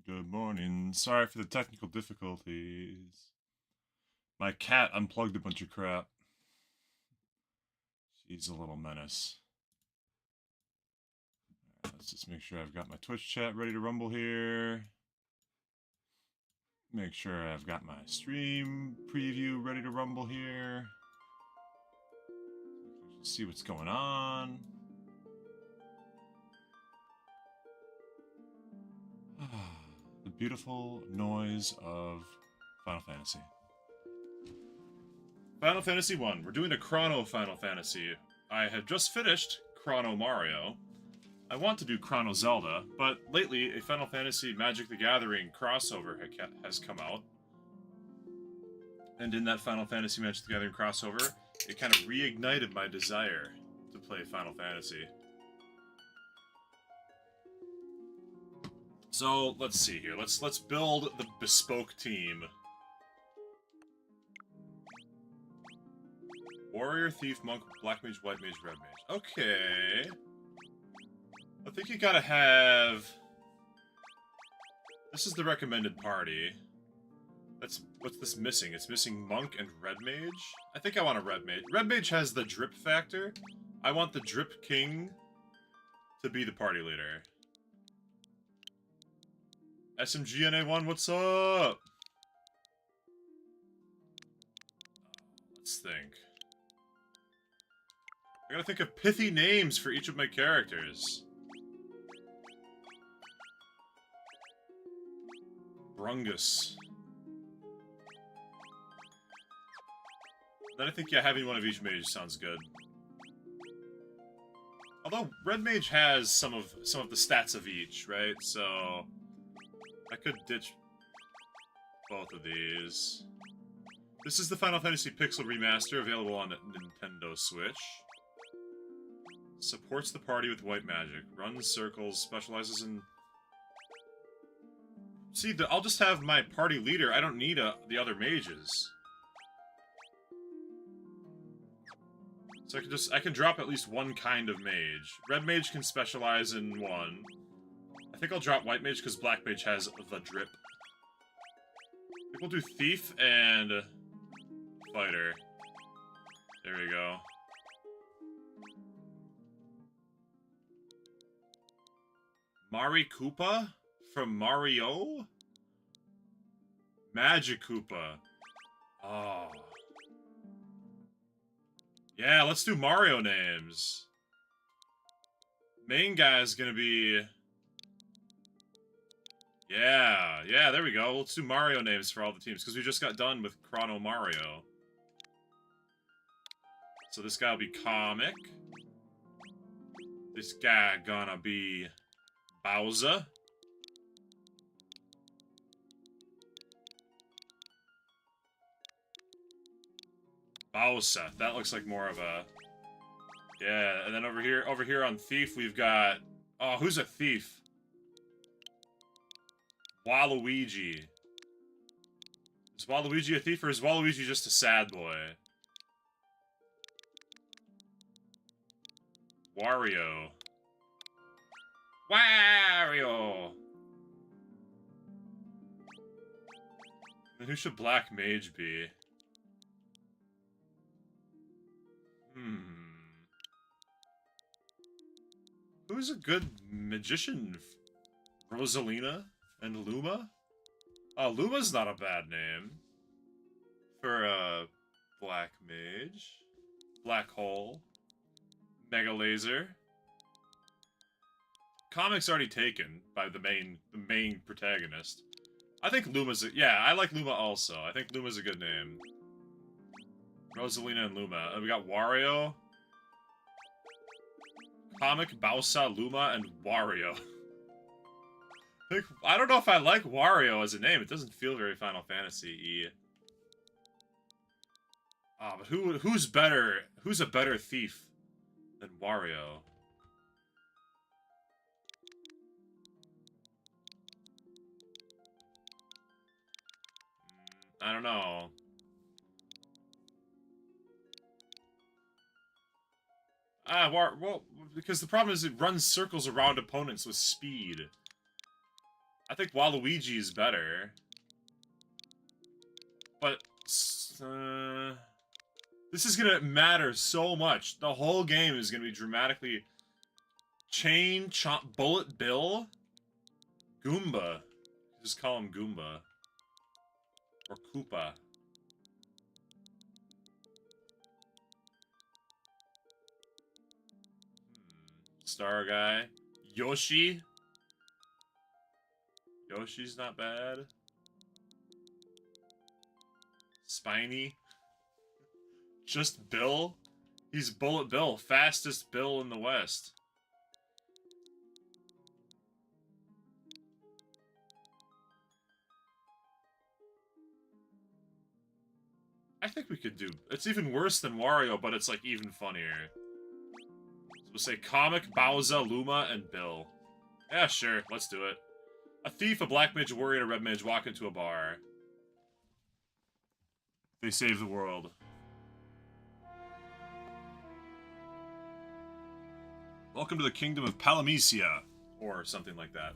Good morning. Sorry for the technical difficulties. My cat unplugged a bunch of crap. She's a little menace. Alright, let's just make sure I've got my Twitch chat ready to rumble here. Make sure I've got my stream preview ready to rumble here. See what's going on. The beautiful noise of Final Fantasy. Final Fantasy 1. We're doing a Chrono Final Fantasy. I have just finished Chrono Mario. I want to do Chrono Zelda, but lately a Final Fantasy Magic the Gathering crossover has come out. And in that Final Fantasy Magic the Gathering crossover, it kind of reignited my desire to play Final Fantasy. So, let's see here. Let's build the bespoke team. Warrior, Thief, Monk, Black Mage, White Mage, Red Mage. Okay. I think you gotta have... This is the recommended party. What's this missing? It's missing Monk and Red Mage? I think I want a Red Mage. Red Mage has the drip factor. I want the Drip King to be the party leader. SMGNA1, what's up? Let's think. I gotta think of pithy names for each of my characters. Brungus. Then I think, yeah, having one of each mage sounds good. Although, Red Mage has some of the stats of each, right? So... I could ditch both of these. This is the Final Fantasy Pixel Remaster, available on Nintendo Switch. Supports the party with white magic. Runs circles, specializes in... See, I'll just have my party leader. I don't need the other mages. So I can drop at least one kind of mage. Red Mage can specialize in one. I think I'll drop White Mage because Black Mage has the drip. I think we'll do Thief and Fighter. There we go. Mari Koopa from Mario? Magic Koopa. Oh. Yeah, let's do Mario names. Main guy is gonna be... Yeah, there we go. Let's do Mario names for all the teams, because we just got done with Chrono Mario. So this guy will be Comic. This guy gonna be Bowser. Bowser. That looks like more of a... Yeah, and then over here on Thief, we've got... Oh, who's a thief? Waluigi. Is Waluigi a thief, or is Waluigi just a sad boy? Wario. Wario! Then who should Black Mage be? Who's a good magician? Rosalina and Luma? Oh, Luma's not a bad name. For a Black Mage. Black Hole. Mega Laser. Comic's already taken by the main protagonist. I think Luma's yeah, I like Luma also. I think Luma's a good name. Rosalina and Luma. And we got Wario. Comic, Bowser, Luma, and Wario. I don't know if I like Wario as a name. It doesn't feel very Final Fantasy-y. Ah, but who's better? Who's a better thief than Wario? I don't know. Well, because the problem is it runs circles around opponents with speed. I think Waluigi is better. But this is gonna matter so much. The whole game is gonna be dramatically... Chain, Chomp, Bullet Bill, Goomba. Just call him Goomba. Or Koopa. Star Guy. Yoshi. Yoshi's not bad. Spiny. Just Bill. He's Bullet Bill. Fastest Bill in the West. I think we could do... It's even worse than Wario, but it's, like, even funnier. So we'll say Comic, Bowser, Luma, and Bill. Yeah, sure. Let's do it. A thief, a black mage, a warrior, and a red mage walk into a bar. They save the world. Welcome to the kingdom of Palamecia. Or something like that.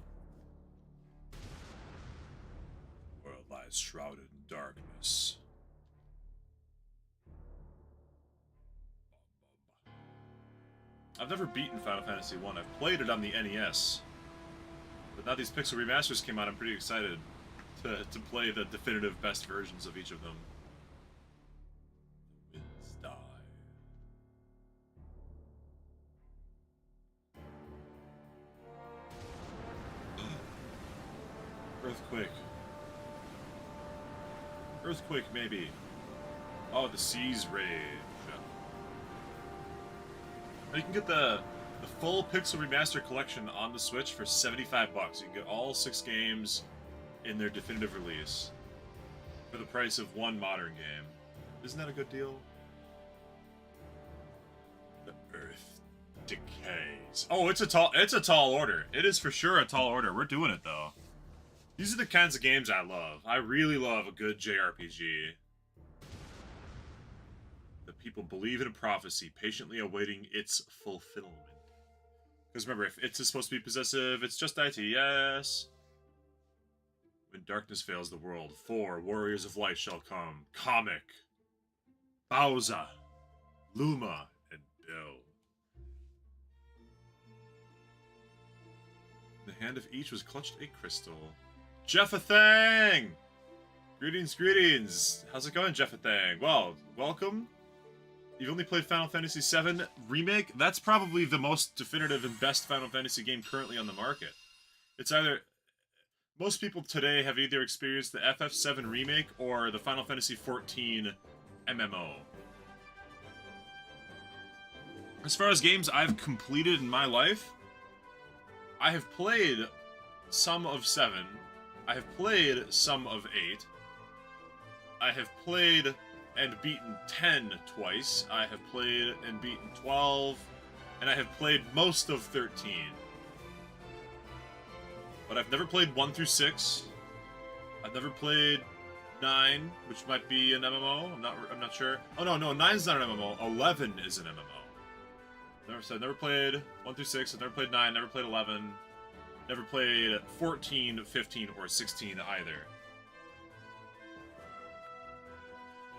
The world lies shrouded in darkness. I've never beaten Final Fantasy 1. I've played it on the NES. But now these Pixel Remasters came out, I'm pretty excited to play the definitive best versions of each of them. The winds die. Earthquake. Earthquake, maybe. Oh, the seas rage. You can get the full Pixel Remaster collection on the Switch for $75. You can get all 6 games in their definitive release for the price of one modern game. Isn't that a good deal? The Earth decays. Oh, it's a tall order. It is for sure a tall order. We're doing it though. These are the kinds of games I love. I really love a good JRPG. The people believe in a prophecy, patiently awaiting its fulfillment. Because remember, if it's supposed to be possessive, it's just IT, yes. When darkness fails the world, 4 warriors of light shall come. Comic, Bowser, Luma, and Bill. In the hand of each was clutched a crystal. Jeffathang! Greetings, greetings. How's it going, Jeffathang? Well, welcome. You've only played Final Fantasy VII Remake? That's probably the most definitive and best Final Fantasy game currently on the market. It's either... Most people today have either experienced the FF7 Remake or the Final Fantasy XIV MMO. As far as games I've completed in my life, I have played some of 7. I have played some of 8. I have played... and beaten 10 twice. I have played and beaten 12, and I have played most of 13. But I've never played 1 through 6. I've never played 9, which might be an MMO. I'm not sure. Oh no, 9's not an MMO. 11 is an MMO. So I've never played 1 through 6. I've never played 9. Never played 11. Never played 14, 15, or 16 either.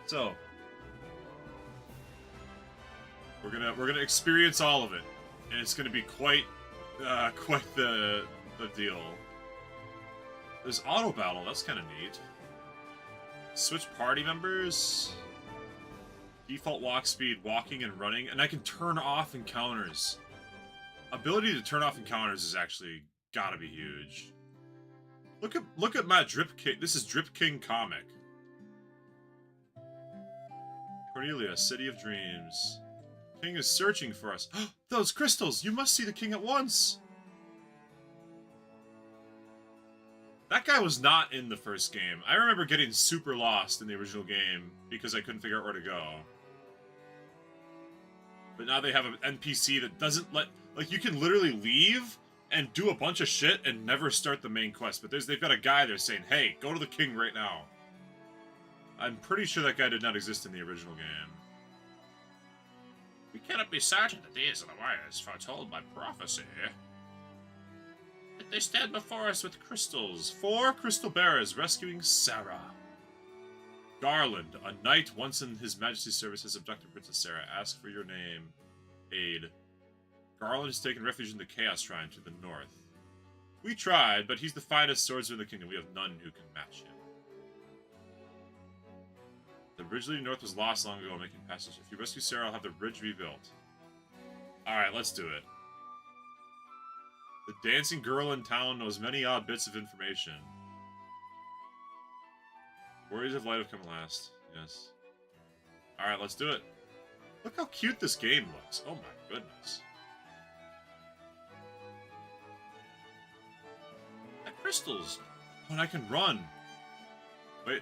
So we're gonna experience all of it, and it's gonna be quite the deal. There's auto battle. That's kind of neat. Switch party members. Default walk speed, walking and running, and I can turn off encounters. Ability to turn off encounters is actually gotta be huge. Look at my Drip King. This is Drip King comic. Cornelia, City of Dreams. King is searching for us. Those crystals! You must see the king at once! That guy was not in the first game. I remember getting super lost in the original game because I couldn't figure out where to go. But now they have an NPC that doesn't let... Like, you can literally leave and do a bunch of shit and never start the main quest. But they've got a guy there saying, hey, go to the king right now. I'm pretty sure that guy did not exist in the original game. We cannot be certain that these are the wires foretold by prophecy. They stand before us with crystals. 4 crystal bearers rescuing Sarah. Garland, a knight once in His Majesty's service, has abducted Princess Sarah. Ask for your name. Aid. Garland has taken refuge in the Chaos Shrine to the north. We tried, but he's the finest swordsman in the kingdom. We have none who can match him. The bridge leading north was lost long ago, making passage. If you rescue Sarah, I'll have the bridge rebuilt. Alright, let's do it. The dancing girl in town knows many odd bits of information. Warriors of Light have come last. Yes. Alright, let's do it. Look how cute this game looks. Oh my goodness. Crystals. Oh, and I can run. Wait.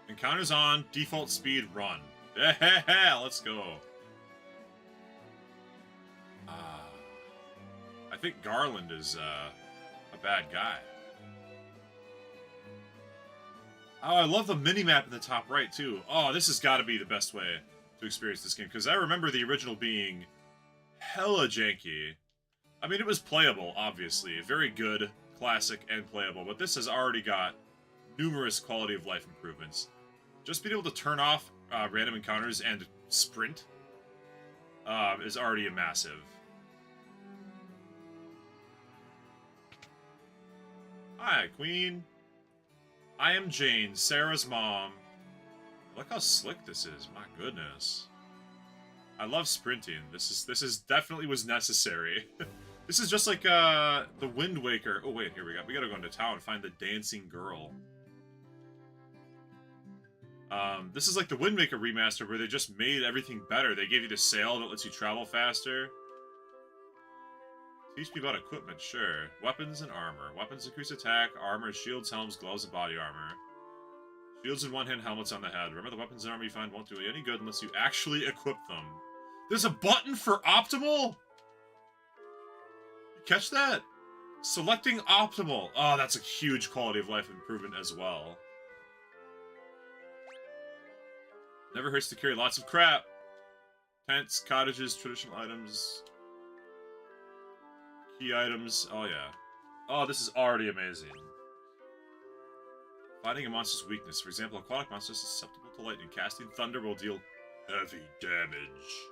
Encounters on. Default speed, run. Yeah, let's go. I think Garland is a bad guy. Oh, I love the mini-map in the top right, too. Oh, this has got to be the best way to experience this game, because I remember the original being hella janky. I mean, it was playable, obviously. Very good, classic, and playable, but this has already got numerous quality of life improvements. Just being able to turn off random encounters and sprint is already a massive. Hi, Queen. I am Jane, Sarah's mom. Look how slick this is. My goodness. I love sprinting. This is definitely was necessary. This is just like the Wind Waker. Oh wait, here we go. We gotta go into town and find the dancing girl. This is like the Wind Waker remaster where they just made everything better. They gave you the sail that lets you travel faster. Teach me about equipment, sure. Weapons and armor. Weapons increase attack, armor, shields, helms, gloves, and body armor. Shields in one hand, helmets on the head. Remember, the weapons and armor you find won't do you any good unless you actually equip them. There's a button for optimal? You catch that? Selecting optimal. Oh, that's a huge quality of life improvement as well. Never hurts to carry lots of crap. Tents, cottages, traditional items... Key items. Oh, yeah. Oh, this is already amazing. Fighting a monster's weakness. For example, aquatic monsters susceptible to lightning. Casting thunder will deal heavy damage.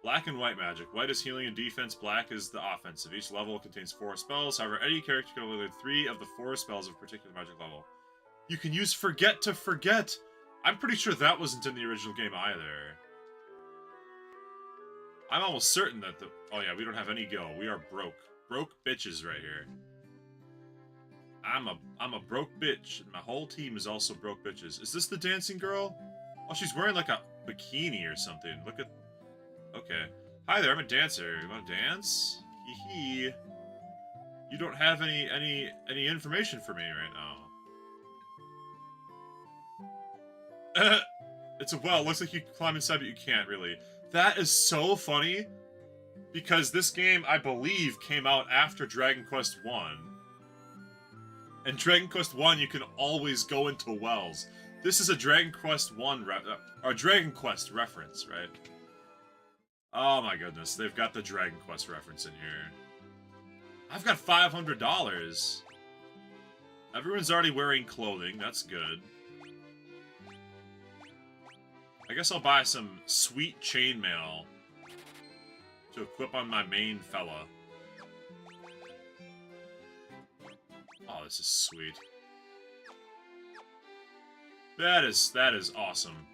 Black and white magic. White is healing and defense. Black is the offensive. Each level contains 4 spells. However, any character can only learn 3 of the 4 spells of a particular magic level. You can use Forget to Forget. I'm pretty sure that wasn't in the original game either. I'm almost certain that the... Oh yeah, we don't have any go. We are broke. Broke bitches right here. I'm a broke bitch, and my whole team is also broke bitches. Is this the dancing girl? Oh, she's wearing like a bikini or something. Look at... Okay. Hi there, I'm a dancer. You want to dance? Hee hee. You don't have any information for me right now. It's a well. Looks like you can climb inside, but you can't really. That is so funny, because this game, I believe, came out after Dragon Quest 1. And Dragon Quest 1, you can always go into wells. This is a Dragon Quest 1 or Dragon Quest reference, right? Oh my goodness, they've got the Dragon Quest reference in here. I've got $500. Everyone's already wearing clothing, that's good. I guess I'll buy some sweet chainmail to equip on my main fella. Oh, this is sweet. That is awesome.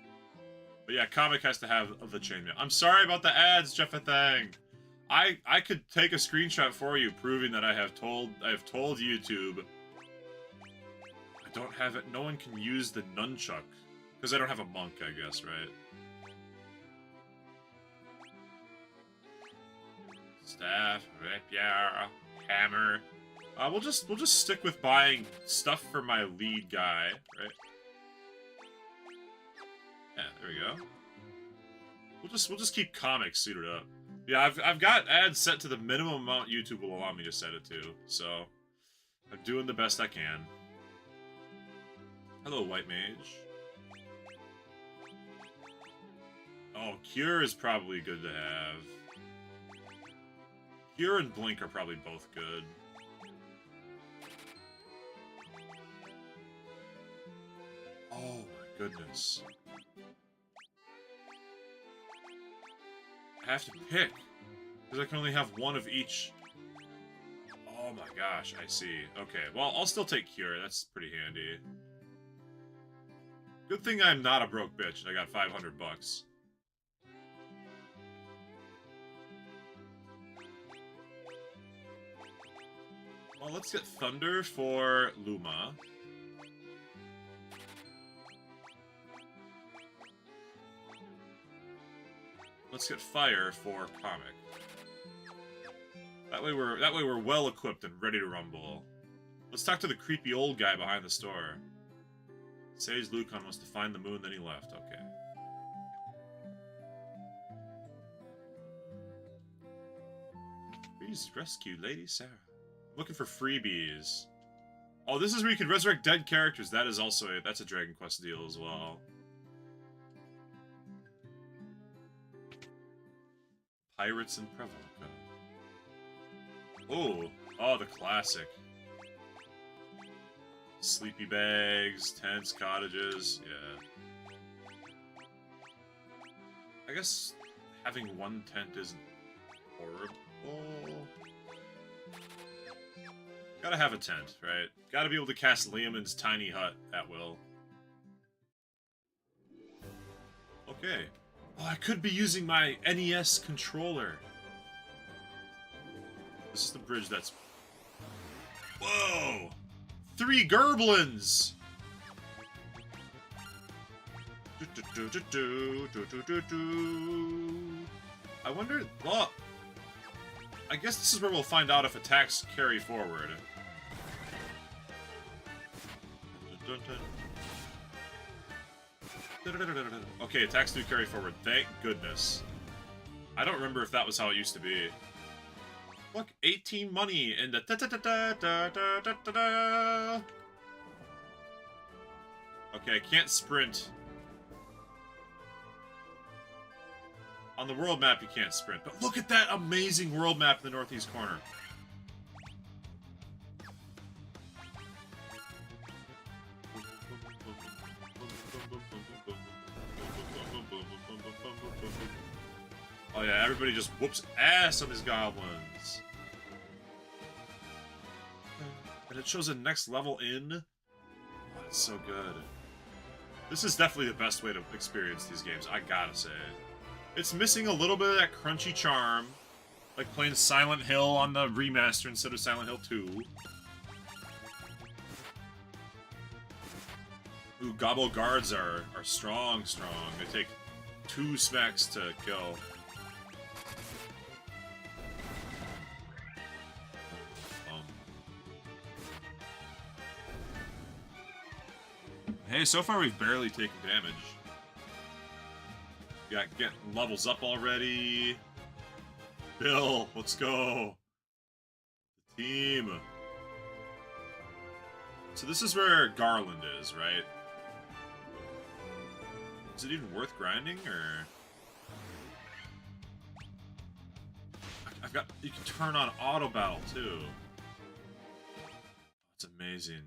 But yeah, Comic has to have the chainmail. I'm sorry about the ads, Jeffathang. I could take a screenshot for you proving that I have told YouTube I don't have it. No one can use the nunchuck. Because I don't have a monk, I guess, right? Staff, rapier, hammer. We'll just stick with buying stuff for my lead guy, right? Yeah, there we go. We'll just keep comics suited up. Yeah, I've got ads set to the minimum amount YouTube will allow me to set it to, so I'm doing the best I can. Hello, White Mage. Oh, Cure is probably good to have. Cure and Blink are probably both good. Oh my goodness. I have to pick. Because I can only have one of each. Oh my gosh, I see. Okay, well, I'll still take Cure. That's pretty handy. Good thing I'm not a broke bitch and I got 500 bucks. Well, let's get Thunder for Luma. Let's get Fire for Comic. That way we're well equipped and ready to rumble. Let's talk to the creepy old guy behind the store. Says Lucan wants to find the moon, then he left. Okay. Please rescue Lady Sarah. Looking for freebies. Oh, this is where you can resurrect dead characters. That is also that's a Dragon Quest deal as well. Pirates and Prevalka. Oh, the classic. Sleepy bags, tents, cottages, yeah. I guess having one tent isn't horrible. Gotta have a tent, right? Gotta be able to cast Leomund's tiny hut at will. Okay. Oh, I could be using my NES controller. This is the bridge that's... Whoa! 3 Gerblins! I wonder... Well, I guess this is where we'll find out if attacks carry forward. Okay, attacks do carry forward. Thank goodness. I don't remember if that was how it used to be. Look, 18 money and the da-da-da-da-da-da-da-da. Okay, I can't sprint. On the world map, you can't sprint. But look at that amazing world map in the northeast corner. Oh yeah, everybody just whoops ass on these goblins. And it shows a next level in. Oh, it's so good. This is definitely the best way to experience these games, I gotta say. It's missing a little bit of that crunchy charm. Like playing Silent Hill on the remaster instead of Silent Hill 2. Ooh, Gobble Guards are strong. They take 2 smacks to kill. Hey, so far we've barely taken damage. We got getting levels up already. Bill, let's go. The team. So this is where Garland is, right? Is it even worth grinding, or... I've got... You can turn on auto battle, too. That's amazing.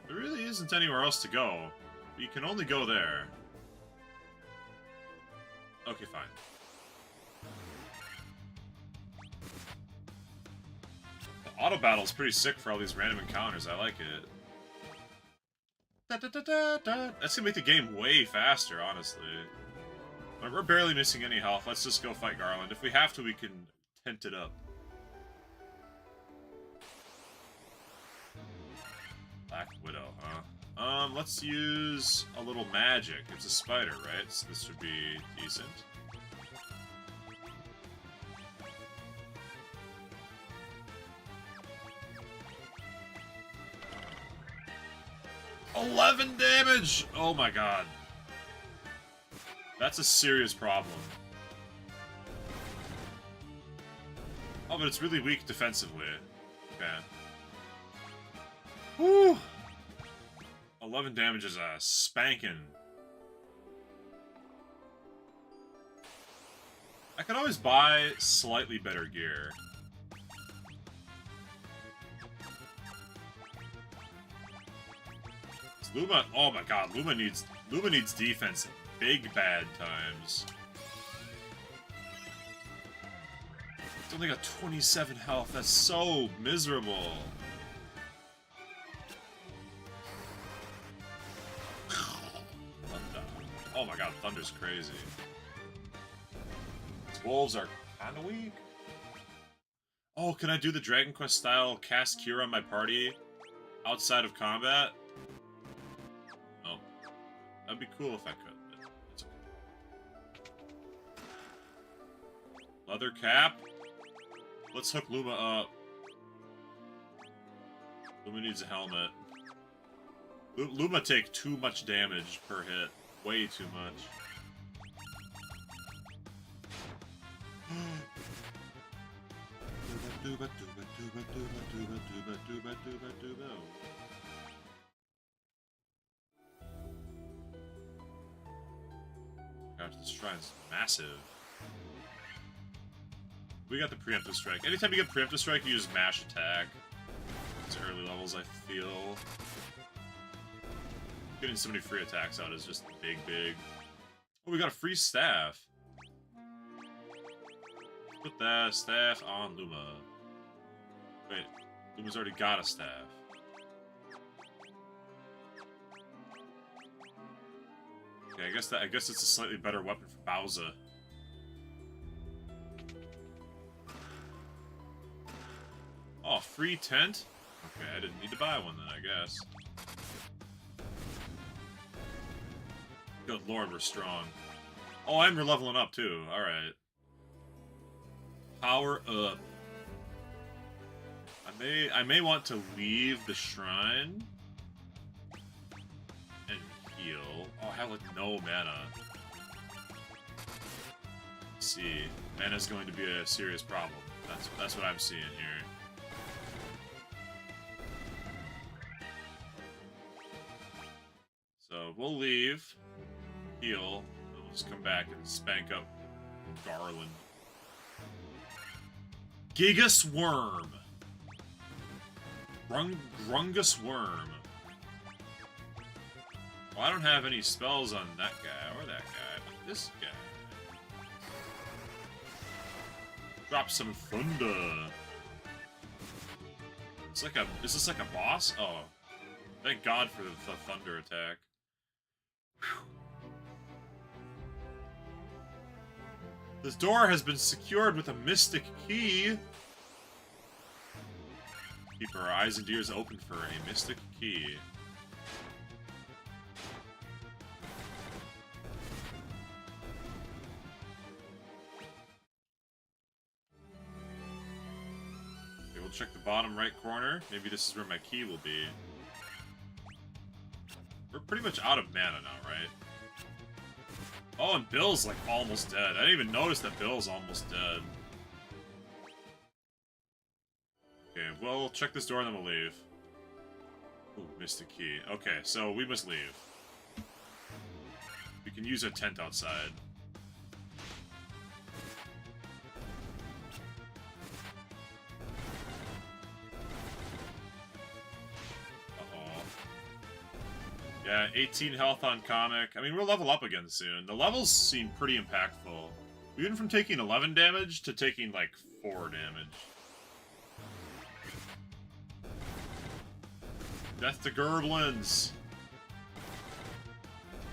There really isn't anywhere else to go. You can only go there. Okay, fine. The auto battle is pretty sick for all these random encounters. I like it. That's gonna make the game way faster, honestly. We're barely missing any health. Let's just go fight Garland. If we have to, we can tent it up. Black Widow, huh? Let's use a little magic. It's a spider, right? So this should be decent. $11 damage! Oh my god. That's a serious problem. Oh, but it's really weak defensively. Okay. Woo! 11 damage is a spanking. I could always buy slightly better gear. Luma, oh my god, Luma needs defense at big bad times. It's only got 27 health. That's so miserable. Thunder. Oh my god, Thunder's crazy. These wolves are kind of weak. Oh, can I do the Dragon Quest style cast Cure on my party outside of combat? Oh, that'd be cool if I could. But it's okay. Leather cap. Let's hook Luma up. Luma needs a helmet. Luma take too much damage per hit. Way too much. Gosh, this shrine's massive. We got the preemptive strike. Anytime you get preemptive strike, you use mash attack. It's early levels, I feel. Getting so many free attacks out is just big. Oh, we got a free staff. Put that staff on Luma. Wait, Luma's already got a staff. Okay, I guess it's a slightly better weapon for Bowser. Oh, free tent? Okay, I didn't need to buy one then, I guess. Good lord, we're strong. Oh, and we're leveling up too. Alright. Power up. I may want to leave the shrine and heal. Oh, I have like no mana. Let's see. Mana's going to be a serious problem. That's what I'm seeing here. So we'll leave, heal, and we'll just come back and spank up Garland. Gigas Worm. Grungus Worm. Well, I don't have any spells on that guy or that guy, but this guy. Drop some thunder. It's like is this like a boss? Oh. Thank God for the thunder attack. Whew. This door has been secured with a mystic key. Keep our eyes and ears open for a mystic key. Okay, we'll check the bottom right corner. Maybe this is where my key will be. We're pretty much out of mana now, right? Oh, and Bill's like almost dead. I didn't even notice that Bill's almost dead. Okay, we'll check this door and then we'll leave. Ooh, missed a key. Okay, so we must leave. We can use a tent outside. Yeah, 18 health on comic. I mean, we'll level up again soon. The levels seem pretty impactful. We went from taking 11 damage to taking, like, 4 damage. Death to Gerblins!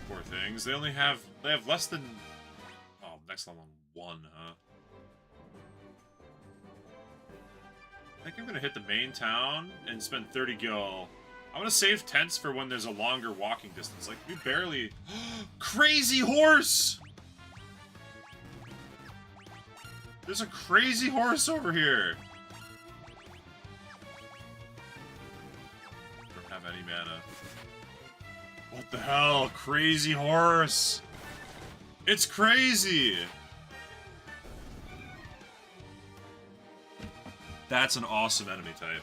Poor things. They have less than... Oh, next level 1, huh? I think I'm gonna hit the main town and spend 30 gil. I'm gonna save tents for when there's a longer walking distance. Like, we barely... Crazy horse! There's a crazy horse over here! Don't have any mana. What the hell? Crazy horse! It's crazy! That's an awesome enemy type.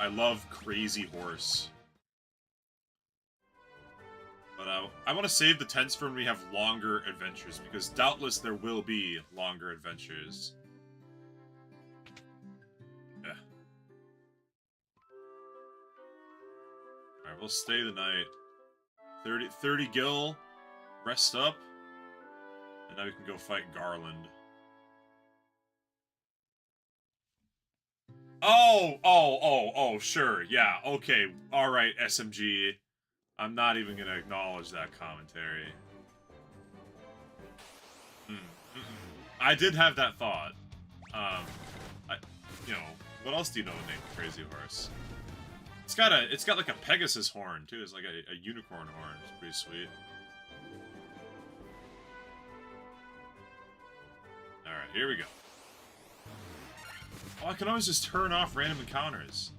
I love crazy horse. But I want to save the tents for when we have longer adventures, because doubtless there will be longer adventures. Yeah. Alright, we'll stay the night. 30 gil, rest up, and now we can go fight Garland. Oh, sure, yeah, okay, alright, SMG. I'm not even gonna acknowledge that commentary. I did have that thought. You know, what else do you know named Crazy Horse? It's got like a Pegasus horn too. It's like a unicorn horn. It's pretty sweet. All right, here we go. Oh, I can always just turn off random encounters.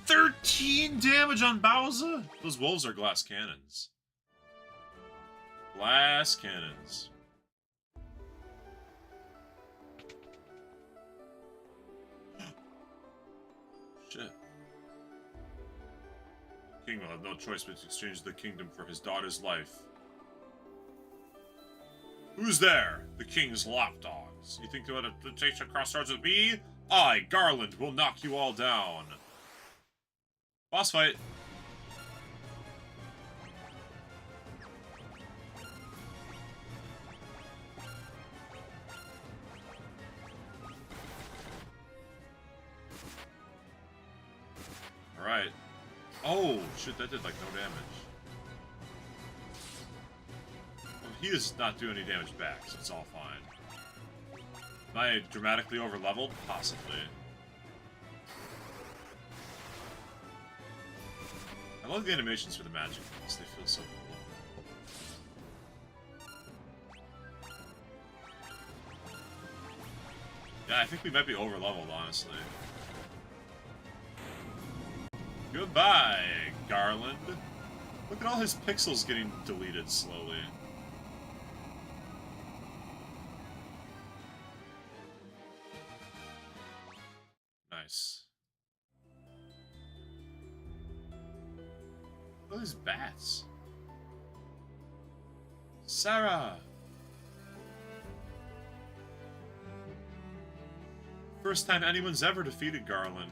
13 damage on Bowser? Those wolves are glass cannons. Glass cannons. Shit. The king will have no choice but to exchange the kingdom for his daughter's life. Who's there? The king's lapdogs. You think you want to take some crossroads with me? I, Garland, will knock you all down. Boss fight. Alright. Oh, shit, that did, like, no damage. Well, he does not do any damage back, so it's all fine. Am I dramatically over-leveled? Possibly. I love the animations for the magic ones. They feel so cool. Yeah, I think we might be over-leveled, honestly. Goodbye, Garland. Look at all his pixels getting deleted slowly. Nice. Look at these bats. Sarah! First time anyone's ever defeated Garland.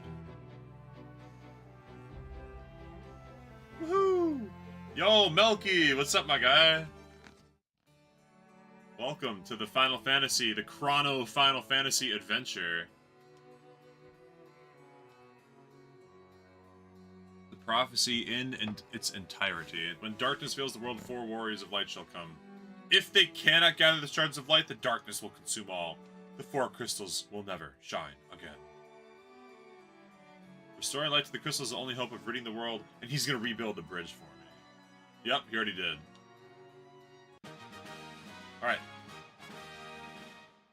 Woohoo! Yo, Melky! What's up, my guy? Welcome to the Final Fantasy, the Chrono Final Fantasy adventure. The prophecy in its entirety. When darkness fills the world, 4 warriors of light shall come. If they cannot gather the shards of light, the darkness will consume all. The 4 crystals will never shine again. Restoring light to the crystal is the only hope of ridding the world, and he's gonna rebuild the bridge for me. Yep, he already did. Alright.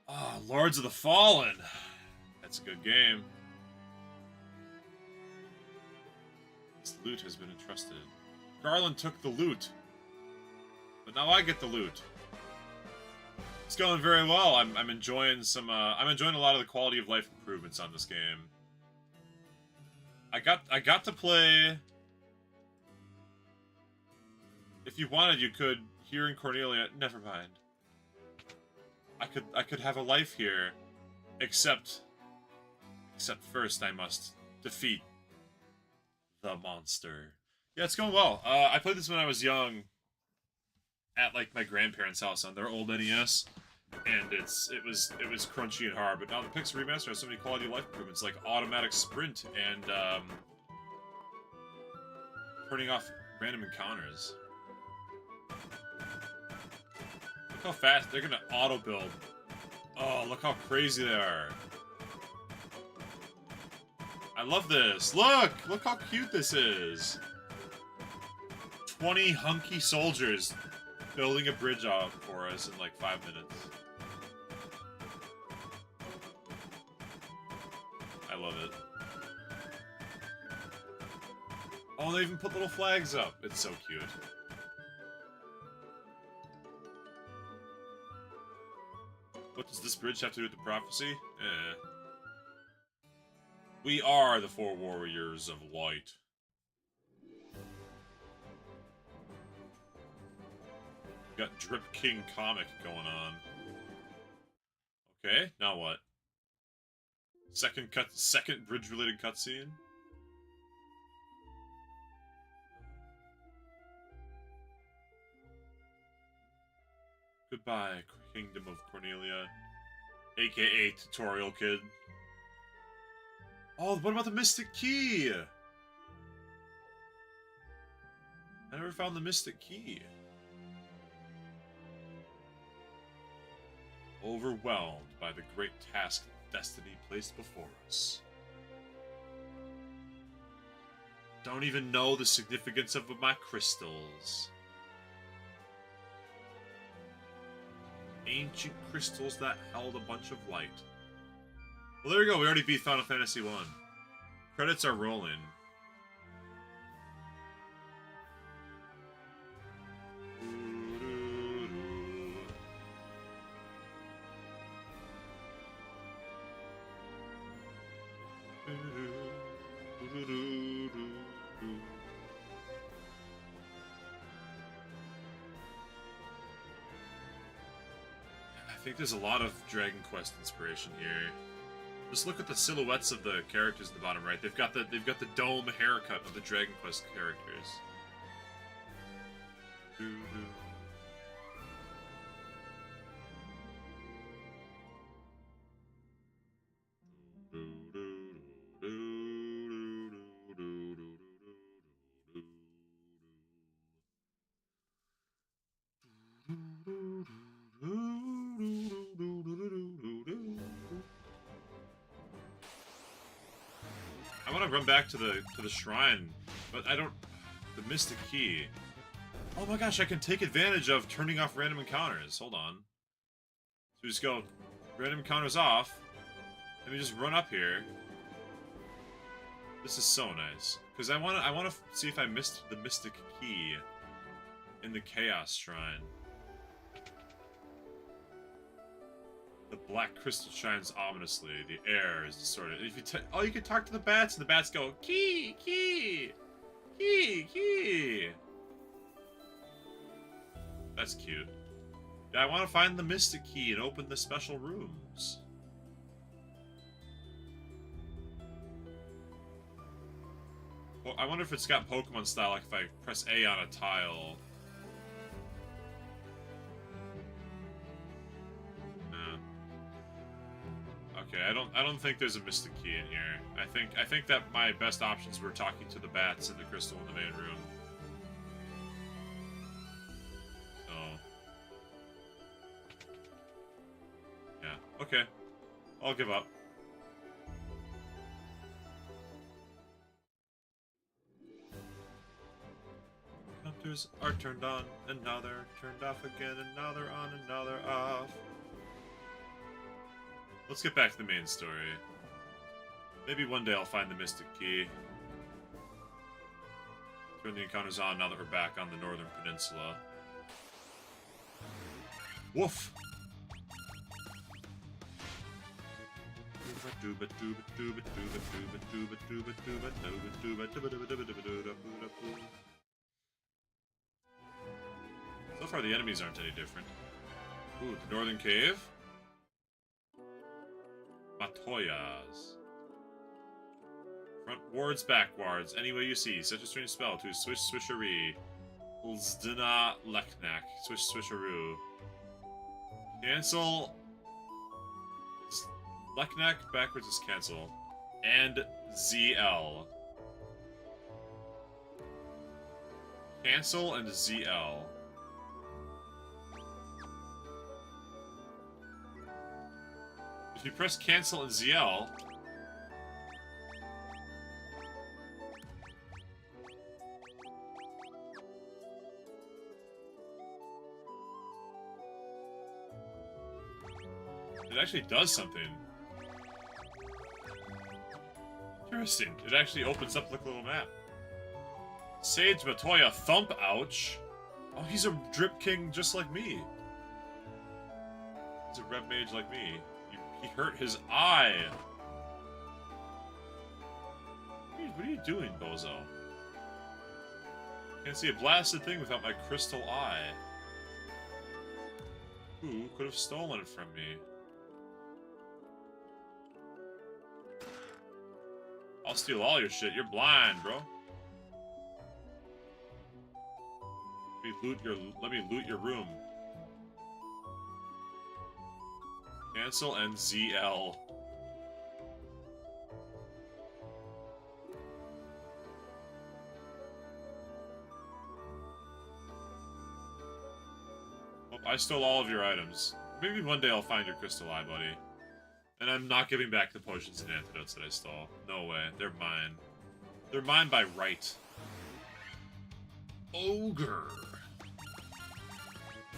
Ah, Lords of the Fallen. That's a good game. This loot has been entrusted. Garland took the loot. But now I get the loot. It's going very well. I'm enjoying some I'm enjoying a lot of the quality of life improvements on this game. I got to play. If you wanted, you could. Here in Cornelia, never mind. I could have a life here, except first I must defeat the monster. Yeah, it's going well. I played this when I was young, at like my grandparents' house on their old NES, and it was crunchy and hard. But now the Pixel Remaster has so many quality of life improvements, like automatic sprint and turning off random encounters. Look how fast they're gonna auto build. Oh, look how crazy they are. I love this. Look how cute this is. 20 hunky soldiers building a bridge out for us in like 5 minutes. I love it. Oh, they even put little flags up. It's so cute. What does this bridge have to do with the prophecy? Eh. We are the 4 warriors of light. Got Drip King comic going on. Okay, now what? Second bridge-related cutscene? Goodbye, Kingdom of Cornelia. AKA Tutorial Kid. Oh, what about the Mystic Key? I never found the Mystic Key. Overwhelmed by the great task destiny placed before us. Don't even know the significance of my crystals. Ancient crystals that held a bunch of light. Well, there we go. We already beat Final Fantasy 1. Credits are rolling. I think there's a lot of Dragon Quest inspiration here. Just look at the silhouettes of the characters at the bottom right. They've got the dome haircut of the Dragon Quest characters. I want to run back to the shrine, but I don't. The Mystic Key. Oh my gosh! I can take advantage of turning off random encounters. Hold on. So we just go random encounters off. Let me just run up here. This is so nice because I want to see if I missed the Mystic Key in the Chaos Shrine. The black crystal shines ominously. The air is distorted. If you you can talk to the bats, and the bats go, "Key, key, key, key." That's cute. Yeah, I want to find the Mystic Key and open the special rooms. Well, I wonder if it's got Pokemon style, like if I press A on a tile. Okay, I don't think there's a Mystic Key in here. I think that my best options were talking to the bats and the crystal in the main room. So yeah, okay. I'll give up. Counters are turned on, and now they're turned off again, and now they're on, and now they're off. Let's get back to the main story. Maybe one day I'll find the Mystic Key. Turn the encounters on now that we're back on the Northern Peninsula. Woof! So far the enemies aren't any different. Ooh, the Northern Cave? Matoyas. Frontwards, backwards, any way you see. Such a strange spell to swish swishery. Ulzdina Leknak. Swish swisheroo. Cancel. Leknak backwards is cancel. And ZL. Cancel and ZL. If you press cancel and ZL, it actually does something. Interesting. It actually opens up like a little map. Sage Matoya Thump, ouch. Oh, he's a Drip King just like me. He's a Rev Mage like me. He hurt his eye. What are you doing, bozo? Can't see a blasted thing without my crystal eye. Who could have stolen it from me? I'll steal all your shit. You're blind, bro. Let me loot your room. Cancel and ZL. Oh, I stole all of your items. Maybe one day I'll find your crystal eye, buddy. And I'm not giving back the potions and antidotes that I stole. No way. They're mine. They're mine by right. Ogre.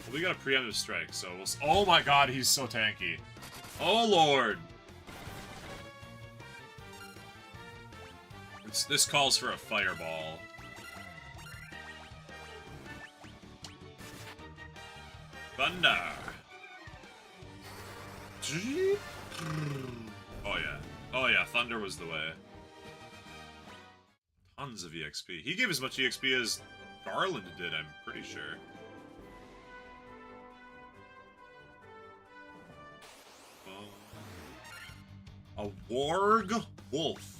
Well, we got a preemptive strike, so we'll... Oh my god, he's so tanky. Oh lord. This calls for a fireball. Thunder. Oh yeah. Oh yeah, thunder was the way. Tons of EXP. He gave as much EXP as Garland did, I'm pretty sure. A warg wolf.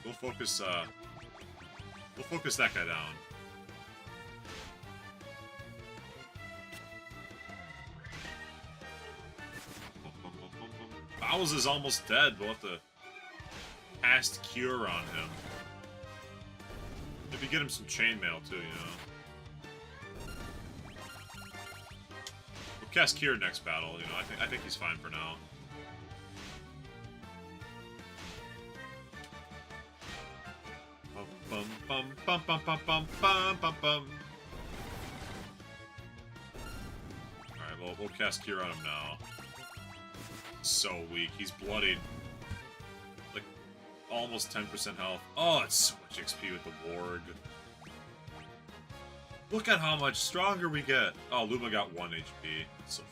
We'll focus that guy down. Bowles is almost dead. We'll have to cast Cure on him. Maybe get him some chainmail too, you know. We'll cast Cure next battle, you know. I think he's fine for now. Bum bum bum bum bum bum bum bum bum. Alright, well we'll cast Cure on him now. So weak. He's bloodied. Like, almost 10% health. Oh, it's so much XP with the Warg. Look at how much stronger we get. Oh, Luma got 1 HP. That's so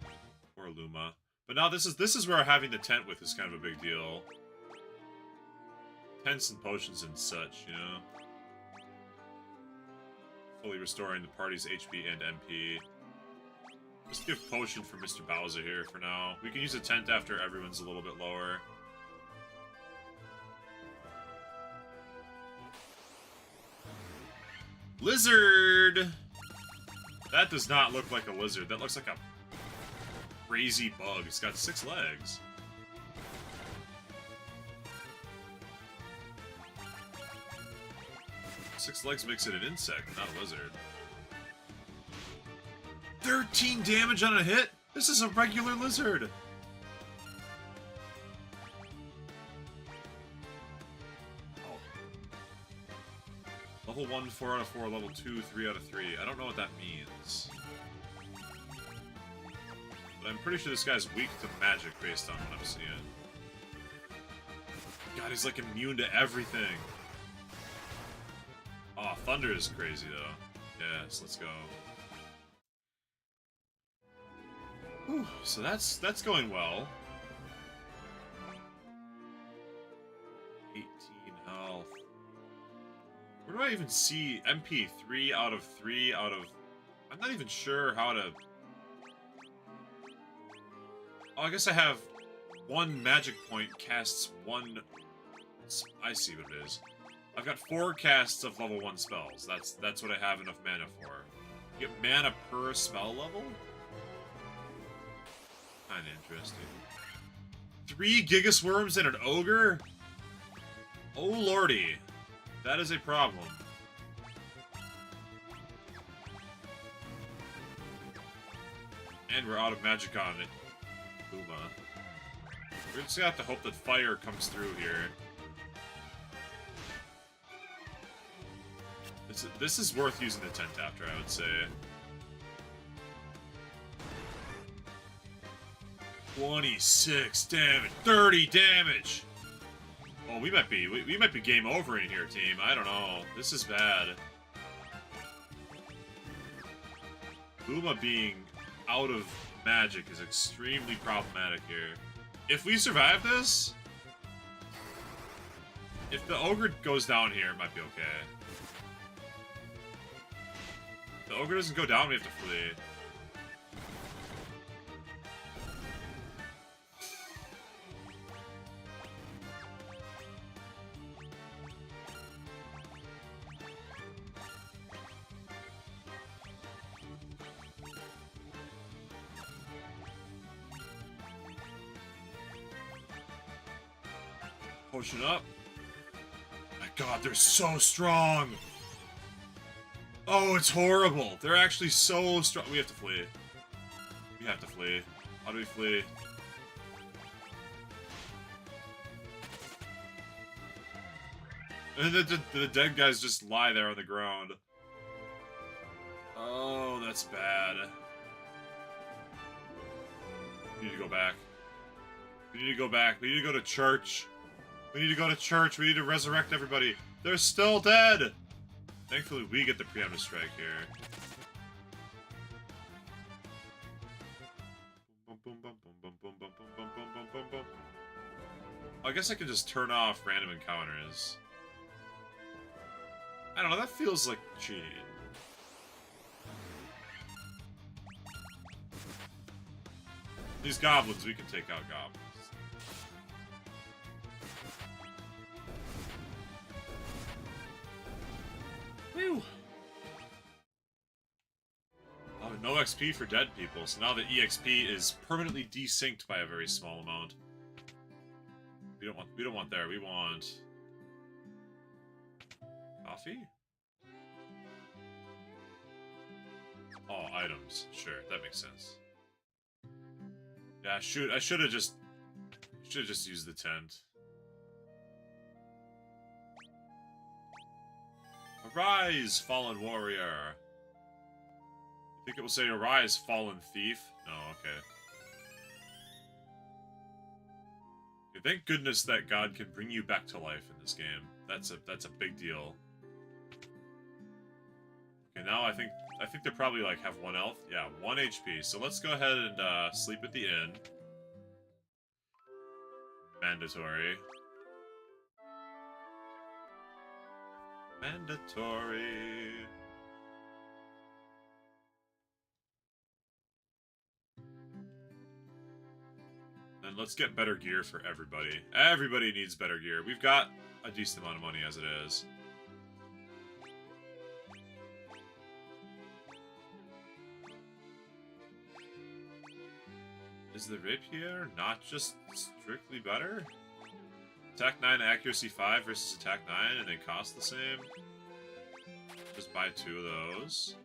funny. Poor Luma. But now this is where having the tent with is kind of a big deal. Tents and potions and such, you know? Fully restoring the party's HP and MP. Just give potion for Mr. Bowser here for now. We can use a tent after everyone's a little bit lower. Lizard! That does not look like a lizard. That looks like a crazy bug. It's got 6 legs. Six legs makes it an insect, not a lizard. 13 damage on a hit? This is a regular lizard! Oh. Level 1, 4 out of 4. Level 2, 3 out of 3. I don't know what that means. But I'm pretty sure this guy's weak to magic based on what I'm seeing. God, he's like immune to everything. Oh, thunder is crazy though. Yes, let's go. Whew, so that's going well. 18 health. Where do I even see MP 3 out of 3 out of... I'm not even sure how to... Oh, I guess I have 1 magic point casts 1... I see what it is. I've got 4 casts of level 1 spells. That's what I have enough mana for. You get mana per spell level? Kinda interesting. 3 Gigasworms and an Ogre? Oh lordy. That is a problem. And we're out of magic on it. Luma. We're just gonna have to hope that fire comes through here. This is worth using the tent after, I would say. 26 damage, 30 damage. Oh, we might be game over in here, team. I don't know. This is bad. Luma being out of magic is extremely problematic here. If we survive this, if the ogre goes down here, it might be okay. The ogre doesn't go down, we have to flee. Potion up. My god, they're so strong! Oh, it's horrible! They're actually so strong. We have to flee. We have to flee. How do we flee? And the dead guys just lie there on the ground. Oh, that's bad. We need to go back. We need to go back. We need to go to church. We need to go to church. We need to resurrect everybody. They're still dead! Thankfully, we get the preemptive strike here. I guess I could just turn off random encounters. I don't know, that feels like cheating. These goblins, we can take out goblins. Whew. Oh, no XP for dead people, so now the EXP is permanently desynced by a very small amount. We don't want there, we want coffee? Oh, items. Sure, that makes sense. Yeah, shoot, I should have just used the tent. Arise, fallen warrior. I think it will say arise, fallen thief. No, okay. Thank goodness that God can bring you back to life in this game. That's a big deal. Okay, now I think they probably like have 1 health. Yeah, 1 HP. So let's go ahead and sleep at the inn. Mandatory. Mandatory. And let's get better gear for everybody. Everybody needs better gear. We've got a decent amount of money as it is. Is the rapier not just strictly better? Attack 9, accuracy 5 versus attack 9, and they cost the same? Just buy 2 of those.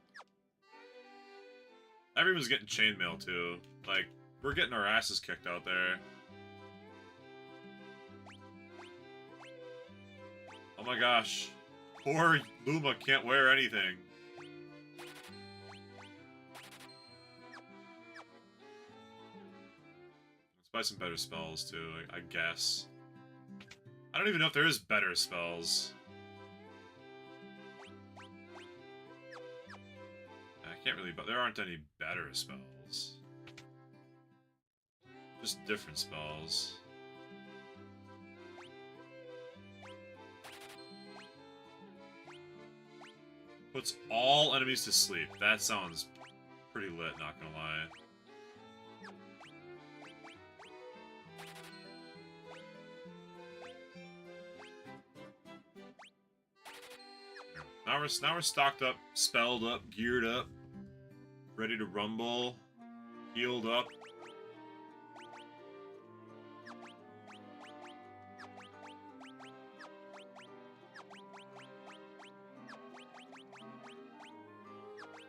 Everyone's getting chainmail too. Like, we're getting our asses kicked out there. Oh my gosh. Poor Luma can't wear anything. Let's buy some better spells too, I guess. I don't even know if there is better spells. I can't really, but there aren't any better spells. Just different spells. Puts all enemies to sleep. That sounds pretty lit, not gonna lie. Now we're stocked up, spelled up, geared up, ready to rumble, healed up.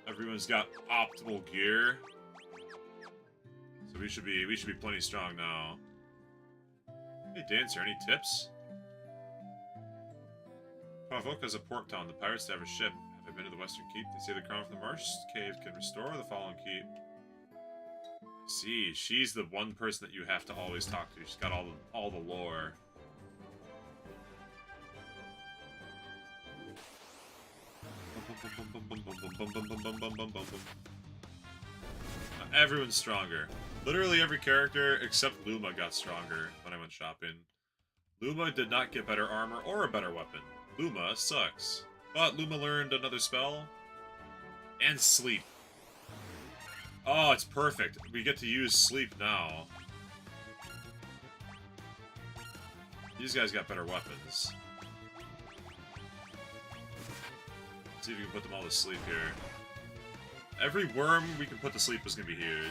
Everyone's got optimal gear, so we should be plenty strong now. Hey Dancer, any tips? Pavok has a port town. The pirates have a ship. Have I been to the Western Keep? They say the crown from the Marsh Cave can restore the fallen keep. See, she's the one person that you have to always talk to. She's got all the lore. Everyone's stronger. Literally every character except Luma got stronger when I went shopping. Luma did not get better armor or a better weapon. Luma sucks. But Luma learned another spell. And sleep. Oh, it's perfect. We get to use sleep now. These guys got better weapons. Let's see if we can put them all to sleep here. Every worm we can put to sleep is going to be huge.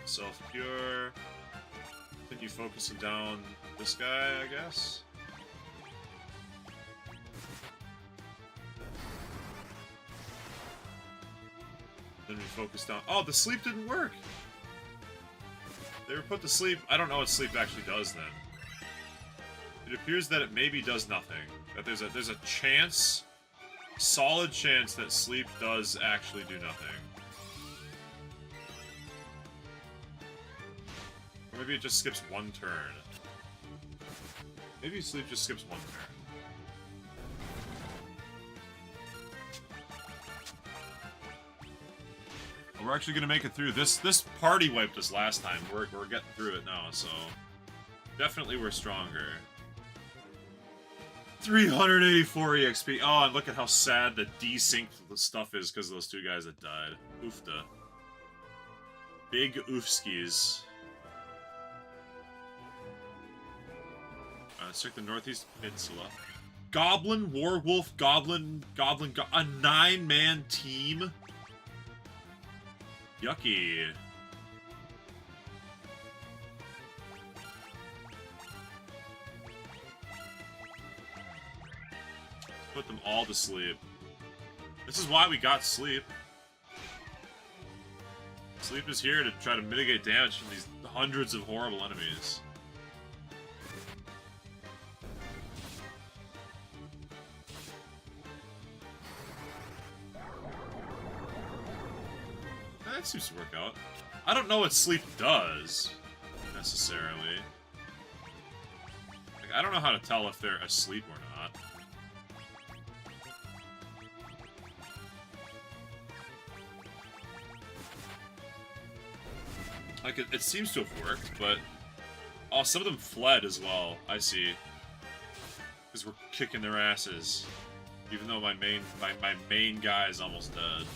Self-cure. Continue focusing down this guy, I guess. Then we focus down. Oh, the sleep didn't work! They were put to sleep. I don't know what sleep actually does then. It appears that it maybe does nothing. That there's a chance, solid chance that sleep does actually do nothing. Or maybe it just skips one turn. Maybe sleep just skips one turn. We're actually gonna make it through. This party wiped us last time. We're getting through it now, so definitely we're stronger. 384 EXP. Oh, and look at how sad the desynced stuff is because of those two guys that died. Oofta. Big oofskis. Let's check the Northeast Peninsula. Goblin, Warwolf, Goblin, a 9-man team? Yucky. Put them all to sleep. This is why we got sleep. Sleep is here to try to mitigate damage from these hundreds of horrible enemies. That seems to work out. I don't know what sleep does, necessarily. Like, I don't know how to tell if they're asleep or not. Like, it seems to have worked, but... Oh, some of them fled as well, I see. Because we're kicking their asses. Even though my main guy is almost dead.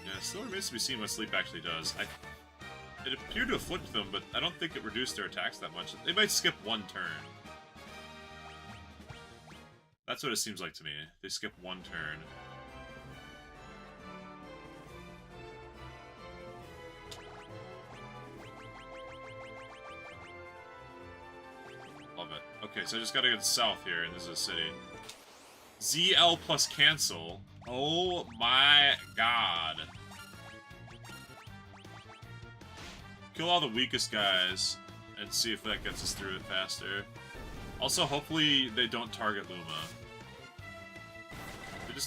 It still remains to be seen what sleep actually does. It appeared to afflict them, but I don't think it reduced their attacks that much. They might skip one turn. That's what it seems like to me. They skip one turn. Love it. Okay, so I just gotta go south here, and this is a city. ZL plus cancel. Oh my god. Kill all the weakest guys and see if that gets us through it faster. Also, hopefully they don't target Luma.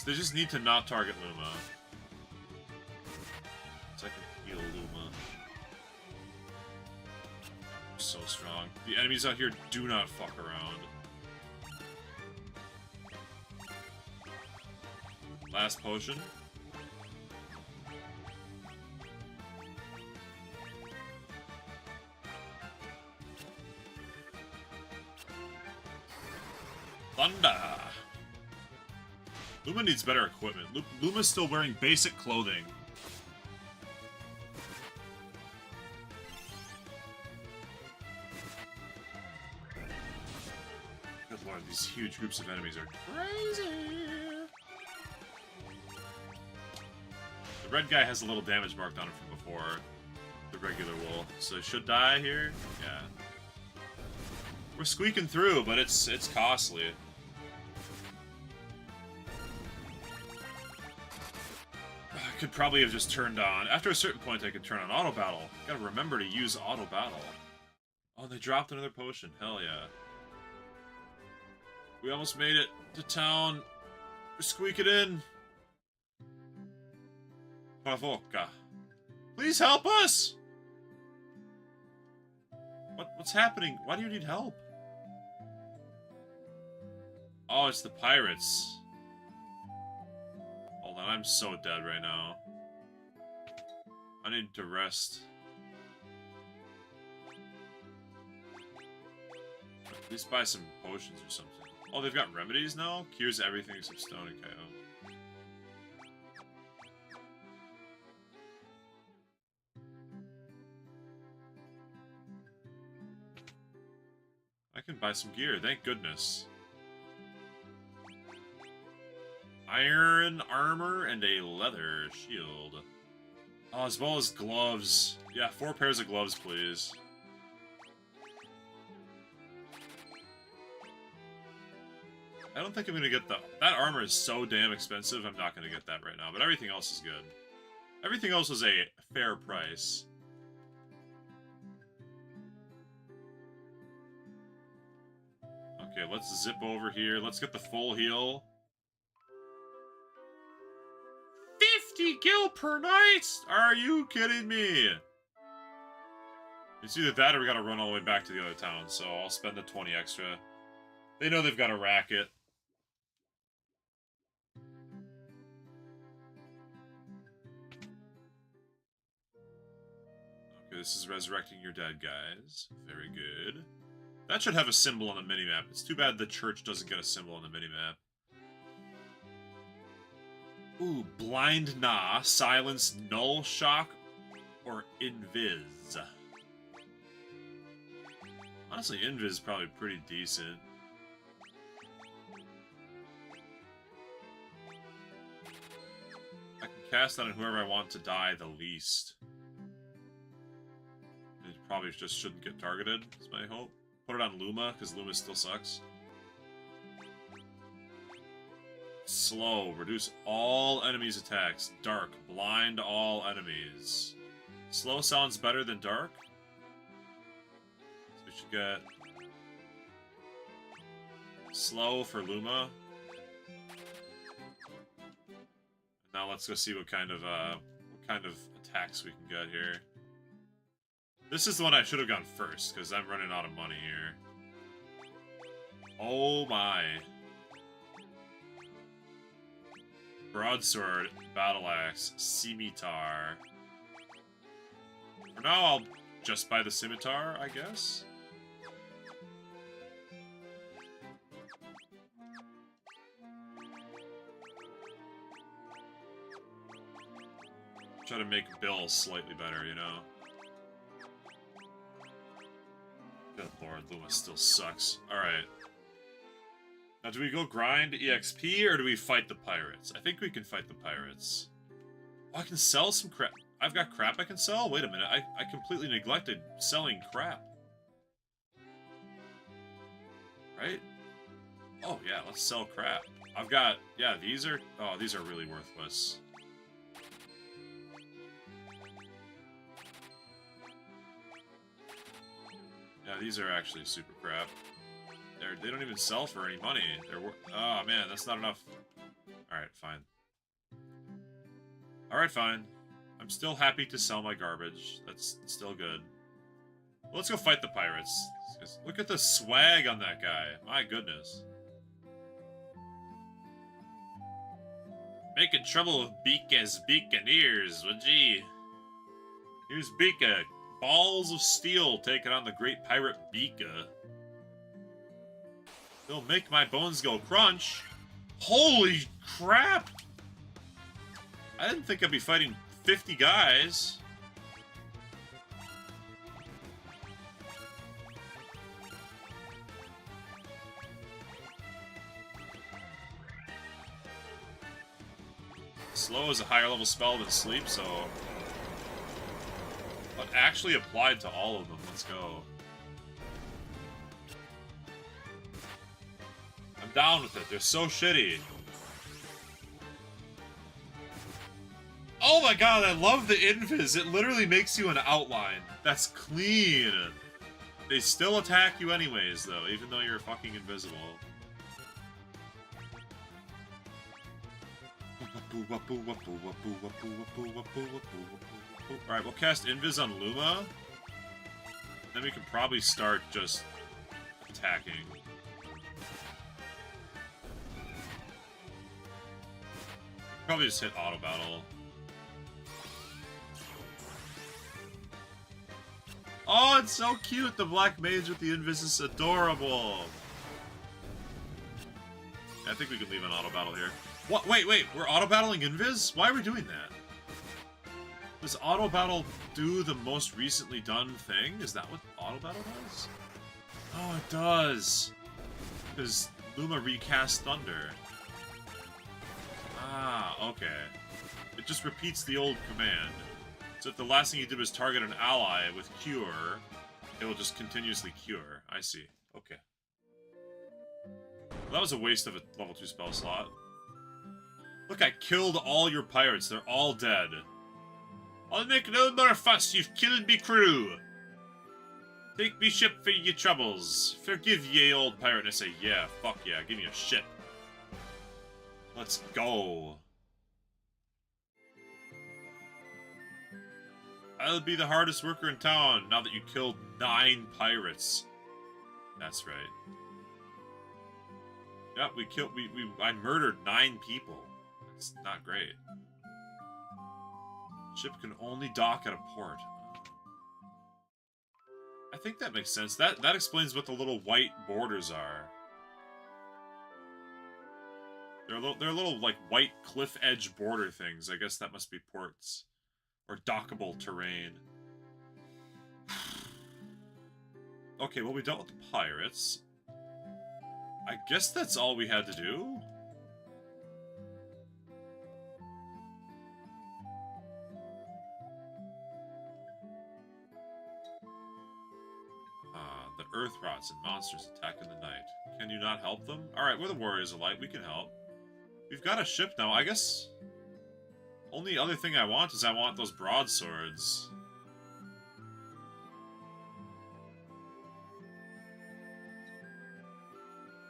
They just need to not target Luma. So I can heal Luma. So strong. The enemies out here do not fuck around. Last potion. Thunder! Luma needs better equipment. Luma's still wearing basic clothing. Good lord, these huge groups of enemies are crazy! The red guy has a little damage marked on him from before. The regular wolf. So it should die here? Yeah. We're squeaking through, but it's costly. I could probably have just turned on. After a certain point, I could turn on auto battle. Gotta remember to use auto battle. Oh, they dropped another potion. Hell yeah. We almost made it to town. We're squeaking in. Pavoka. Please help us! What's happening? Why do you need help? Oh, it's the pirates. Hold on, I'm so dead right now. I need to rest. At least buy some potions or something. Oh, they've got remedies now? Cures everything except stone and KO. I can buy some gear, thank goodness. Iron armor and a leather shield. Oh, as well as gloves. Yeah, 4 pairs of gloves, please. I don't think I'm gonna get that armor is so damn expensive, I'm not gonna get that right now, but everything else is good. Everything else is a fair price. Okay, let's zip over here. Let's get the full heal. 50 gil per night? Are you kidding me? It's either that or we gotta run all the way back to the other town, so I'll spend the 20 extra. They know they've got a racket. Okay, this is resurrecting your dead guys. Very good. That should have a symbol on the minimap. It's too bad the church doesn't get a symbol on the minimap. Ooh, blind nah, silence, null shock, or invis. Honestly, invis is probably pretty decent. I can cast on whoever I want to die the least. It probably just shouldn't get targeted, is my hope. Put it on Luma, because Luma still sucks. Slow. Reduce all enemies' attacks. Dark. Blind all enemies. Slow sounds better than dark. So we should get slow for Luma. Now let's go see what kind of attacks we can get here. This is the one I should have gone first, because I'm running out of money here. Oh my. Broadsword, Battle Axe, Scimitar. For now, I'll just buy the Scimitar, I guess. Try to make Bill slightly better, you know? Good lord, Luma still sucks. Alright. Now, do we go grind EXP, or do we fight the pirates? I think we can fight the pirates. Oh, I can sell some crap. I've got crap I can sell? Wait a minute, I completely neglected selling crap. Right? Oh, yeah, let's sell crap. I've got... Yeah, these are... Oh, these are really worthless. Yeah, these are actually super crap. They don't even sell for any money. Oh man, that's not enough. Alright, fine. Alright, fine. I'm still happy to sell my garbage. That's still good. Well, let's go fight the pirates. Look at the swag on that guy. My goodness. Making trouble with Beaka's Beaconeers, would ye? Here's Beaka. Balls of steel taking on the great pirate Beaka. They'll make my bones go crunch. Holy crap! I didn't think I'd be fighting 50 guys. Slow is a higher level spell than sleep, so... But actually applied to all of them. Let's go. I'm down with it. They're so shitty. Oh my god, I love the invis. It literally makes you an outline. That's clean. They still attack you anyways, though, even though you're fucking invisible. Alright, we'll cast Invis on Luma. Then we can probably start just attacking. Probably just hit auto battle. Oh, it's so cute! The black mage with the Invis is adorable! I think we can leave an auto battle here. What? Wait, we're auto battling Invis? Why are we doing that? Does auto battle do the most recently done thing? Is that what auto battle does? Oh, it does! Because Luma recast Thunder. Ah, okay. It just repeats the old command. So if the last thing you did was target an ally with Cure, it will just continuously cure. I see. Okay. Well, that was a waste of a level 2 spell slot. Look, I killed all your pirates. They're all dead. I'll make no more fuss. You've killed me crew. Take me ship for your troubles. Forgive ye, old pirate. And I say, yeah, fuck yeah, give me a ship. Let's go. I'll be the hardest worker in town now that you killed 9 pirates. That's right. Yeah, I murdered 9 people. That's not great. Ship can only dock at a port. I think that makes sense. That explains what the little white borders are. They're little like white cliff edge border things. I guess that must be ports. Or dockable terrain. Okay, well, we dealt with the pirates. I guess that's all we had to do? The earth rots and monsters attack in the night. Can you not help them? Alright, we're the Warriors of Light. We can help. We've got a ship now. I guess... Only other thing I want is I want those broadswords.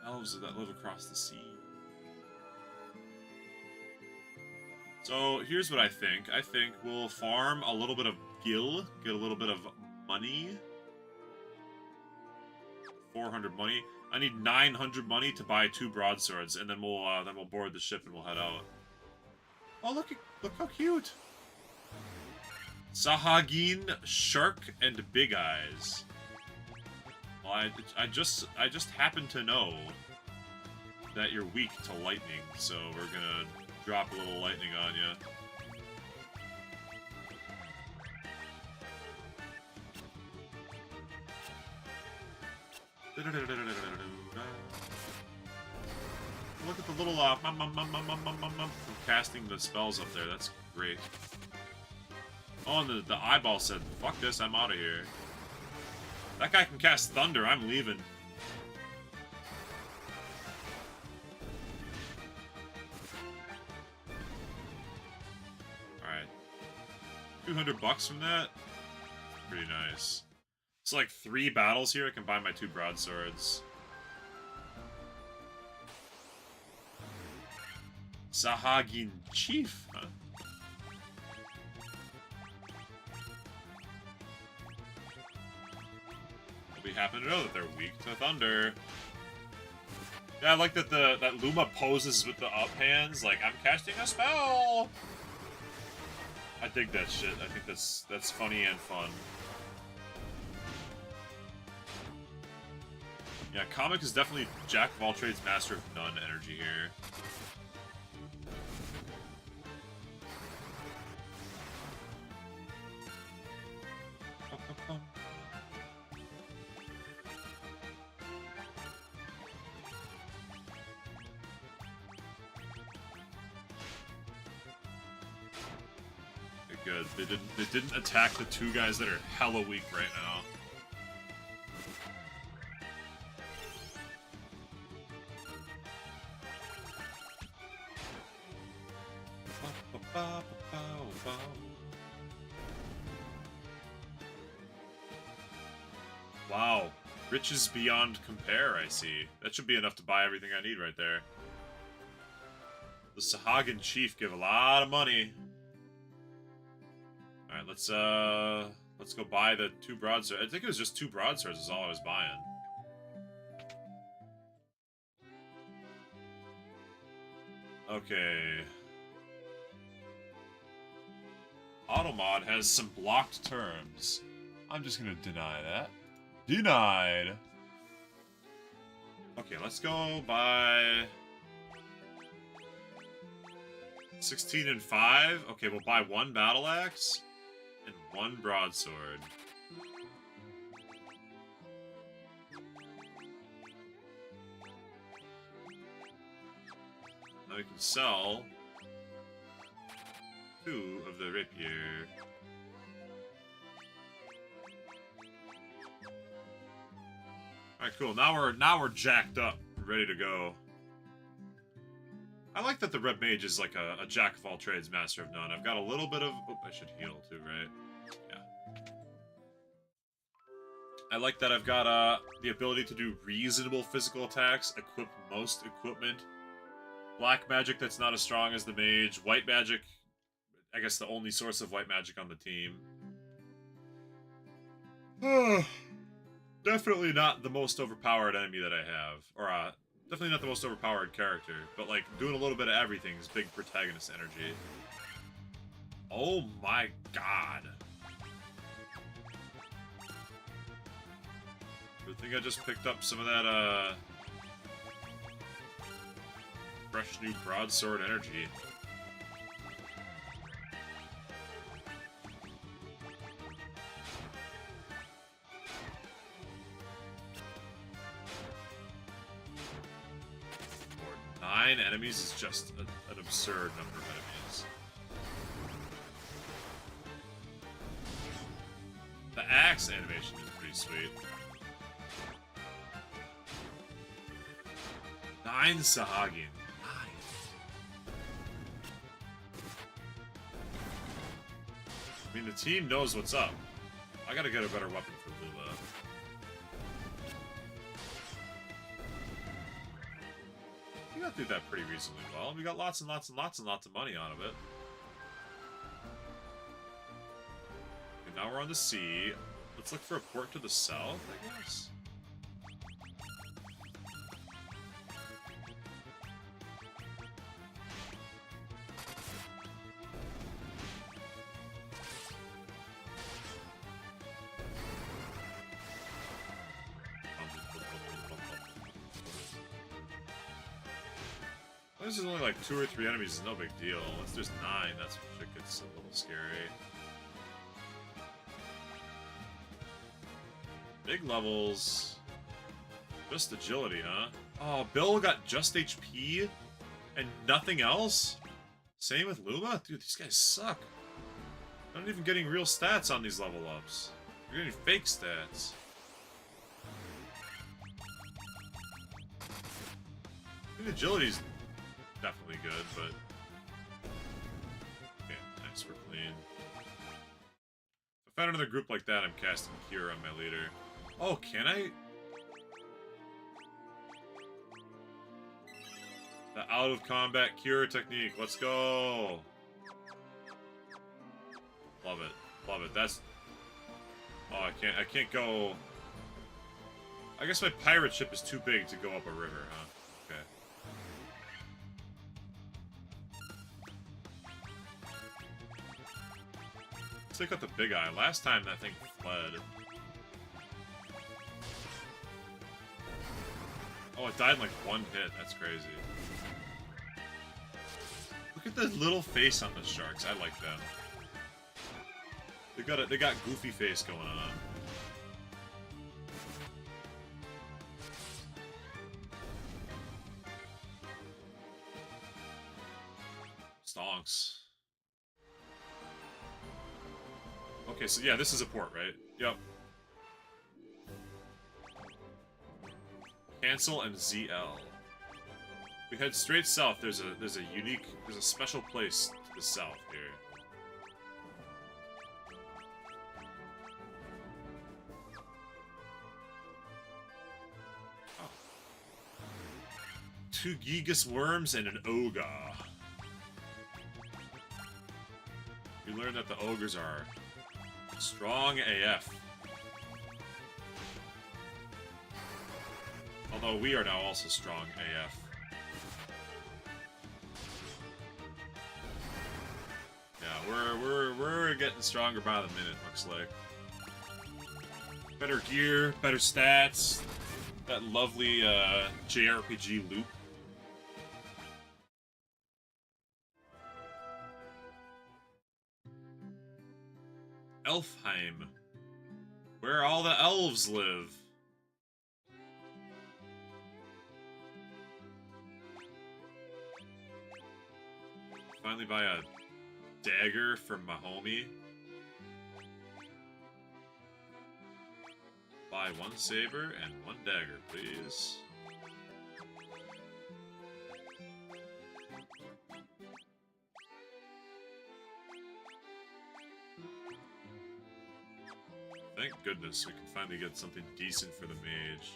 Elves that live across the sea. So, here's what I think. I think we'll farm a little bit of gil, get a little bit of money. 400 money. I need 900 money to buy 2 broadswords, and then we'll board the ship and we'll head out. Oh, look how cute! Sahagin, Shark, and Big Eyes. Well, I just happen to know that you're weak to lightning, so we're gonna drop a little lightning on you. Look at the little from casting the spells up there. That's great. Oh, and the eyeball said, "Fuck this, I'm out of here." That guy can cast thunder. I'm leaving. All right, $200 from that. Pretty nice. It's like 3 battles here. I can buy my 2 broadswords. Sahagin Chief, huh? We happen to know that they're weak to thunder. Yeah, I like that that Luma poses with the up hands, like I'm casting a spell. I dig that shit. I think that's funny and fun. Yeah, Comic is definitely jack of all trades, master of none energy here. Good. They didn't attack the 2 guys that are hella weak right now. Wow. Riches beyond compare, I see. That should be enough to buy everything I need right there. The Sahagin Chief give a lot of money. Alright, let's go buy the 2 broadswords. I think it was just 2 broadswords is all I was buying. Okay. Automod has some blocked terms. I'm just gonna deny that. Denied! Okay, let's go buy 16 and 5. Okay, we'll buy 1 battle axe and 1 broadsword. Now we can sell 2 of the rapier. Alright, cool. Now we're jacked up, ready to go. I like that the Red Mage is like a jack of all trades, master of none. I've got a little bit of... Oh, I should heal too, right? Yeah. I like that I've got the ability to do reasonable physical attacks, equip most equipment. Black magic that's not as strong as the mage. White magic, I guess the only source of white magic on the team. Definitely not the most overpowered enemy that I have. Or, definitely not the most overpowered character. But, like, doing a little bit of everything is big protagonist energy. Oh my god. Good thing I just picked up some of that, fresh new broadsword energy. Or 9 enemies is just an absurd number of enemies. The axe animation is pretty sweet. 9 Sahagin. I mean, the team knows what's up. I gotta get a better weapon for Lula. We got through that pretty reasonably well. We got lots and lots and lots and lots of money out of it. And now we're on the sea. Let's look for a port to the south, I guess. This is only like 2 or 3 enemies, it's no big deal. Once there's 9, that's when shit gets a little scary. Big levels. Just agility, huh? Oh, Bill got just HP and nothing else? Same with Luma? Dude, these guys suck. I'm not even getting real stats on these level ups. You're getting fake stats. I think agility's definitely good, but... Okay, nice, we're clean. If I find another group like that, I'm casting Cure on my leader. Oh, can I? The out-of-combat Cure technique, let's go! Love it, love it, that's... Oh, I can't go... I guess my pirate ship is too big to go up a river, huh? Okay. Let's take out the big eye. Last time that thing fled. Oh, it died in like 1 hit. That's crazy. Look at the little face on the sharks. I like them. They got goofy face going on. Stonks. Okay, so yeah, this is a port, right? Yep. Cancel and ZL. We head straight south. There's a special place to the south here. Oh. 2 Gigas worms and an ogre. We learned that the ogres are Strong AF. Although we are now also strong AF. Yeah, we're getting stronger by the minute, looks like. Better gear, better stats, that lovely JRPG loop. Elfheim, where all the elves live. Finally buy a dagger from my homie. Buy one saber and one dagger, please. Thank goodness we can finally get something decent for the mage.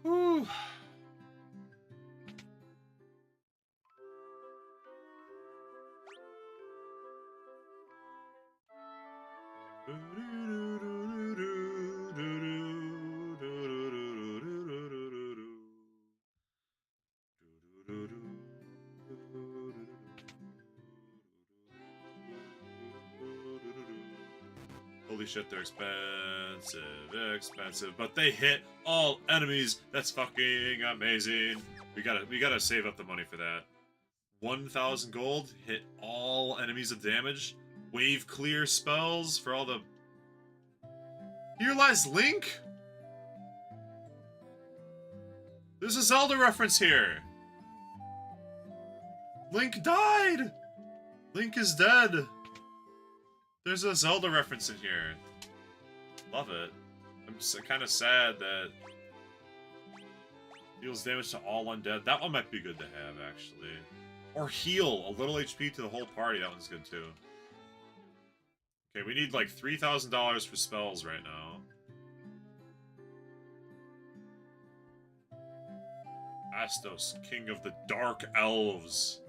Whew. Holy shit, they're expensive, but they hit all enemies. That's fucking amazing. We gotta save up the money for that. 1,000 gold, hit all enemies of damage. Wave clear spells for all the... Here lies Link? There's a Zelda reference here. Link died. Link is dead. There's a Zelda reference in here. Love it. I'm kind of sad that deals damage to all undead. That one might be good to have, actually. Or heal a little HP to the whole party. That one's good, too. Okay, we need like $3,000 for spells right now. Astos, king of the dark elves.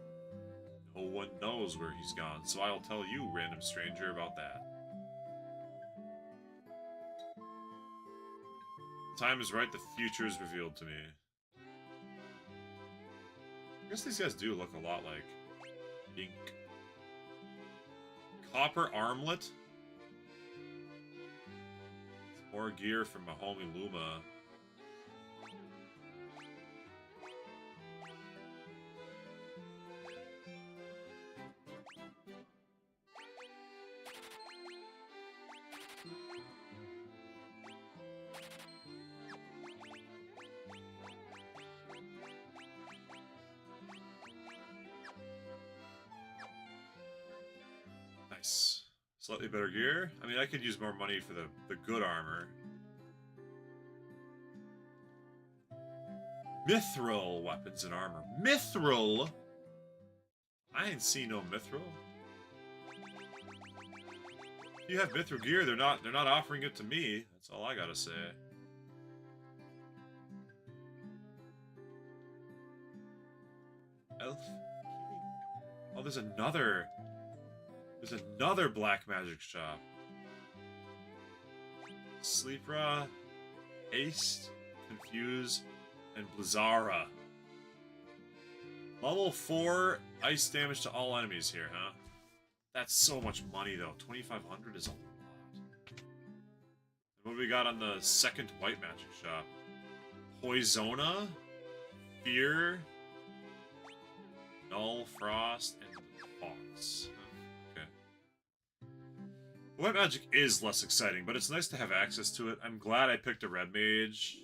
No one knows where he's gone, so I'll tell you, random stranger, about that. The time is right, the future is revealed to me. I guess these guys do look a lot like Ink. Copper armlet? More gear from my homie Luma. Nice. Slightly better gear. I mean, I could use more money for the good armor. Mithril weapons and armor. Mithril? I ain't seen no mithril. If you have mithril gear, they're not offering it to me. That's all I gotta say. Elf King. Oh, there's another black magic shop. Sleepra, Haste, Confuse, and Blizzara. Level 4 ice damage to all enemies here, huh? That's so much money, though. 2,500 is a lot. And what do we got on the second white magic shop? Poisona, Fear, Null, Frost, and Fox. Okay. White magic is less exciting, but it's nice to have access to it. I'm glad I picked a red mage.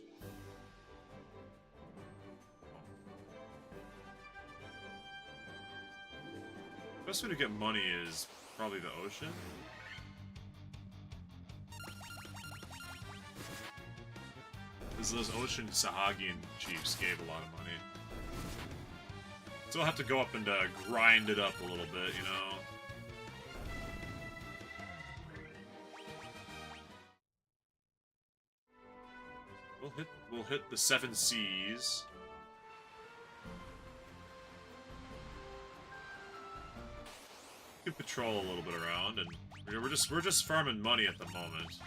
The best way to get money is probably the ocean. Because those ocean Sahagian chiefs gave a lot of money. So I'll have to go up and grind it up a little bit, you know? We'll hit the 7 seas. We can patrol a little bit around, and we're just farming money at the moment.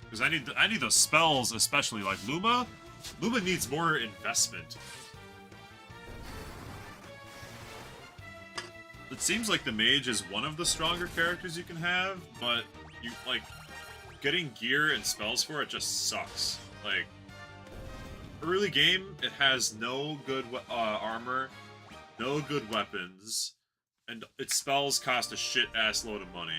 Because I need those spells, especially like Luma. Luma needs more investment. It seems like the mage is one of the stronger characters you can have, but you like getting gear and spells for it just sucks. Like early game, it has no good armor, no good weapons, and its spells cost a shit ass load of money.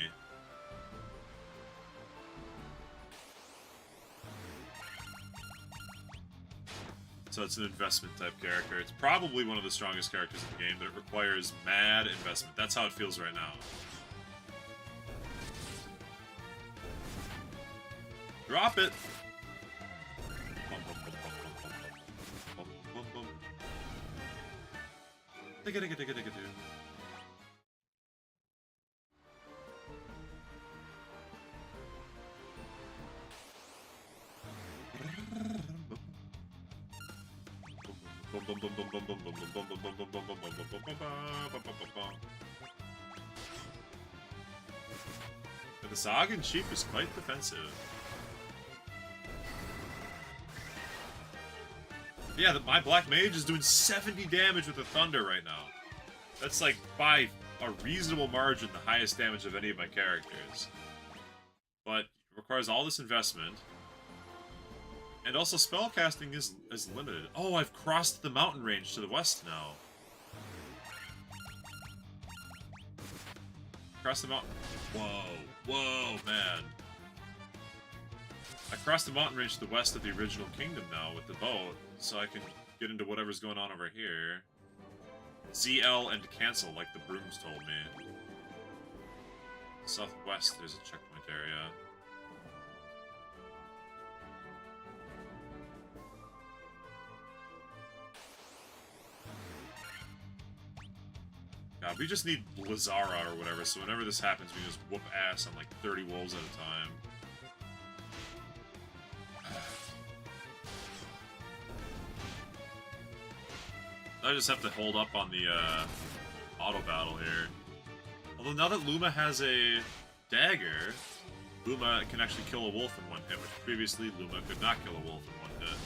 So it's an investment type character. It's probably one of the strongest characters in the game, but it requires mad investment. That's how it feels right now. Drop it! The Zagan Chief is quite defensive. Yeah, my Black Mage is doing 70 damage with the Thunder right now. That's like, by a reasonable margin, the highest damage of any of my characters. But it requires all this investment. And also, spellcasting is limited. Oh, I've crossed the mountain range to the west now. Cross the mountain. Whoa. Whoa, man. I crossed the mountain range to the west of the original kingdom now with the boat, so I can get into whatever's going on over here. ZL and cancel, like the brooms told me. Southwest, there's a checkpoint area. God, we just need Blazara or whatever, so whenever this happens, we just whoop ass on like 30 wolves at a time. I just have to hold up on the auto battle here. Although now that Luma has a dagger, Luma can actually kill a wolf in one hit, which previously Luma could not kill a wolf in one hit.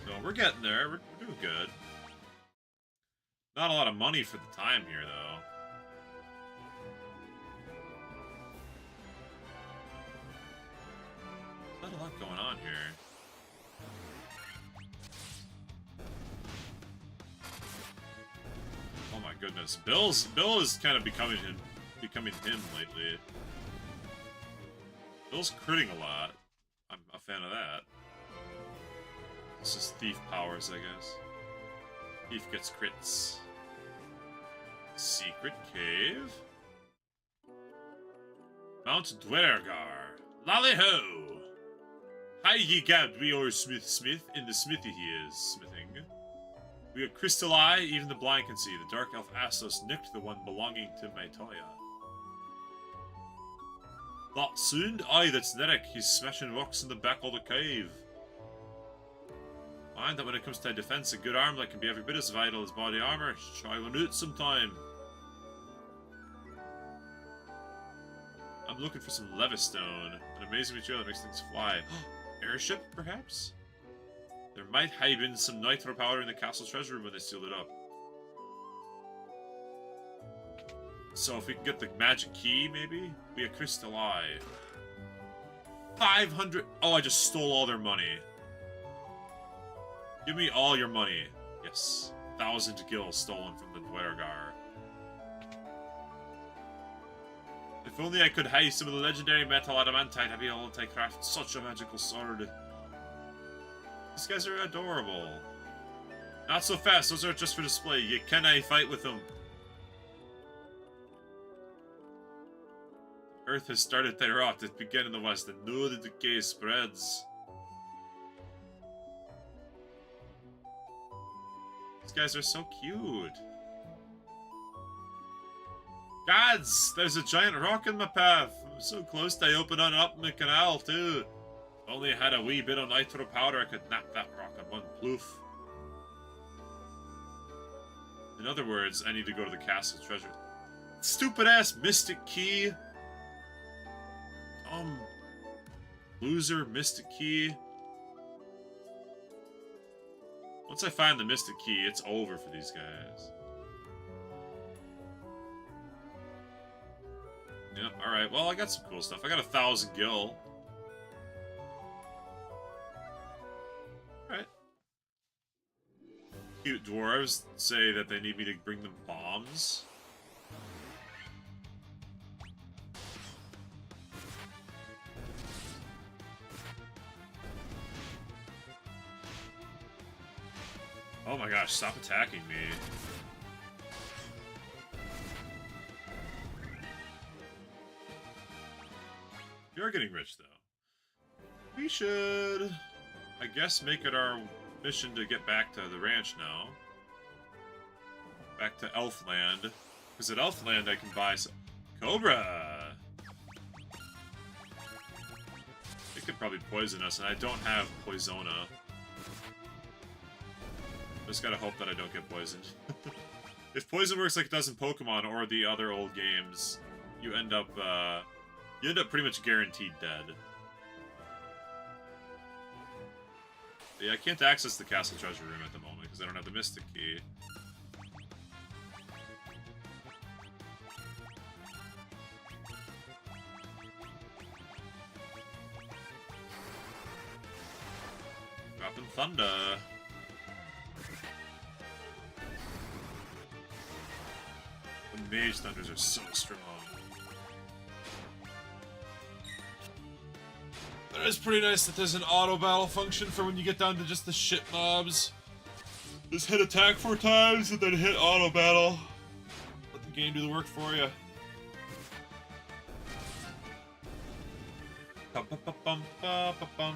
So we're getting there, we're doing good. Not a lot of money for the time here, though. There's not a lot going on here. Oh my goodness, Bill is kind of becoming him lately. Bill's critting a lot. I'm a fan of that. It's just thief powers, I guess. Thief gets crits. Secret cave. Mount Dwergar. Lally-ho! Hi ye gabbed, we are Smith in the smithy he is, smithing. We are Crystal Eye, even the blind can see. The dark elf Astos nicked the one belonging to Maitoya. That soon? Aye, that's Nerek. He's smashing rocks in the back of the cave. Mind that when it comes to defense, a good armor can be every bit as vital as body armor. Try one out sometime. I'm looking for some Levistone, an amazing material that makes things fly. Airship, perhaps? There might have been some nitro powder in the castle treasure room when they sealed it up. So if we can get the magic key, maybe? Be a crystal eye. 500... Oh, I just stole all their money. Give me all your money. Yes. 1,000 gil stolen from the Dwergar. If only I could heist some of the legendary metal adamantite, I'd be able to craft such a magical sword. These guys are adorable. Not so fast, those are just for display. You cannot fight with them. Earth has started to rot. It began in the west, and now the decay spreads. These guys are so cute. Gods! There's a giant rock in my path. I'm so close to opening up my canal, too. If only I had a wee bit of nitro powder, I could knock that rock in one ploof. In other words, I need to go to the castle treasure. Stupid-ass Mystic Key! Loser Mystic Key. Once I find the Mystic Key, it's over for these guys. Yep, alright. Well, I got some cool stuff. I got 1,000 gil. Alright. Cute dwarves say that they need me to bring them bombs. Oh my gosh, stop attacking me. We are getting rich, though. We should, I guess, make it our mission to get back to the ranch now. Back to Elfland. Because at Elfland I can buy some... Cobra! It could probably poison us, and I don't have Poisona. Just gotta hope that I don't get poisoned. If poison works like it does in Pokemon or the other old games, you end up pretty much guaranteed dead. But yeah, I can't access the castle treasure room at the moment because I don't have the Mystic Key. Dropping thunder. The Mage Thunders are so strong. It is pretty nice that there's an auto battle function for when you get down to just the shit mobs. Just hit attack 4 times and then hit auto battle. Let the game do the work for you. Bum, bum, bum, bum, bum, bum.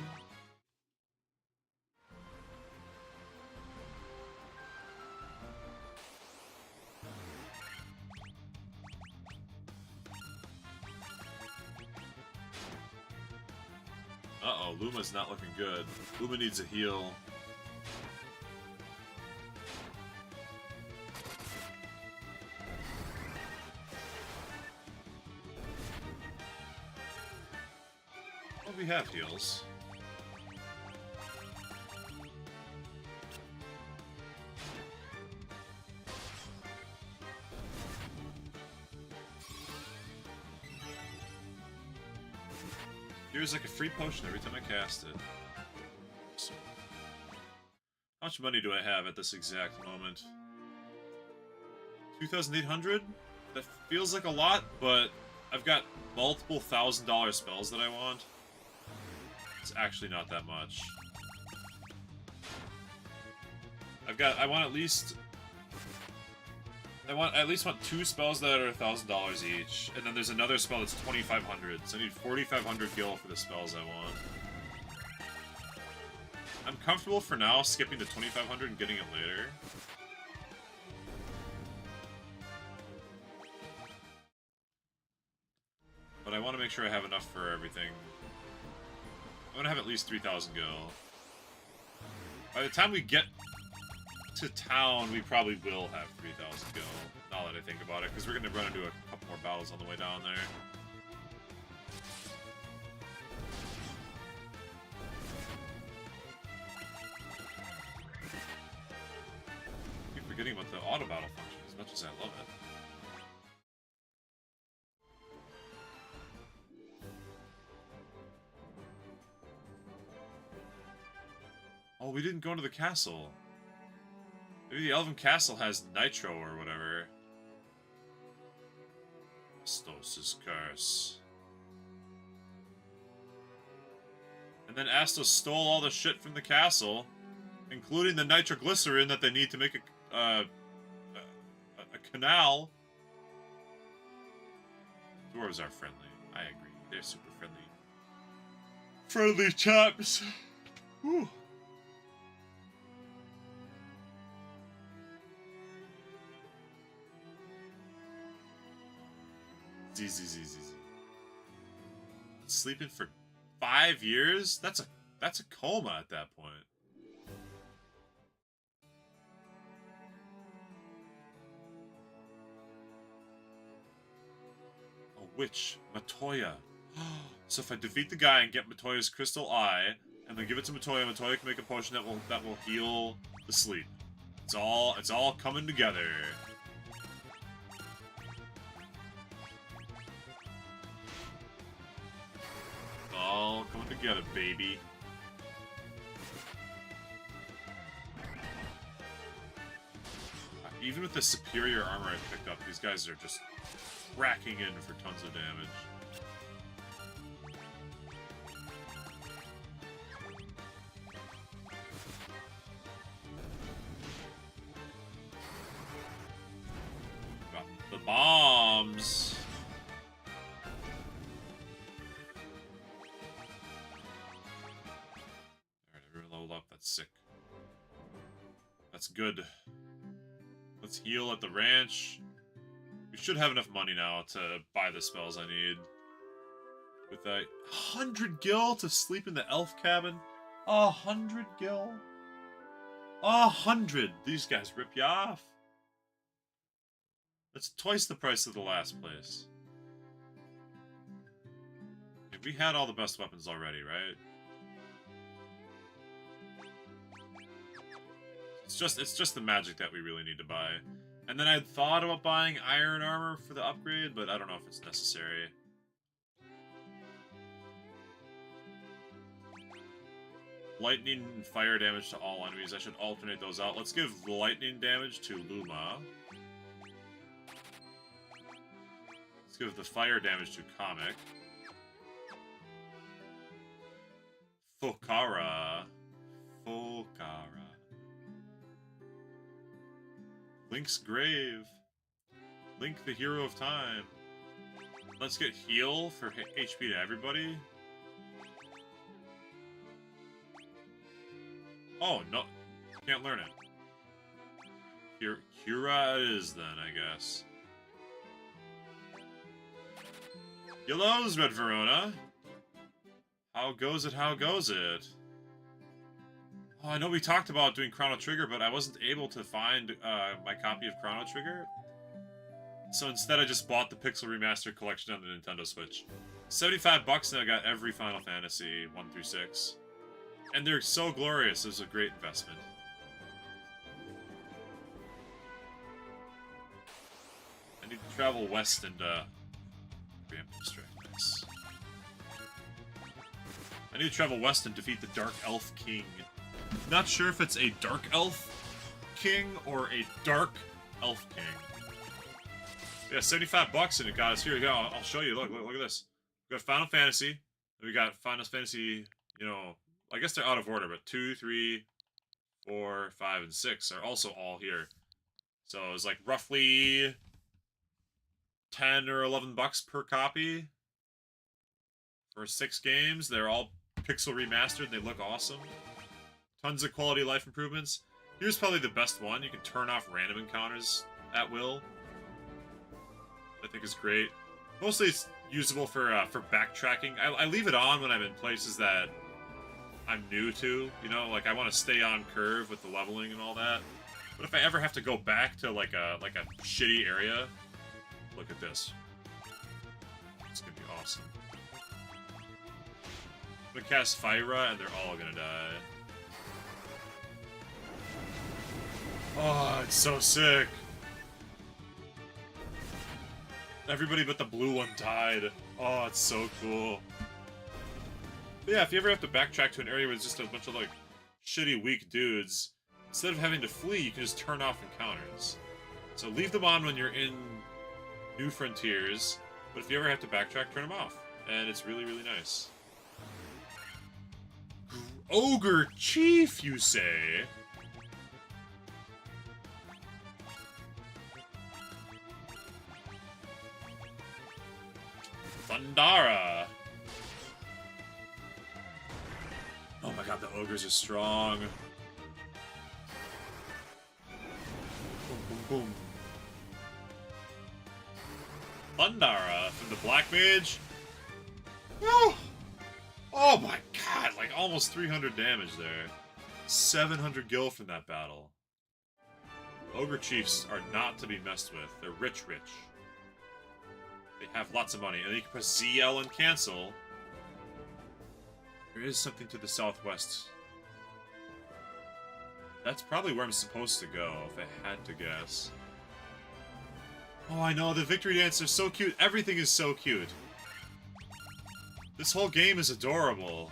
Uh-oh, Luma's not looking good. Luma needs a heal. Well, we have heals. Here's like a free potion every time I cast it. So, how much money do I have at this exact moment? 2,800? That feels like a lot, but I've got multiple $1,000 spells that I want. It's actually not that much. I at least want 2 spells that are $1,000 each, and then there's another spell that's 2,500. So I need 4,500 gil for the spells I want. I'm comfortable for now skipping to 2,500 and getting it later. But I want to make sure I have enough for everything. I want to have at least 3,000 gil. By the time we get to town, we probably will have 3,000 gil, now that I think about it, because we're going to run into a couple more battles on the way down there. I keep forgetting about the auto battle function, as much as I love it. Oh, we didn't go into the castle. Maybe the Elven Castle has Nitro or whatever. Astos' curse. And then Astos stole all the shit from the castle, including the nitroglycerin that they need to make a canal. Dwarves are friendly. I agree. They're super friendly. Friendly chaps. Whew. Z. Sleeping for 5 years? That's a coma at that point. Which? Matoya. So if I defeat the guy and get Matoya's crystal eye, and then give it to Matoya, Matoya can make a potion that will heal the sleep. It's all coming together. It's all coming together, baby. Even with the superior armor I picked up, these guys are just racking in for tons of damage. Got the bombs! Alright, everyone leveled up. That's sick. That's good. Let's heal at the ranch. We should have enough money now to buy the spells I need. With 100 gil to sleep in the elf cabin? 100 gil? 100! These guys rip you off. That's twice the price of the last place. Okay, we had all the best weapons already, right? It's just the magic that we really need to buy. And then I'd thought about buying iron armor for the upgrade, but I don't know if it's necessary. Lightning and fire damage to all enemies. I should alternate those out. Let's give lightning damage to Luma. Let's give the fire damage to Comic. Fokara. Link's grave. Link the hero of time. Let's get heal for HP to everybody. Oh, no. Can't learn it. Cura it is then, I guess. Yellow's Red Verona. How goes it? How goes it? Oh, I know we talked about doing Chrono Trigger, but I wasn't able to find my copy of Chrono Trigger. So instead I just bought the Pixel Remaster collection on the Nintendo Switch. 75 bucks and I got every Final Fantasy 1 through 6. And they're so glorious, it was a great investment. I need to travel west and preemptive strike. Nice. I need to travel west and defeat the Dark Elf King. Not sure if it's a Dark Elf King or a Dark Elf King. Yeah, 75 bucks and it got us here. Yeah, I'll show you. Look at this. We got Final Fantasy. We got Final Fantasy, you know, I guess they're out of order, but 2, 3, 4, 5, and 6 are also all here. So it was like roughly 10 or 11 bucks per copy for 6 games. They're all pixel remastered. They look awesome. Tons of quality of life improvements. Here's probably the best one. You can turn off random encounters at will. I think is great. Mostly it's usable for backtracking. I leave it on when I'm in places that I'm new to. You know, like I want to stay on curve with the leveling and all that. But if I ever have to go back to like a shitty area, look at this. It's gonna be awesome. I'm gonna cast Fyra and they're all gonna die. Oh, it's so sick. Everybody but the blue one died. Oh, it's so cool. But yeah, if you ever have to backtrack to an area where it's just a bunch of, like, shitty, weak dudes, instead of having to flee, you can just turn off encounters. So leave them on when you're in New Frontiers, but if you ever have to backtrack, turn them off. And it's really, really nice. Ogre Chief, you say? Thundara. Oh my god, the ogres are strong. Boom, boom, boom. Thundara from the Black Mage. Woo! Oh my god, like almost 300 damage there. 700 gil from that battle. Ogre Chiefs are not to be messed with. They're rich. They have lots of money. And then you can press ZL and cancel. There is something to the southwest. That's probably where I'm supposed to go, if I had to guess. Oh, I know, the victory dance are so cute. Everything is so cute. This whole game is adorable.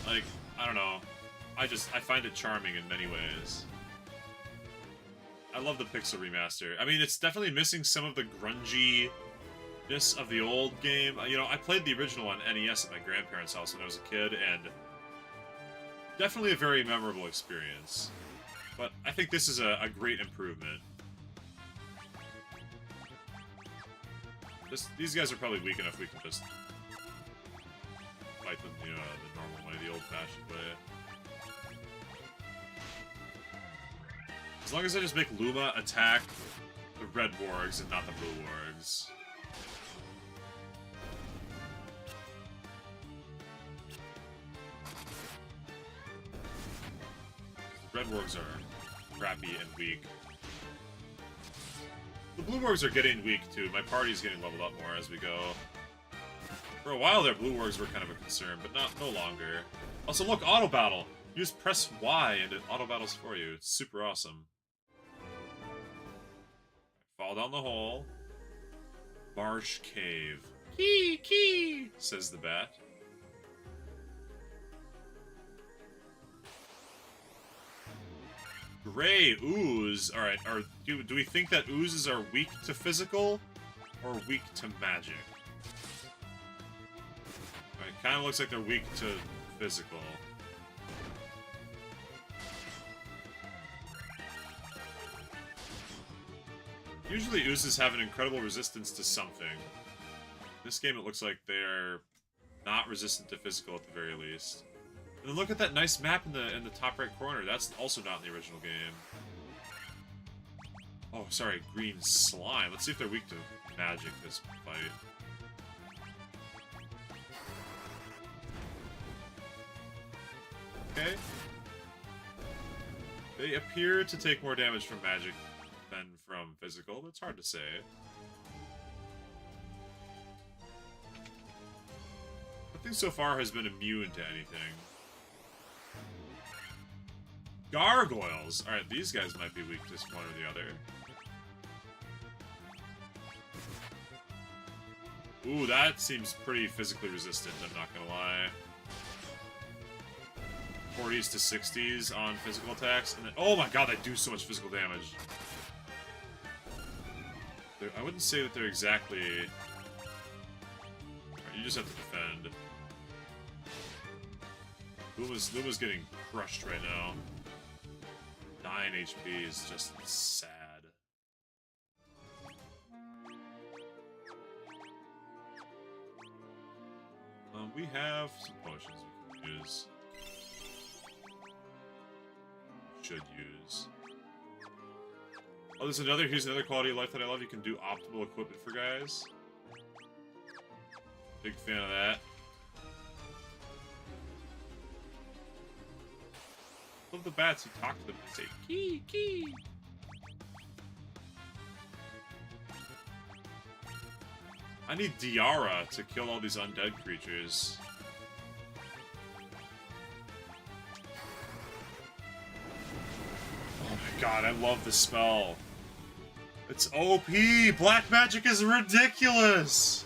Like, I don't know. I find it charming in many ways. I love the Pixel Remaster. I mean, it's definitely missing some of the grungy-ness of the old game. You know, I played the original on NES at my grandparents' house when I was a kid, and definitely a very memorable experience. But I think this is a great improvement. These guys are probably weak enough we can just fight them, you know, the normal way, the old-fashioned way. As long as I just make Luma attack the red wargs and not the blue wargs. The red wargs are crappy and weak. The blue wargs are getting weak too. My party's getting leveled up more as we go. For a while there, blue wargs were kind of a concern, but no longer. Also, look, auto battle. You just press Y and it auto battles for you. It's super awesome. Fall down the hole. Marsh cave. Key, says the bat. Gray ooze. Alright, do we think that oozes are weak to physical or weak to magic? Alright, kind of looks like they're weak to physical. Usually oozes have an incredible resistance to something. This game it looks like they're not resistant to physical at the very least. And then look at that nice map in the top right corner. That's also not in the original game. Oh, sorry, green slime. Let's see if they're weak to magic this fight. Okay. They appear to take more damage from magic than from physical, but it's hard to say. Nothing so far has been immune to anything. Gargoyles! Alright, these guys might be weak to one or the other. Ooh, that seems pretty physically resistant, I'm not gonna lie. 40s to 60s on physical attacks, and then, oh my god, they do so much physical damage. I wouldn't say that they're exactly... Right, you just have to defend. Luma's getting crushed right now. 9 HP is just sad. We have some potions we can use. Should use. Oh, here's another quality of life that I love. You can do optimal equipment for guys. Big fan of that. Love the bats. You talk to them and say, key. I need Diara to kill all these undead creatures. Oh my god, I love this spell. It's OP! Black magic is ridiculous!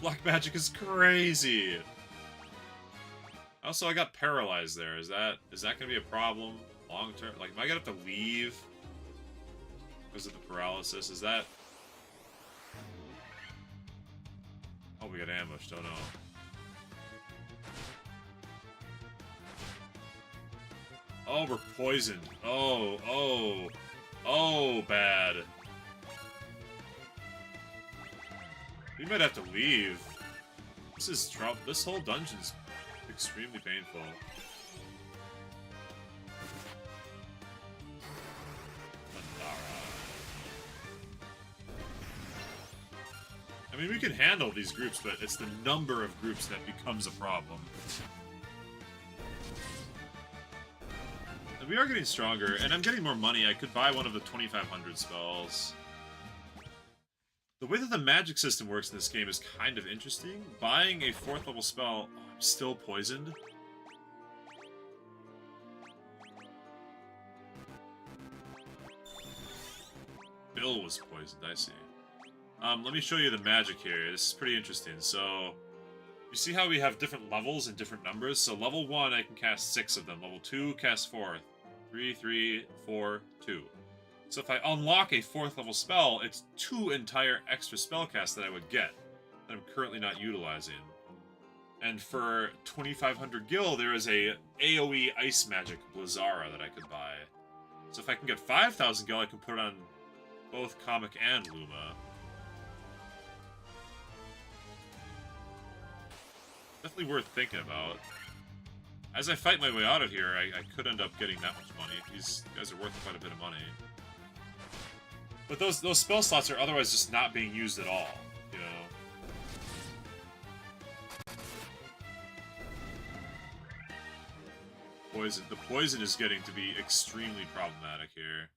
Black magic is crazy! Also, I got paralyzed there. Is that gonna be a problem long term? Like, am I gonna have to leave because of the paralysis? Is that... Oh, we got ambushed. Oh no. Oh, we're poisoned. Oh, bad. We might have to leave. This is trouble. This whole dungeon's extremely painful. I mean, we can handle these groups, but it's the number of groups that becomes a problem. And we are getting stronger, and I'm getting more money. I could buy one of the 2,500 spells. The way that the magic system works in this game is kind of interesting. Buying a 4th level spell... Oh, I'm still poisoned. Bill was poisoned, I see. Let me show you the magic here. This is pretty interesting. So, you see how we have different levels and different numbers? So level 1, I can cast 6 of them. Level 2, cast 4. 3, 3, 4, 2. So if I unlock a 4th level spell, it's 2 entire extra spell casts that I would get that I'm currently not utilizing. And for 2,500 gil, there is a AoE Ice Magic Blizzara that I could buy. So if I can get 5,000 gil, I can put it on both Comic and Luma. Definitely worth thinking about. As I fight my way out of here, I could end up getting that much money. These guys are worth quite a bit of money. But those spell slots are otherwise just not being used at all, you know? Poison. The poison is getting to be extremely problematic here.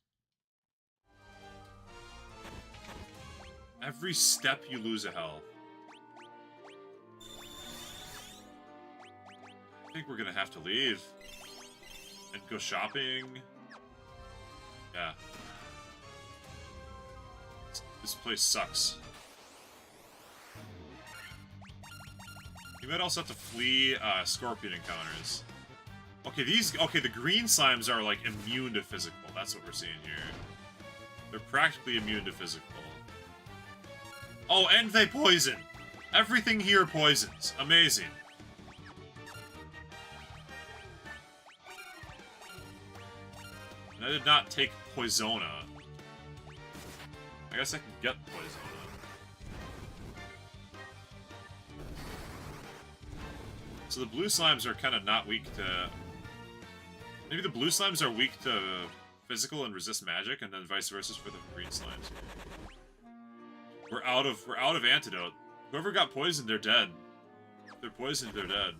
Every step you lose a health. I think we're gonna have to leave. And go shopping. Yeah. This place sucks. You might also have to flee scorpion encounters. Okay, the green slimes are like immune to physical. That's what we're seeing here. They're practically immune to physical. Oh, and they poison! Everything here poisons. Amazing. And I did not take Poisona. I guess I can get Poisona. So the blue slimes are kind of not weak to... Maybe the blue slimes are weak to physical and resist magic, and then vice versa for the green slimes. We're out of antidote. Whoever got poisoned, they're dead. If they're poisoned, they're dead.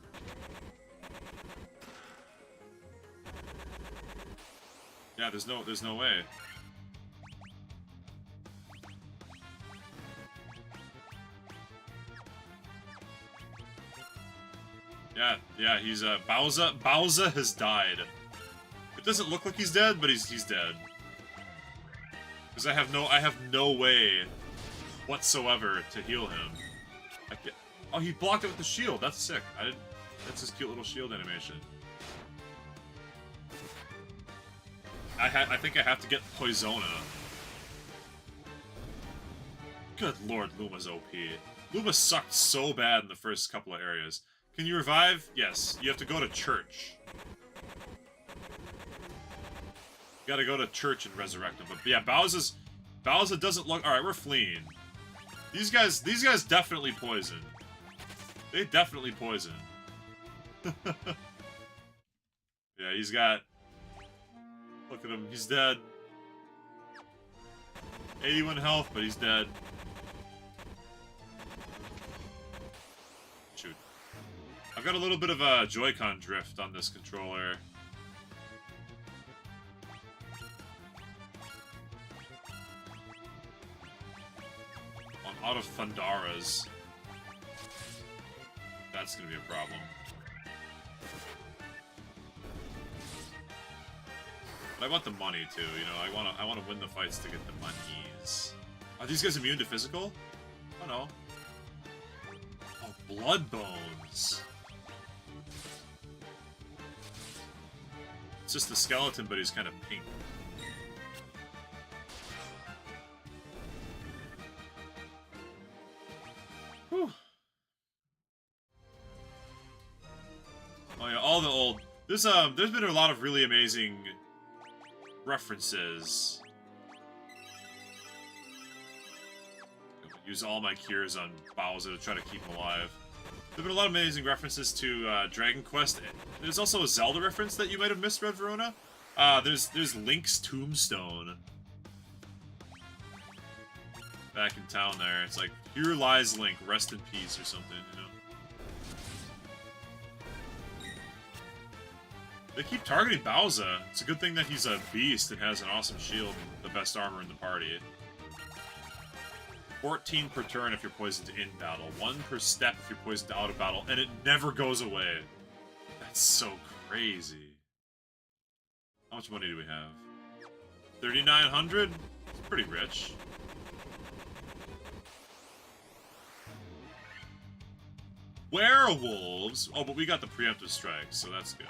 Yeah, there's no way. Yeah, he's Bowser has died. It doesn't look like he's dead, but he's dead. Because I have no way whatsoever to heal him. Oh, he blocked it with the shield. That's sick. That's his cute little shield animation. I think I have to get Poisona. Good lord, Luma's OP. Luma sucked so bad in the first couple of areas. Can you revive? Yes. You have to go to church. You gotta go to church and resurrect him. But yeah, Bowser doesn't look... Alright, we're fleeing. These guys definitely poison. They definitely poison. Yeah, he's got... Look at him, he's dead. 81 health, but he's dead. Shoot. I've got a little bit of a Joy-Con drift on this controller. I'm out of Thundaras. That's gonna be a problem. But I want the money too, you know. I wanna win the fights to get the monies. Are these guys immune to physical? Oh no. Oh, blood bones. It's just the skeleton, but he's kind of pink. Whew. Oh yeah, all the old. There's been a lot of really amazing references. Use all my cures on Bowser to try to keep him alive. There've been a lot of amazing references to Dragon Quest. There's also a Zelda reference that you might have missed, Red Verona. There's Link's tombstone back in town there. It's like, here lies Link, rest in peace or something, you know. They keep targeting Bowser. It's a good thing that he's a beast and has an awesome shield and the best armor in the party. 14 per turn if you're poisoned in battle. 1 per step if you're poisoned out of battle. And it never goes away. That's so crazy. How much money do we have? 3,900? It's pretty rich. Werewolves? Oh, but we got the preemptive strike, so that's good.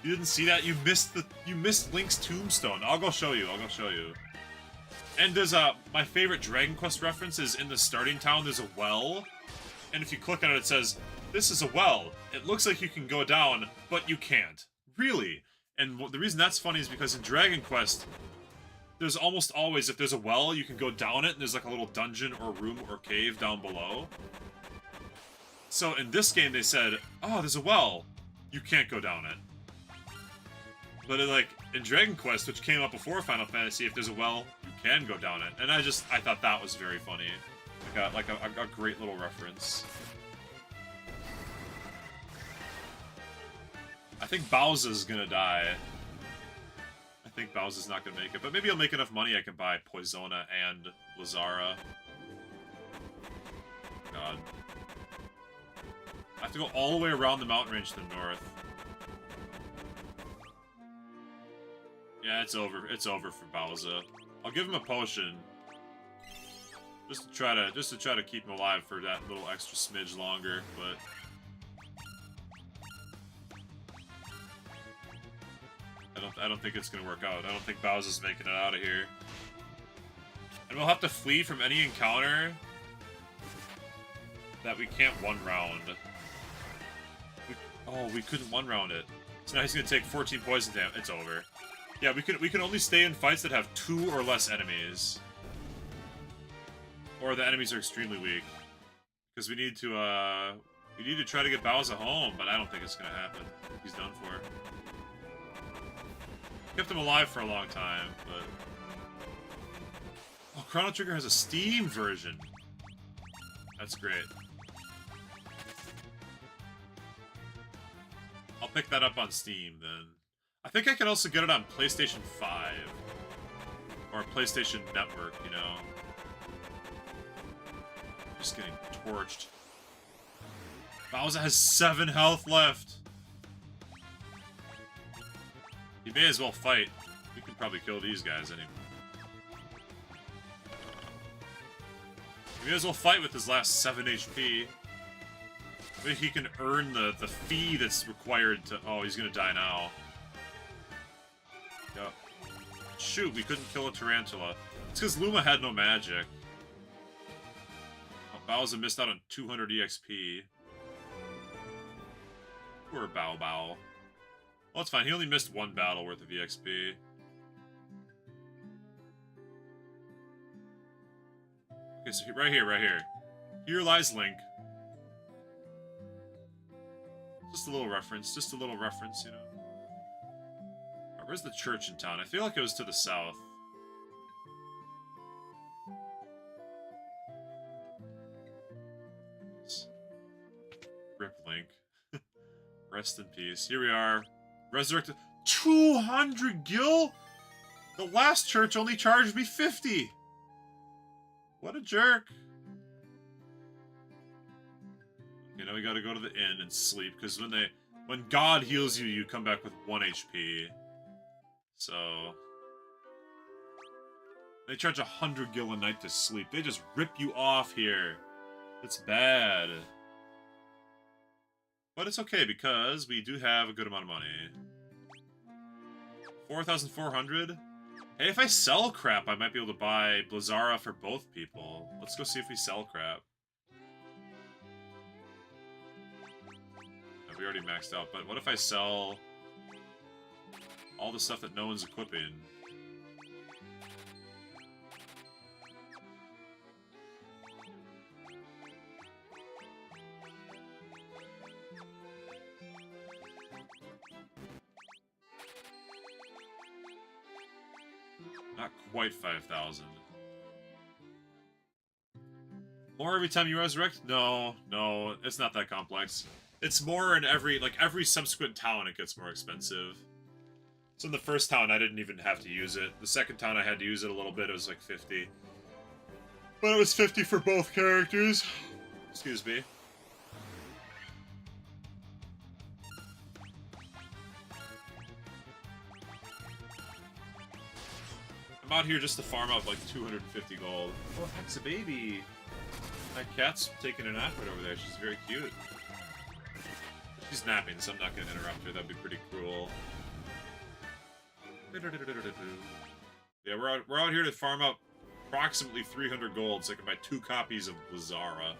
You didn't see that? You missed Link's tombstone. I'll go show you. And there's my favorite Dragon Quest reference is in the starting town there's a well. And if you click on it, it says, "This is a well. It looks like you can go down, but you can't." Really? And the reason that's funny is because in Dragon Quest, there's almost always, if there's a well, you can go down it, and there's like a little dungeon or room or cave down below. So in this game, they said, "Oh, there's a well. You can't go down it." But like in Dragon Quest, which came up before Final Fantasy, if there's a well, you can go down it. And I thought that was very funny. Like a great little reference. I think Bowser's gonna die. I think Bowser's not gonna make it, but maybe he'll make enough money I can buy Poisona and Lazara. God. I have to go all the way around the mountain range to the north. Yeah, it's over. It's over for Bowser. I'll give him a potion. Just to try to keep him alive for that little extra smidge longer, but I don't think it's gonna work out. I don't think Bowser's making it out of here. And we'll have to flee from any encounter that we can't one round. We couldn't one round it. So now he's gonna take 14 poison damage. It's over. Yeah, we can only stay in fights that have 2 or less enemies. Or the enemies are extremely weak. Because we need to try to get Bowser home, but I don't think it's gonna happen. He's done for. Kept him alive for a long time, but... Oh, Chrono Trigger has a Steam version. That's great. I'll pick that up on Steam, then. I think I can also get it on PlayStation 5. Or PlayStation Network, you know? Just getting torched. Bowser has 7 health left! He may as well fight. We can probably kill these guys anyway. He may as well fight with his last 7 HP. Maybe he can earn the fee that's required to... Oh, he's gonna die now. Yep. Shoot, we couldn't kill a tarantula. It's because Luma had no magic. Oh, Bowser missed out on 200 EXP. Poor Bow Bow. Well, it's fine. He only missed 1 battle worth of EXP. Okay, so right here. Here lies Link. Just a little reference, you know. Right, where's the church in town? I feel like it was to the south. Rip Link. Rest in peace. Here we are. Resurrected. 200 gil? The last church only charged me 50. What a jerk. You know, we gotta go to the inn and sleep, because when God heals you, you come back with 1 HP. So... They charge 100 gil a night to sleep. They just rip you off here. It's bad. But it's okay, because we do have a good amount of money. 4,400? Hey, if I sell crap, I might be able to buy Blazara for both people. Let's go see if we sell crap. No, we already maxed out, but what if I sell all the stuff that no one's equipping? Not quite 5,000. More every time you resurrect? No, no, it's not that complex. It's more in every subsequent town it gets more expensive. So in the first town I didn't even have to use it. The second town I had to use it a little bit, it was like 50. But it was 50 for both characters. Excuse me. I'm out here just to farm out like 250 gold. Oh, heck's a baby. My cat's taking a nap right over there. She's very cute. She's napping, so I'm not going to interrupt her. That'd be pretty cruel. Yeah, we're out here to farm out approximately 300 gold, so I can buy 2 copies of Blizzara.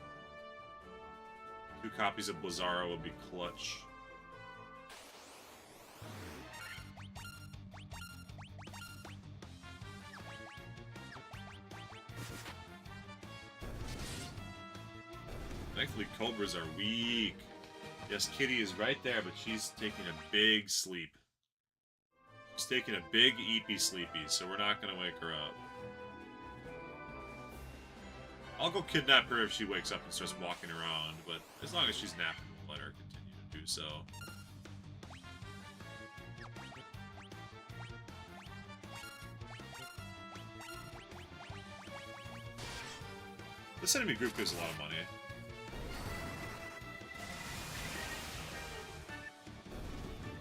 2 copies of Blizzara would be clutch. Thankfully, cobras are weak. Yes, Kitty is right there, but she's taking a big sleep. She's taking a big eepy sleepy, so we're not going to wake her up. I'll go kidnap her if she wakes up and starts walking around, but as long as she's napping, we'll let her continue to do so. This enemy group gives a lot of money.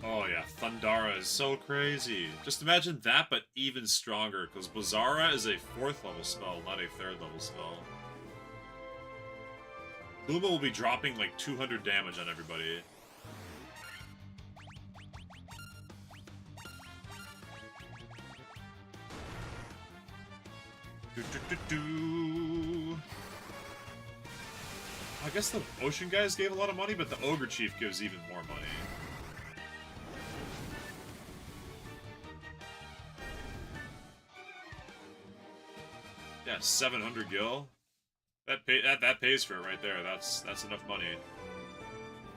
Oh yeah, Thundara is so crazy. Just imagine that, but even stronger, because Blizzara is a 4th level spell, not a 3rd level spell. Luma will be dropping like 200 damage on everybody. I guess the Ocean guys gave a lot of money, but the Ogre Chief gives even more money. Yeah, 700 gil. That pays for it right there. That's enough money.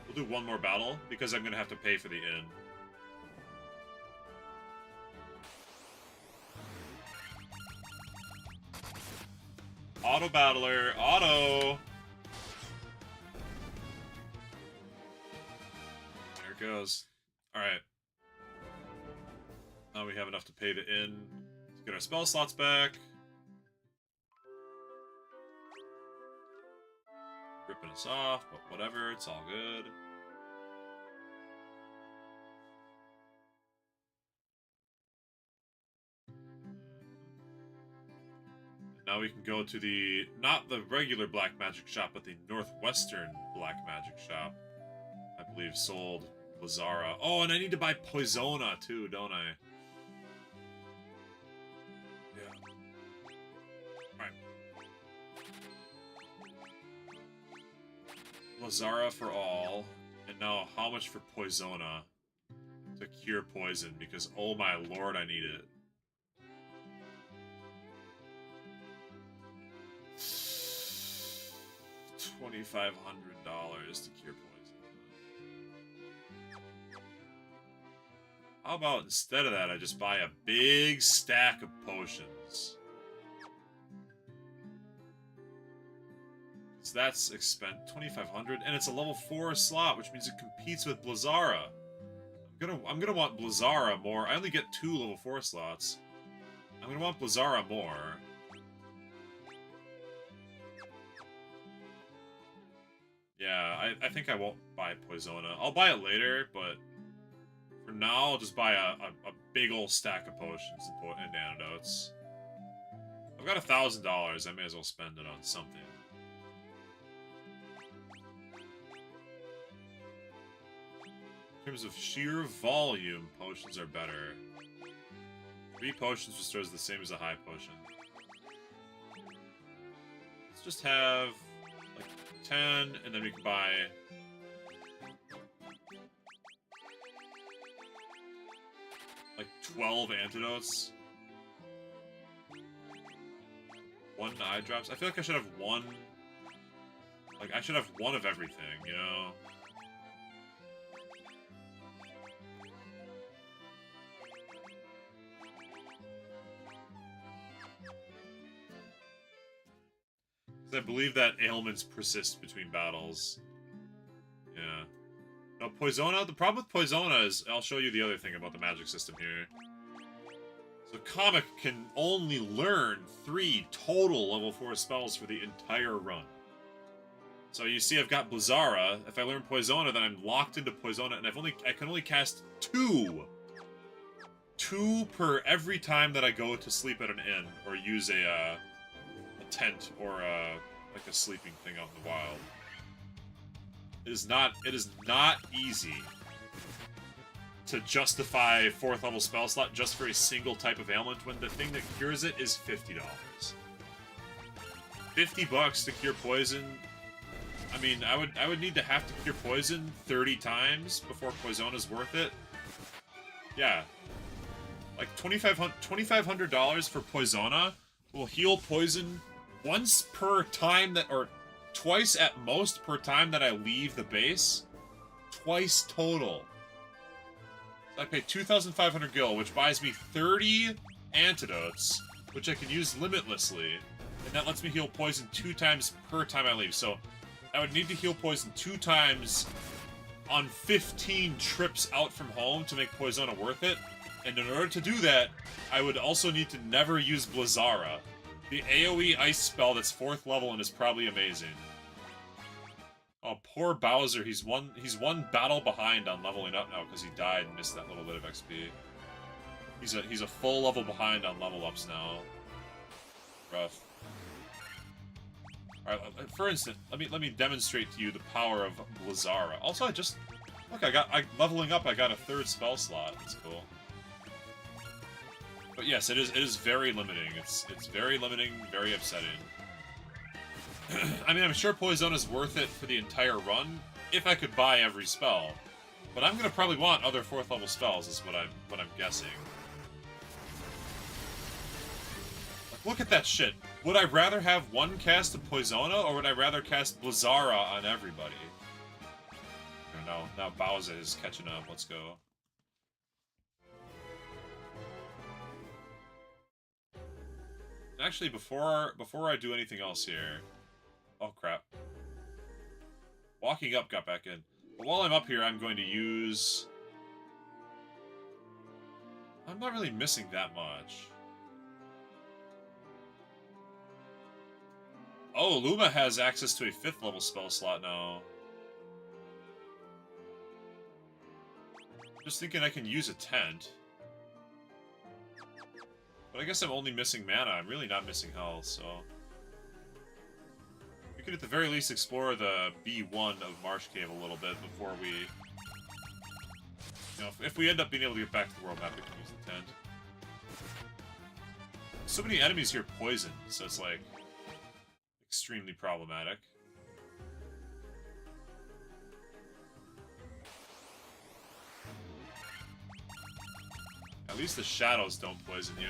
We'll do one more battle because I'm gonna have to pay for the inn. Auto battler, auto. There it goes. All right. Now we have enough to pay the inn. Let's get our spell slots back. Ripping us off, but whatever, it's all good. Now we can go to the, not the regular black magic shop, but the northwestern black magic shop. I believe sold Blizzara. Oh, and I need to buy Poisona too, don't I? Blizzara for all, and now how much for Poisona to cure poison? Because oh my lord, I need it. $2,500 to cure poison. How about instead of that, I just buy a big stack of potions? So that's $2,500, and it's a level 4 slot, which means it competes with Blizzara. I'm gonna want Blizzara more. I only get 2 level 4 slots. I'm gonna want Blizzara more. Yeah, I think I won't buy Poisona. I'll buy it later, but for now, I'll just buy a big old stack of potions and antidotes. I've got $1,000. I may as well spend it on something. In terms of sheer volume, potions are better. 3 potions restores the same as a high potion. Let's just have like 10, and then we can buy like 12 antidotes. 1 eye drops. I feel like I should have 1. Like I should have 1 of everything, you know? I believe that ailments persist between battles. Yeah. No, Poisona, the problem with Poisona is, I'll show you the other thing about the magic system here. So Comic can only learn 3 total level 4 spells for the entire run. So you see I've got Blizzara. If I learn Poisona, then I'm locked into Poisona, and I can only cast 2. 2 per every time that I go to sleep at an inn, or use a tent, or like a sleeping thing out in the wild. It is not easy to justify 4th level spell slot just for a single type of ailment when the thing that cures it is $50. $50 to cure poison. I mean, I would need to have to cure poison 30 times before Poisona's worth it. Yeah. Like $2,500 for Poisona will heal poison once per time that, or twice at most per time that I leave the base. Twice total. So I pay 2,500 gil, which buys me 30 antidotes, which I can use limitlessly, and that lets me heal poison 2 times per time I leave. So I would need to heal poison 2 times on 15 trips out from home to make Poisona worth it. And in order to do that, I would also need to never use Blizzara, the AoE ice spell that's 4th level and is probably amazing. Oh, poor Bowser. He's one battle behind on leveling up now because he died and missed that little bit of XP. He's a full level behind on level ups now. Rough. All right. For instance, let me demonstrate to you the power of Blizzara. Also, look. Leveling up. I got a 3rd spell slot. That's cool. But yes, it is very limiting. It's very limiting, very upsetting. I mean, I'm sure Poison is worth it for the entire run if I could buy every spell, but I'm gonna probably want other 4th level spells. Is what I'm guessing. Like, look at that shit. Would I rather have one cast of Poisona, or would I rather cast Blizzara on everybody? Now Bowser is catching up. Let's go. Actually, before I do anything else here... Oh, crap. Walking up got back in. But while I'm up here, I'm going to use... I'm not really missing that much. Oh, Luma has access to a 5th level spell slot now. Just thinking I can use a tent. But I guess I'm only missing mana. I'm really not missing health, so... We could at the very least explore the B1 of Marsh Cave a little bit before we... You know, if we end up being able to get back to the world map, we can use the tent. So many enemies here poison, so it's like... extremely problematic. At least the shadows don't poison you.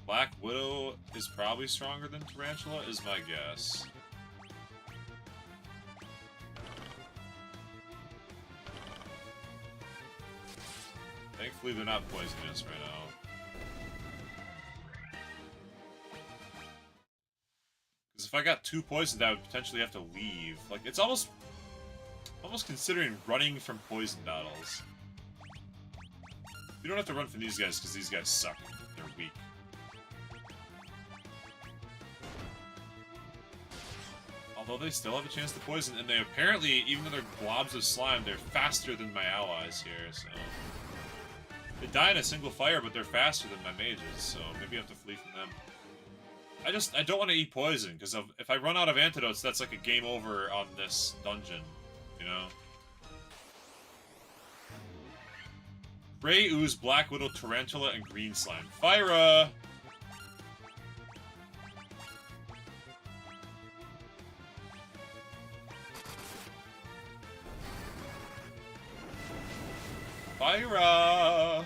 Black Widow is probably stronger than Tarantula, is my guess. Thankfully, they're not poisonous right now. Because if I got 2 poisoned, I would potentially have to leave. Like, it's almost considering running from poison battles. You don't have to run from these guys because these guys suck. They're weak. Although they still have a chance to poison, and they apparently, even though they're blobs of slime, they're faster than my allies here, so... They die in a single fire, but they're faster than my mages, so maybe I have to flee from them. I don't want to eat poison, because if I run out of antidotes, that's like a game over on this dungeon, you know? Gray Ooze, Black Widow, Tarantula, and Green Slime. Fyra! Fyra!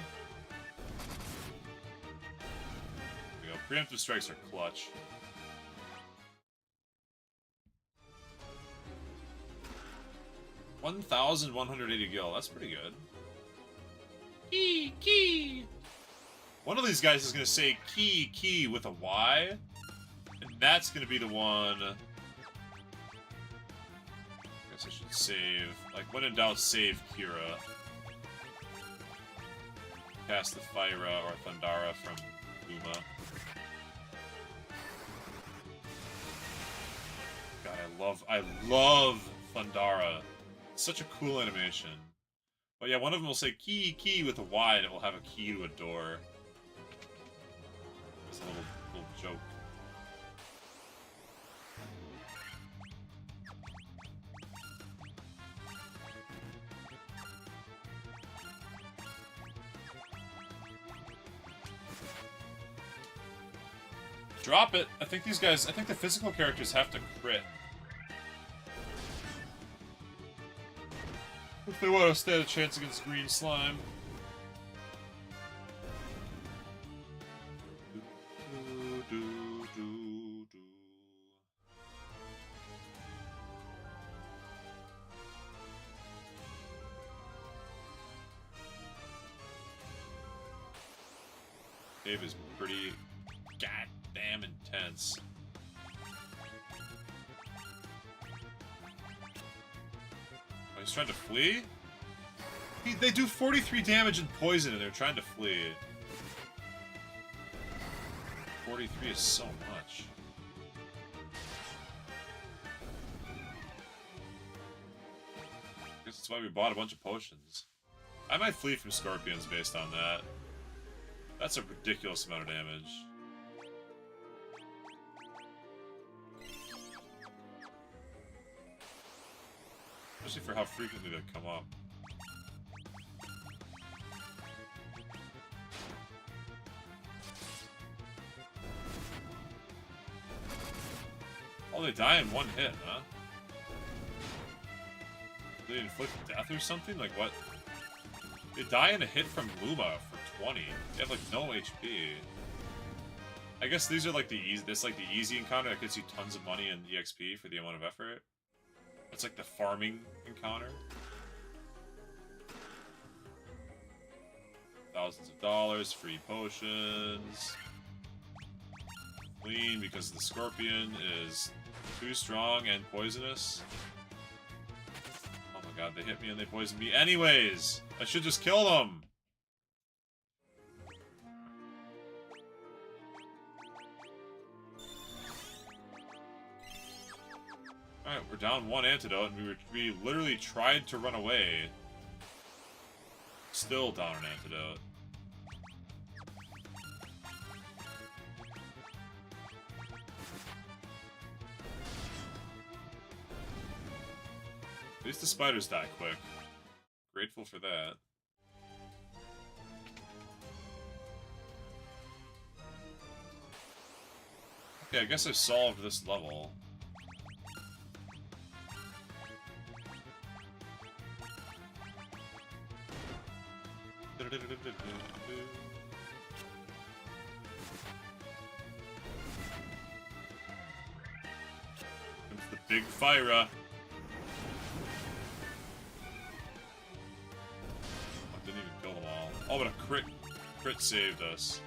There we go. Preemptive strikes are clutch. 1,180 gil. That's pretty good. Key. One of these guys is going to say key with a Y. And that's going to be the one... I guess I should save. Like, when in doubt, save Kira. Cast the Fyra or Thundara from Luma. God, I love Thundara. It's such a cool animation. But yeah, one of them will say key with a Y, and it will have a key to a door. It's a little joke. Drop it! I think these guys, I think the physical characters have to crit. If they want to stand a chance against green slime. Dave is pretty goddamn intense. Oh, he's trying to flee? They do 43 damage and poison and they're trying to flee. 43 is so much. I guess that's why we bought a bunch of potions. I might flee from scorpions based on that. That's a ridiculous amount of damage. Especially for how frequently they come up. Oh, they die in one hit, huh? They inflict death or something? Like what? They die in a hit from Luma for 20. They have like no HP. I guess these are like the easy. This like the easy encounter that gets you tons of money and EXP for the amount of effort. It's like the farming encounter. Thousands of dollars, free potions. Clean because the scorpion is too strong and poisonous. Oh my god, they hit me and they poisoned me anyways! I should just kill them! Alright, we're down one antidote, and we literally tried to run away. Still down an antidote. At least the spiders die quick. Grateful for that. Okay, I guess I've solved this level. It's the big Fyra. I didn't even kill them all. Oh, but a crit saved us.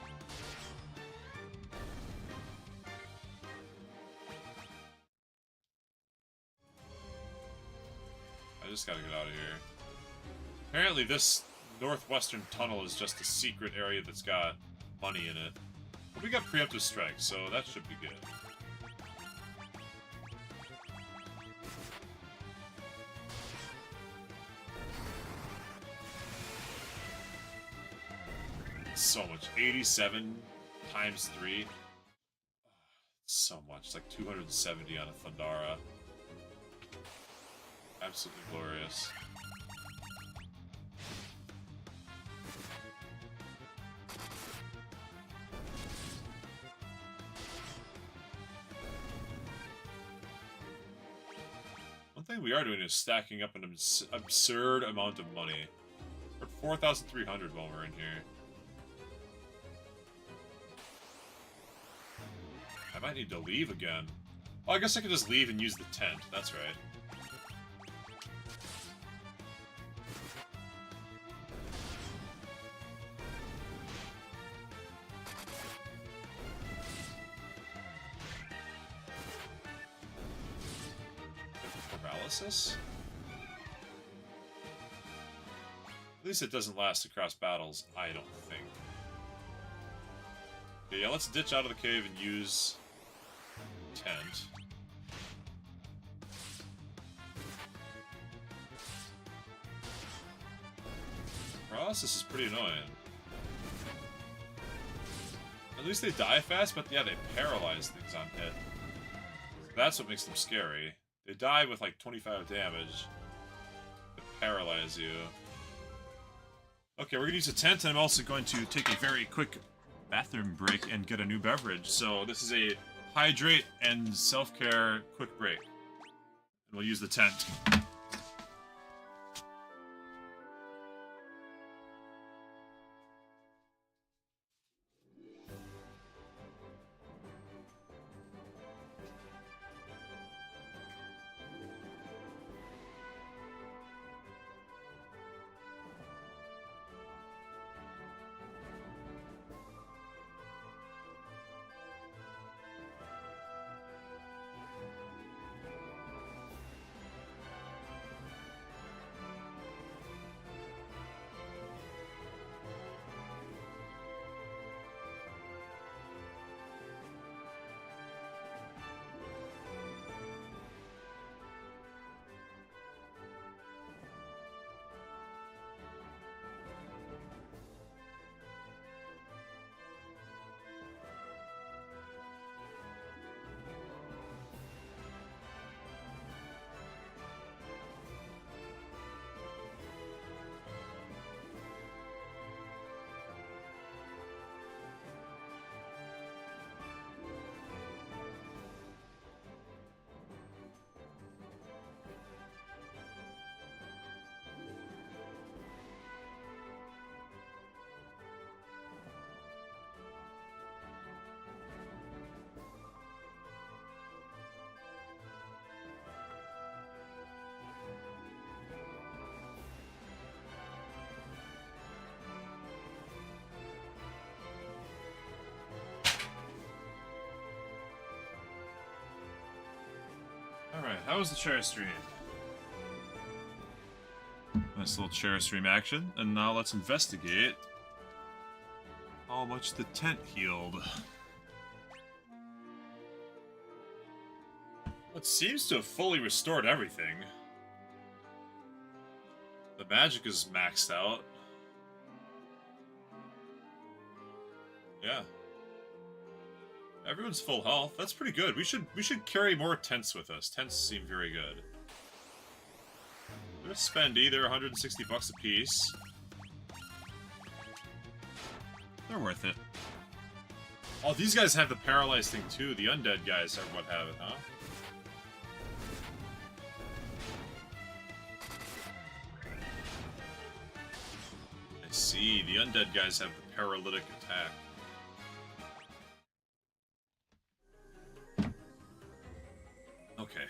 I just gotta get out of here. Apparently this northwestern tunnel is just a secret area that's got money in it. But we got preemptive strike, so that should be good. So much. 87 times 3. So much. It's like 270 on a Thundara. Absolutely glorious. One thing we are doing is stacking up an absurd amount of money. We're at 4,300 while we're in here. I might need to leave again. Oh, I guess I could just leave and use the tent. That's right. paralysis? At least it doesn't last across battles, I don't think. Okay, yeah, let's ditch out of the cave and use tent. Paralysis is pretty annoying. At least they die fast, but yeah, they paralyze things on hit. That's what makes them scary. They die with like 25 damage. They paralyze you. Okay, we're gonna use a tent, and I'm also going to take a very quick bathroom break and get a new beverage. So this is a hydrate and self-care quick break. And we'll use the tent. Alright, how was the chair stream? Nice little chair stream action, and now let's investigate how much the tent healed. It seems to have fully restored everything. The magic is maxed out. Yeah. Everyone's full health. That's pretty good. We should carry more tents with us. Tents seem very good. They're spendy. They're 160 bucks a piece. They're worth it. Oh, these guys have the paralyzed thing too. The undead guys are what have it, huh? I see. The undead guys have the paralytic attack. Okay.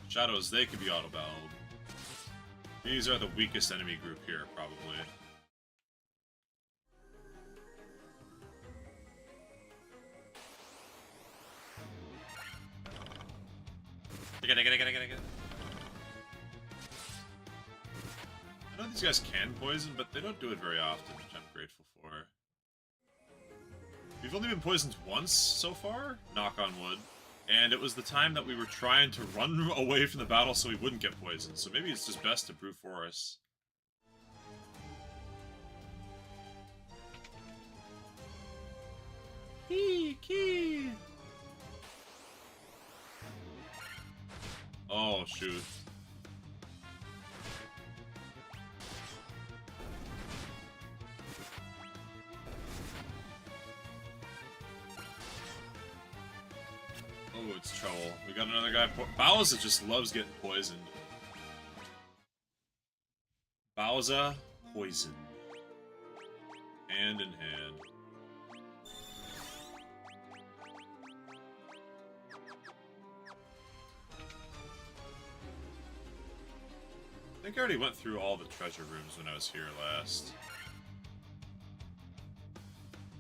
Shadows, they could be auto-battled. These are the weakest enemy group here, probably. Get it. I know these guys can poison, but they don't do it very often, which I'm grateful for. We've only been poisoned once so far, knock on wood, and it was the time that we were trying to run away from the battle so we wouldn't get poisoned, so maybe it's just best to brute force. Key! Oh, shoot. Oh, it's trouble. We got another guy. Bowser just loves getting poisoned. Bowser, poison. Hand in hand. I think I already went through all the treasure rooms when I was here last.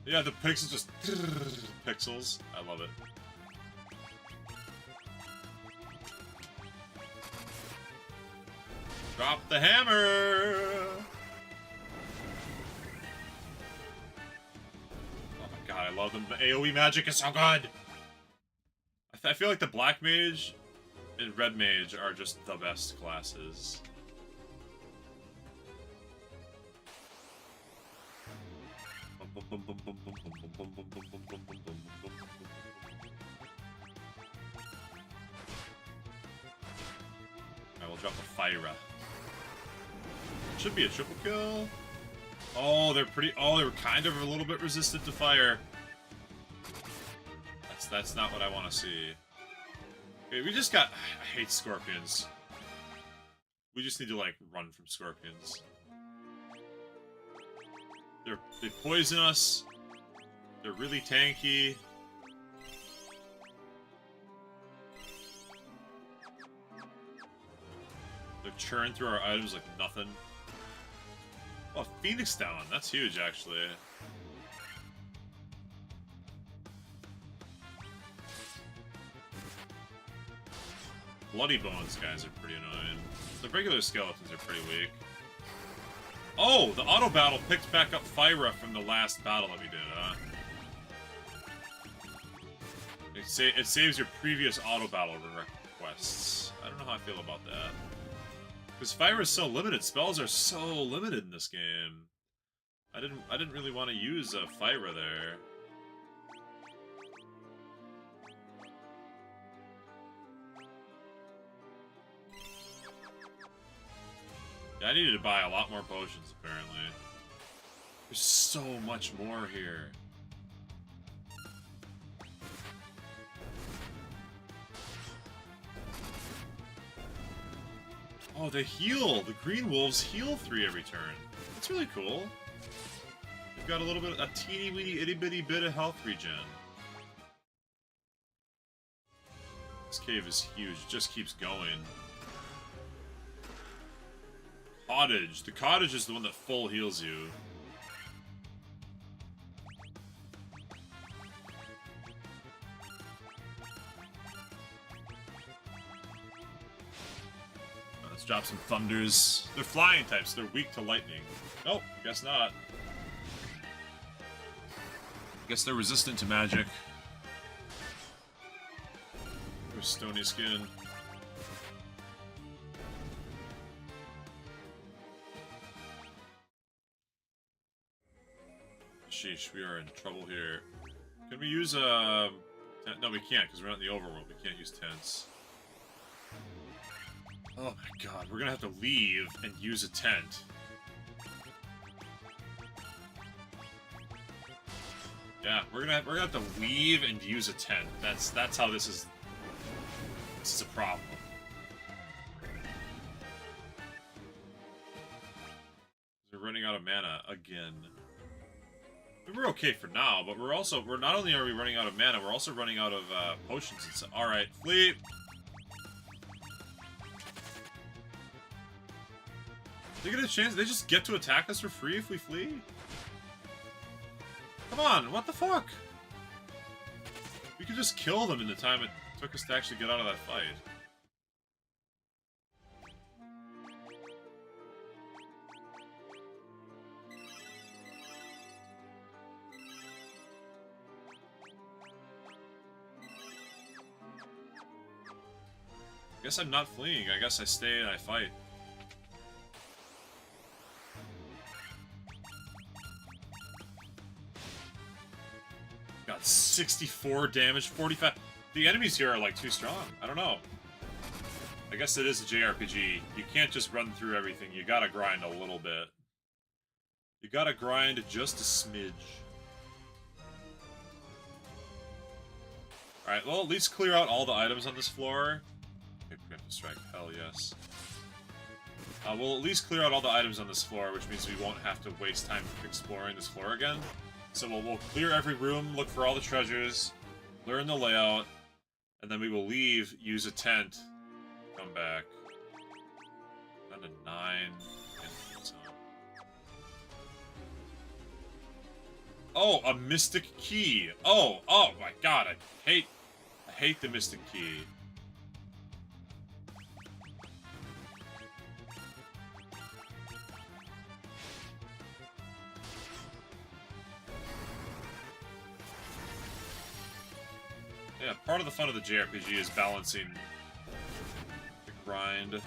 Yeah, the pixels just... pixels. I love it. Drop the hammer! Oh my god, I love them. The AoE magic is so good! I feel like the Black Mage and Red Mage are just the best classes. I will drop a Fyra. Should be a triple kill. Oh, they're pretty. Oh, they were kind of a little bit resistant to fire. That's not what I want to see. Okay, we just got. I hate scorpions. We just need to like run from scorpions. They poison us. They're really tanky. They churn through our items like nothing. Oh, Phoenix down. That's huge, actually. Bloody Bones guys are pretty annoying. The regular skeletons are pretty weak. Oh, the auto battle picked back up Fyra from the last battle that we did, huh? It saves your previous auto battle requests. I don't know how I feel about that. Because Fyra is so limited. Spells are so limited in this game. I didn't really want to use Fyra there. Yeah, I needed to buy a lot more potions, apparently. There's so much more here. Oh, they heal! The green wolves heal 3 every turn. That's really cool. We've got a little bit, a teeny weeny itty bitty bit of health regen. This cave is huge, it just keeps going. Cottage. The cottage is the one that full heals you. Let's drop some thunders. They're flying types, they're weak to lightning. Nope, guess not. Guess they're resistant to magic. There's stony skin. Sheesh, we are in trouble here. Can we use no, we can't because we're not in the overworld. We can't use tents. Oh my god, we're gonna have to leave and use a tent. Yeah, we're gonna have to leave and use a tent. That's how this is. This is a problem. We're running out of mana again. We're okay for now, but we're not only are we running out of mana, we're also running out of potions and stuff. Alright, flee! They get a chance, they just get to attack us for free if we flee? Come on, what the fuck? We could just kill them in the time it took us to actually get out of that fight. I guess I'm not fleeing. I guess I stay and I fight. Got 64 damage, 45. The enemies here are like too strong. I don't know. I guess it is a JRPG. You can't just run through everything. You gotta grind a little bit. You gotta grind just a smidge. Alright, well, at least clear out all the items on this floor. Preemptive strike, hell yes. We'll at least clear out all the items on this floor, which means we won't have to waste time exploring this floor again. So we'll clear every room, look for all the treasures, learn the layout, and then we will leave, use a tent, come back. Down to 9. Oh, a mystic key. Oh my god, I hate the mystic key. Yeah, part of the fun of the JRPG is balancing the grind.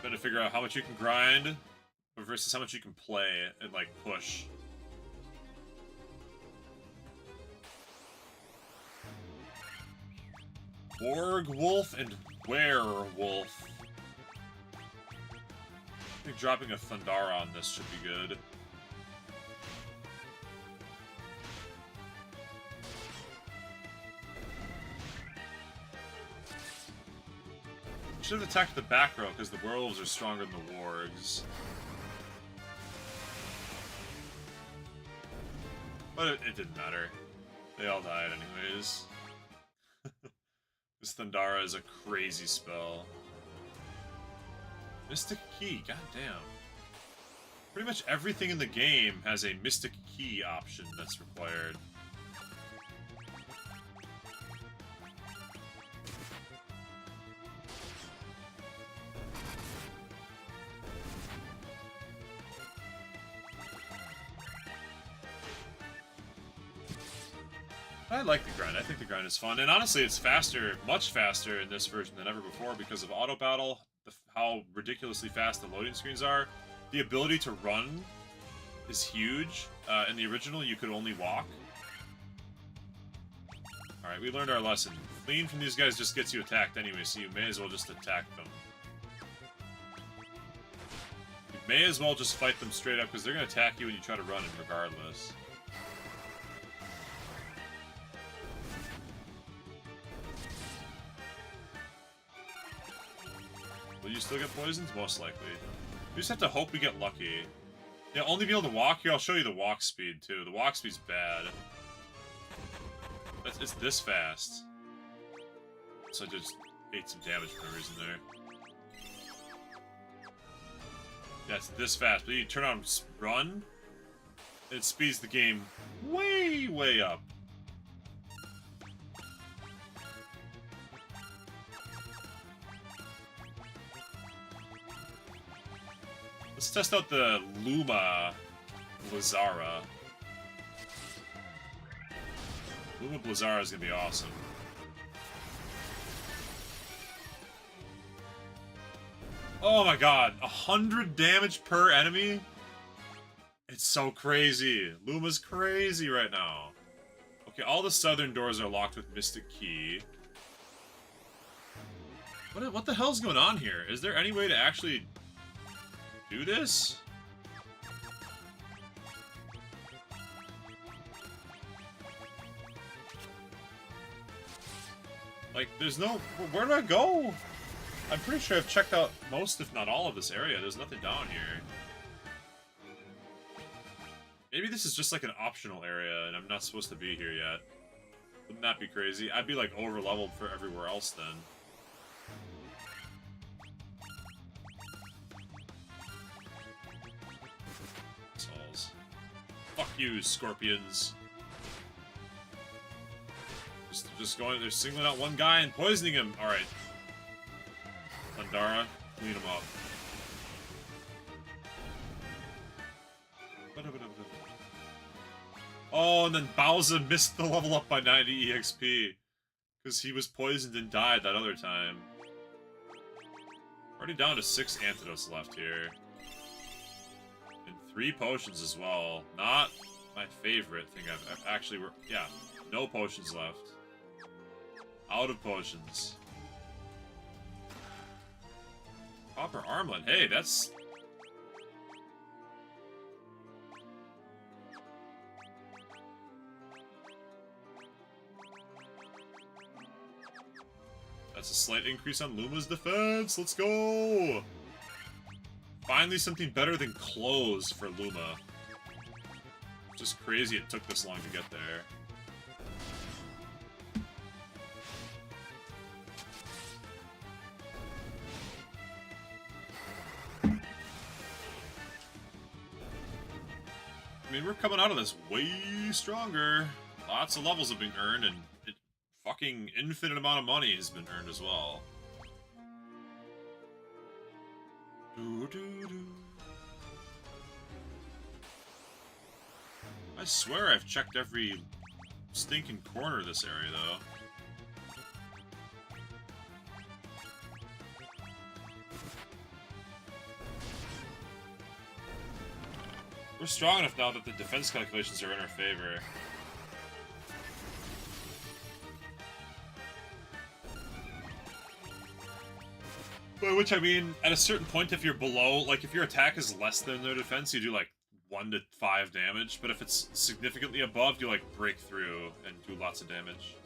Trying to figure out how much you can grind versus how much you can play and, like, push. Warg Wolf and Werewolf. I think dropping a Thundara on this should be good. Should have attacked the back row because the werewolves are stronger than the wargs. But it didn't matter. They all died anyways. This Thundara is a crazy spell. Mystic Key, goddamn. Pretty much everything in the game has a Mystic Key option that's required. I like the grind. I think the grind is fun. And honestly, it's faster, much faster in this version than ever before because of auto battle, how ridiculously fast the loading screens are. The ability to run is huge. In the original, you could only walk. Alright, we learned our lesson. Fleeing from these guys just gets you attacked anyway, so you may as well just attack them. You may as well just fight them straight up, because they're going to attack you when you try to run regardless. Will you still get poisoned? Most likely. We just have to hope we get lucky. Yeah, only be able to walk here. I'll show you the walk speed, too. The walk speed's bad. It's this fast. So I just ate some damage for no reason there. Yeah, it's this fast. But you turn on run, it speeds the game way, way up. Let's test out the Luma Blizzara. Luma Blizzara is gonna be awesome. Oh my god, 100 damage per enemy? It's so crazy. Luma's crazy right now. Okay, all the southern doors are locked with Mystic Key. What the hell's going on here? Is there any way to actually do this? Like, there's no... Where do I go? I'm pretty sure I've checked out most, if not all, of this area. There's nothing down here. Maybe this is just like an optional area, and I'm not supposed to be here yet. Wouldn't that be crazy? I'd be, like, over-leveled for everywhere else, then. Assholes. Fuck you, scorpions. Just going, they're singling out one guy and poisoning him. Alright. Thundara, clean him up. Oh, and then Bowser missed the level up by 90 EXP. Because he was poisoned and died that other time. Already down to 6 antidotes left here. And 3 potions as well. Not my favorite thing I've actually... Yeah, no potions left. Out of potions. Copper armlet. Hey, that's... That's a slight increase on Luma's defense. Let's go! Finally something better than clothes for Luma. Just crazy it took this long to get there. I mean, we're coming out of this way stronger. Lots of levels have been earned, and fucking infinite amount of money has been earned as well. I swear I've checked every stinking corner of this area, though. We're strong enough now that the defense calculations are in our favor. By which I mean, at a certain point, if you're below, like, if your attack is less than their defense, you do, like, 1 to 5 damage. But if it's significantly above, you, like, break through and do lots of damage.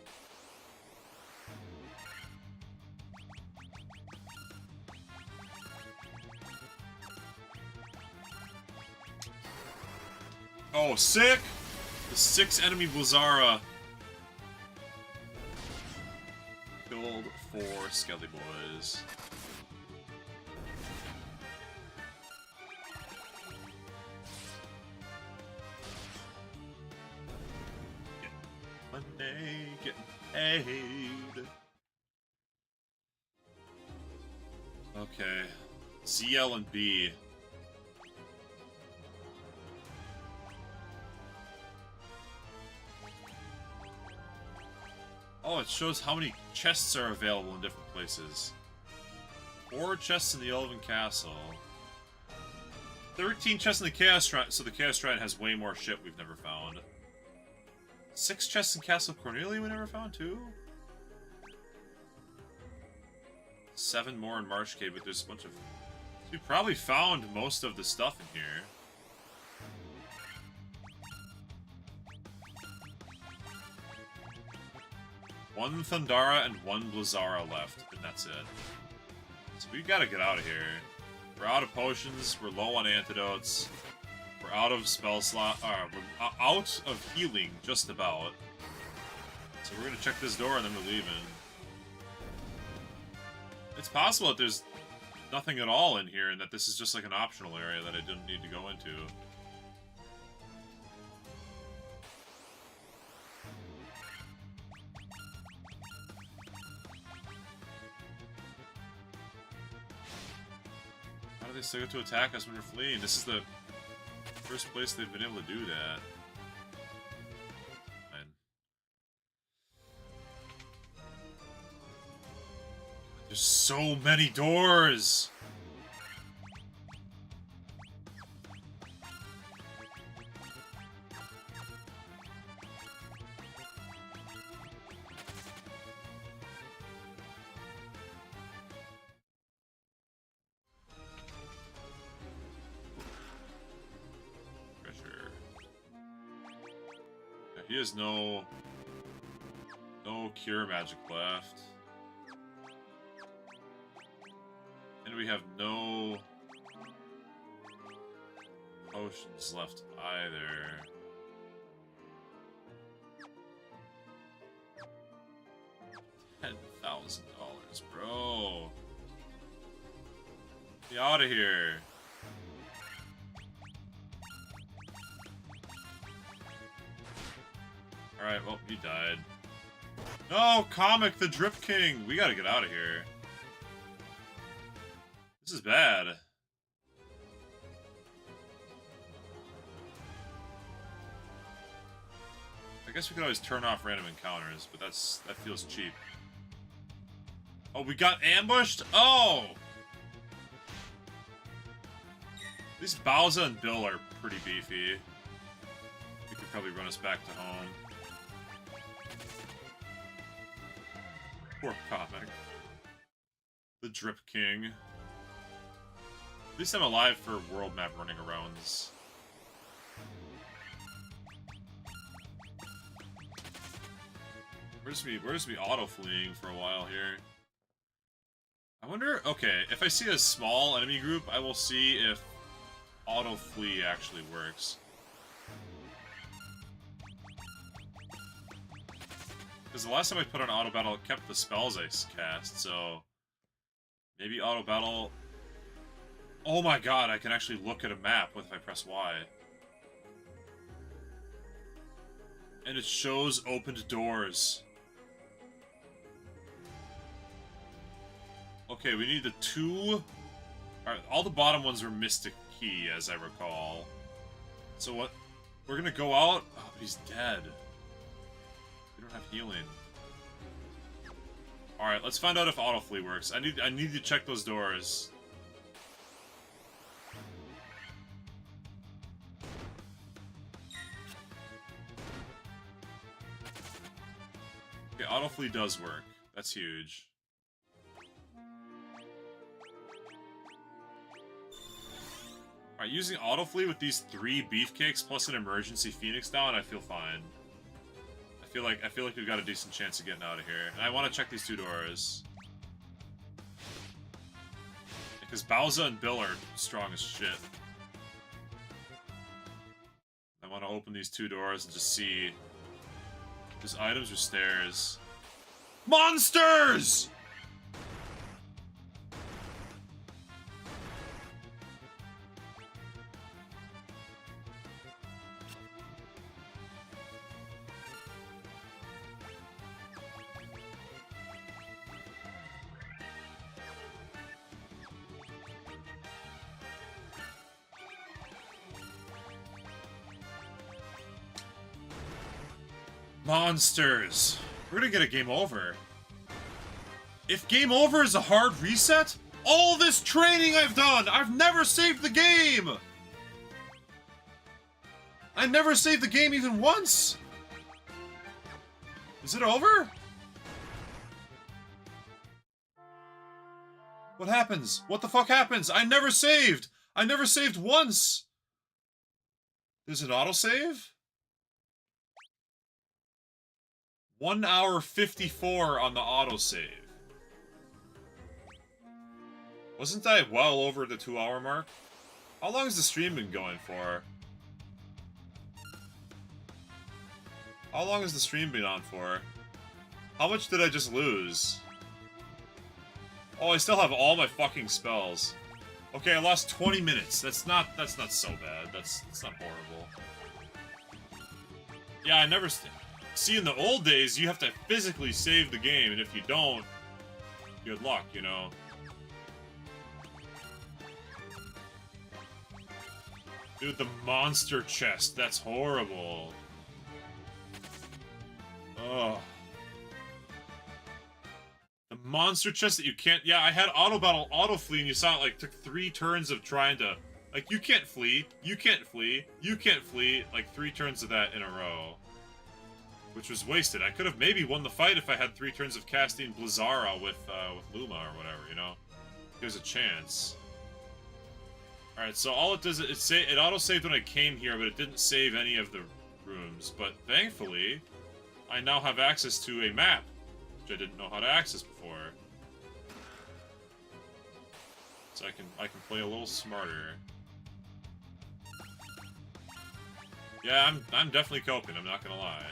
Oh, sick! The 6 enemy Blizzara. Killed 4 Skelly boys. Monday, getting paid. Okay. ZL and B. Oh, it shows how many chests are available in different places. 4 chests in the Elven Castle. 13 chests in the Chaos Shrine, so the Chaos Shrine has way more shit we've never found. 6 chests in Castle Cornelia we never found, too? 7 more in Marsh Cave, but there's a bunch of... We probably found most of the stuff in here. One Thundara and 1 Blizzara left, and that's it. So we gotta get out of here. We're out of potions, we're low on antidotes, we're out of spell slot, we're out of healing, just about. So we're gonna check this door and then we're leaving. It's possible that there's nothing at all in here and that this is just like an optional area that I didn't need to go into. How do they still get to attack us when we're fleeing? This is the first place they've been able to do that. Fine. There's so many doors! He has no cure magic left. And we have no potions left either. $10,000, bro. Get out of here. Alright, well, he died. No, Comic, the Drip King! We gotta get out of here. This is bad. I guess we could always turn off random encounters, but that feels cheap. Oh, we got ambushed? Oh! At least Bowser and Bill are pretty beefy. They could probably run us back to home. Poor Comic. The Drip King. At least I'm alive for world map running arounds. We're just be auto-fleeing for a while here. I wonder, okay, if I see a small enemy group, I will see if auto-flee actually works. Because the last time I put on auto battle, it kept the spells I cast, so maybe auto battle. Oh my god, I can actually look at a map if I press Y. And it shows opened doors. Okay, we need the 2... Alright, all the bottom ones were Mystic Key, as I recall. So what? We're gonna go out? Oh, but he's dead. We don't have healing. Alright, let's find out if autoflee works. I need to check those doors. Okay, autoflee does work. That's huge. Alright, using autoflee with these 3 beefcakes plus an emergency phoenix down, I feel fine. I feel like we've got a decent chance of getting out of here. And I want to check these 2 doors. Because Bowser and Bill are strong as shit. I want to open these 2 doors and just see... There's items or stairs. Monsters! Monsters. We're gonna get a game over. If game over is a hard reset, all this training I've done, I've never saved the game! I never saved the game even once! Is it over? What happens? What the fuck happens? I never saved! I never saved once! There's an autosave? 1 hour 54 on the autosave. Wasn't I well over the 2 hour mark? How long has the stream been going for? How long has the stream been on for? How much did I just lose? Oh, I still have all my fucking spells. Okay, I lost 20 minutes. That's not so bad. That's not horrible. Yeah, I never... See, in the old days, you have to physically save the game, and if you don't, good luck, you know? Dude, the monster chest, that's horrible. Ugh. The monster chest that you can't... Yeah, I had auto battle, auto flee, and you saw it, like, took 3 turns of trying to... Like, you can't flee, you can't flee, you can't flee, like, 3 turns of that in a row. Which was wasted. I could have maybe won the fight if I had 3 turns of casting Blizzara with Luma or whatever, you know? There's a chance. Alright, so all it does is it auto-saved when I came here, but it didn't save any of the rooms. But thankfully, I now have access to a map, which I didn't know how to access before. So I can play a little smarter. Yeah, I'm definitely coping, I'm not gonna lie.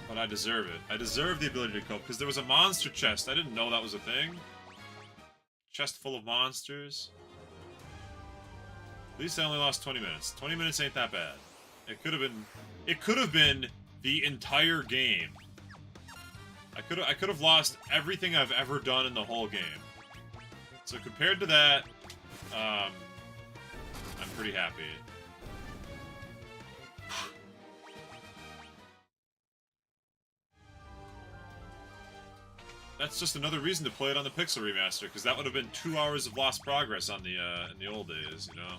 But I deserve it. I deserve the ability to cope, because there was a monster chest. I didn't know that was a thing. Chest full of monsters. At least I only lost 20 minutes. 20 minutes ain't that bad. It could have been the entire game. I could have lost everything I've ever done in the whole game. So compared to that, I'm pretty happy. That's just another reason to play it on the Pixel Remaster, because that would have been 2 hours of lost progress on the in the old days, you know.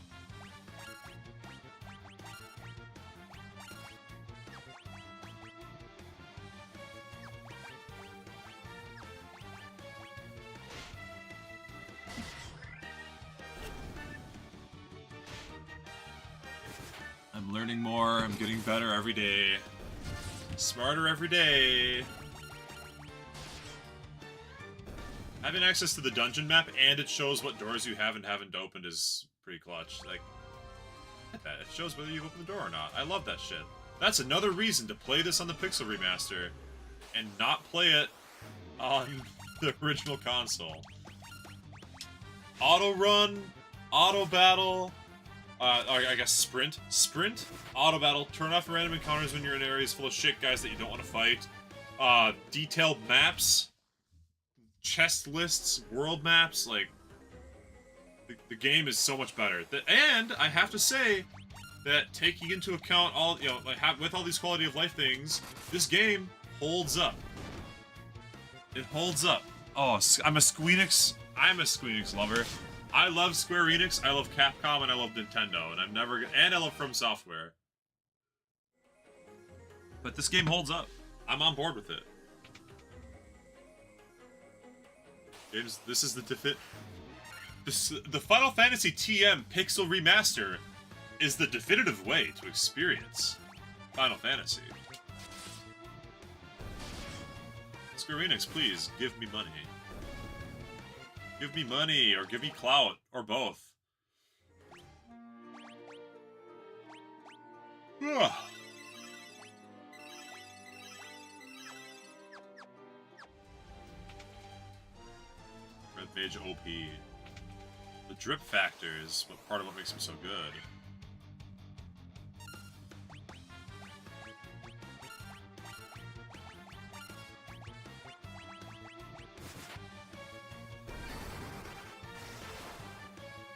I'm learning more. I'm getting better every day. Smarter every day. Having access to the dungeon map and it shows what doors you have and haven't opened is pretty clutch. Like, that. It shows whether you've opened the door or not. I love that shit. That's another reason to play this on the Pixel Remaster and not play it on the original console. Auto run, auto battle, I guess sprint. Sprint, auto battle, turn off random encounters when you're in areas full of shit guys that you don't want to fight. Detailed maps, chest lists, world maps, like, the game is so much better. And I have to say that taking into account all, you know, like, with all these quality of life things, this game holds up. It holds up. Oh, I'm a Squeenix lover. I love Square Enix, I love Capcom, and I love Nintendo, and I love From Software. But this game holds up. I'm on board with it. This is the Final Fantasy TM Pixel Remaster is the definitive way to experience Final Fantasy. Square Enix, please, give me money. Give me money, or give me clout, or both. Ugh. Red Mage OP. The drip factor is part of what makes him so good.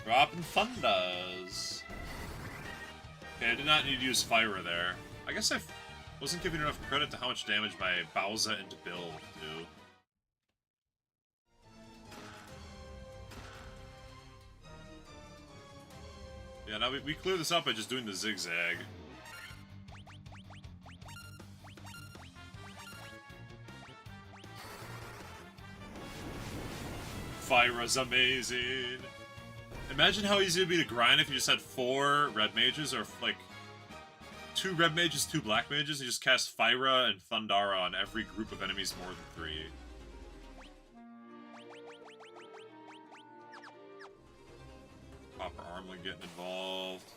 Dropping thunders. Okay, I did not need to use Fyra there. I guess I wasn't giving enough credit to how much damage my Bowser and Bill do. Yeah, now we clear this up by just doing the zigzag. Fyra's amazing. Imagine how easy it would be to grind if you just had 4 red mages, or like 2 red mages, 2 black mages, and just cast Fyra and Thundara on every group of enemies more than 3. Copper Armling getting involved.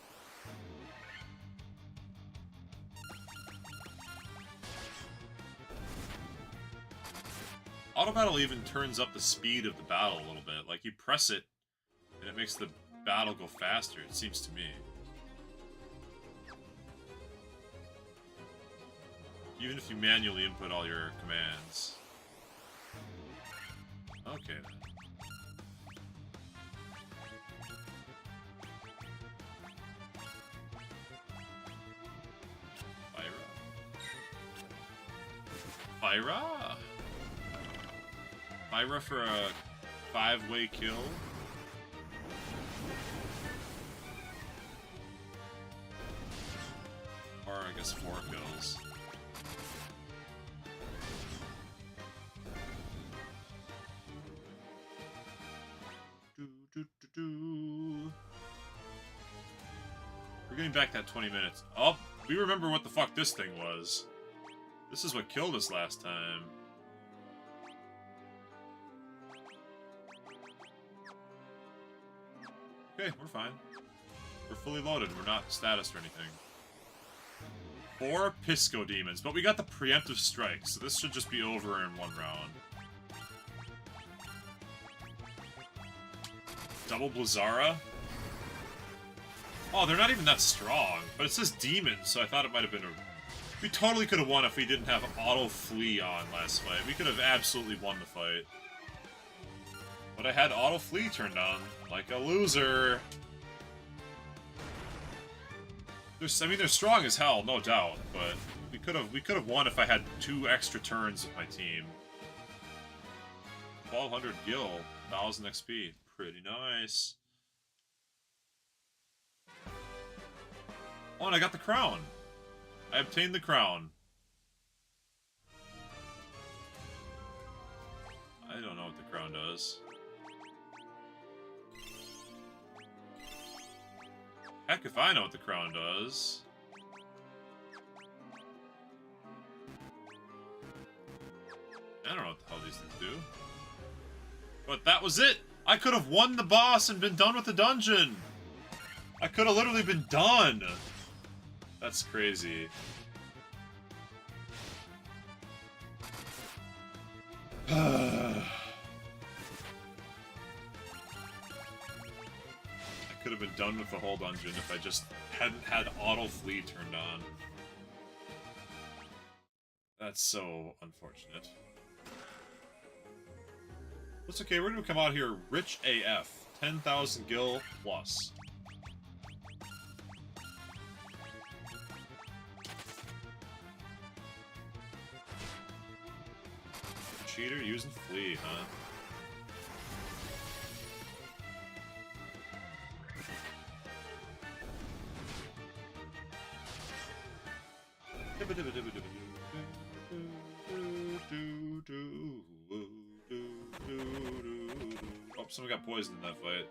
Auto battle even turns up the speed of the battle a little bit. Like, you press it, and it makes the battle go faster, it seems to me. Even if you manually input all your commands. Okay, then. Fyra? Fyra for a 5-way kill? Or I guess 4 kills. We're getting back that 20 minutes. Oh, we remember what the fuck this thing was. This is what killed us last time. Okay, we're fine. We're fully loaded. We're not statused or anything. 4 Pisco Demons, but we got the preemptive strike, so this should just be over in 1 round. Double Blizzara? Oh, they're not even that strong, but it says demons, so I thought it might have been a... We totally could have won if we didn't have Auto Flee on last fight. We could have absolutely won the fight. But I had Auto Flee turned on, like a loser. I mean, they're strong as hell, no doubt, but we could have won if I had 2 extra turns with my team. 1200 gil, 1000 XP, pretty nice. Oh, and I got the crown. I obtained the crown. I don't know what the crown does. Heck if I know what the crown does. I don't know what the hell these things do. But that was it! I could have won the boss and been done with the dungeon! I could have literally been done! That's crazy. I could have been done with the whole dungeon if I just hadn't had auto flee turned on. That's so unfortunate. That's okay, we're gonna come out here rich AF. 10,000 gil plus. Cheater using flee, huh? Oh, someone got poisoned in that fight.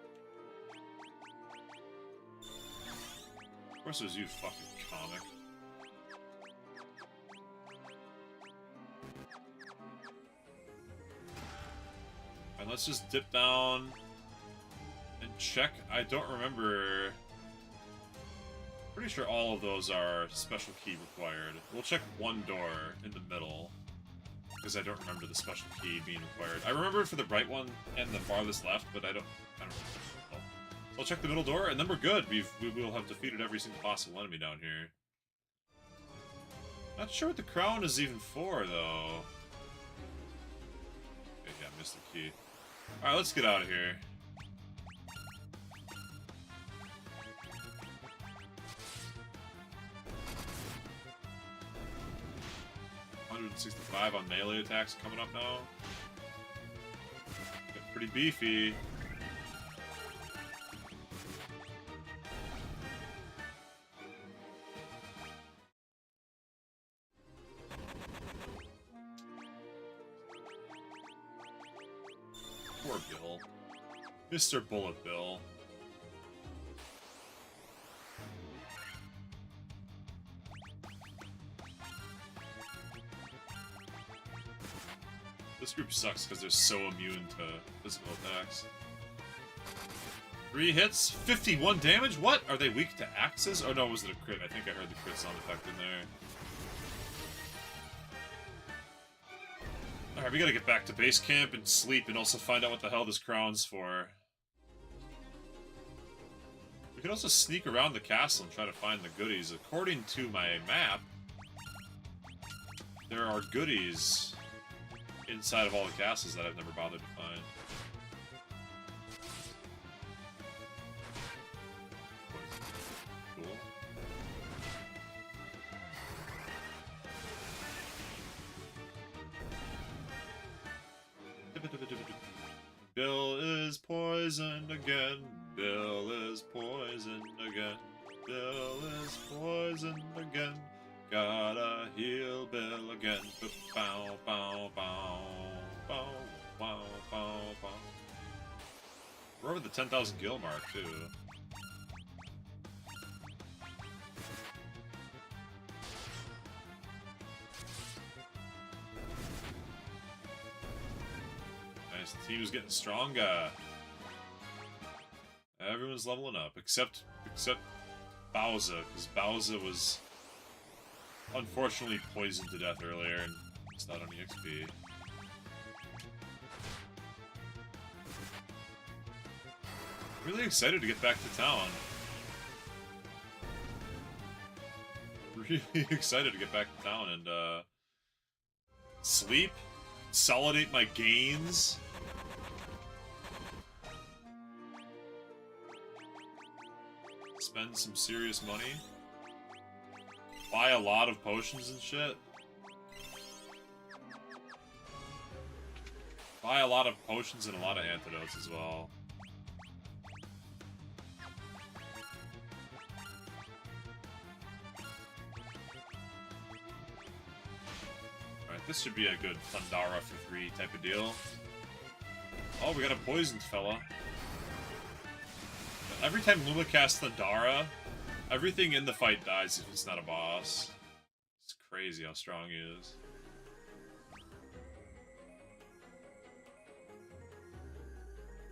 Of course it was you, fucking comic. And let's just dip down and check. I don't remember. Pretty sure all of those are special key required. We'll check one door in the middle, because I don't remember the special key being required. I remember it for the right one and the farthest left, but I don't remember. So I'll check the middle door, and then we're good. We will have defeated every single possible enemy down here. Not sure what the crown is even for, though. Okay, yeah, missed the key. Alright, let's get out of here. $165 on melee attacks coming up now. Getting pretty beefy. Poor Bill. Mr. Bullet Bill. This group sucks because they're so immune to physical attacks. 3 hits, 51 damage? What? Are they weak to axes? Oh no, was it a crit? I think I heard the crit sound effect in there. Alright, we gotta get back to base camp and sleep and also find out what the hell this crown's for. We could also sneak around the castle and try to find the goodies. According to my map, there are goodies inside of all the castles that I've never bothered to find. Cool. Bill is poisoned again. Bill is poisoned again. Bill is poisoned again. Gotta heal Bill again. Bow, bow, bow, bow, bow, bow, bow. We're over the 10,000 gil mark, too. Nice, the team is getting stronger. Everyone's leveling up, except Bowser, because Bowser was unfortunately poisoned to death earlier and it's not on EXP. Really excited to get back to town. Really excited to get back to town and sleep, consolidate my gains. Spend some serious money. Buy a lot of potions and shit. Buy a lot of potions and a lot of antidotes as well. Alright, this should be a good Thundara for 3 type of deal. Oh, we got a poisoned fella. Every time Luma casts Thundara, everything in the fight dies if it's not a boss. It's crazy how strong he is.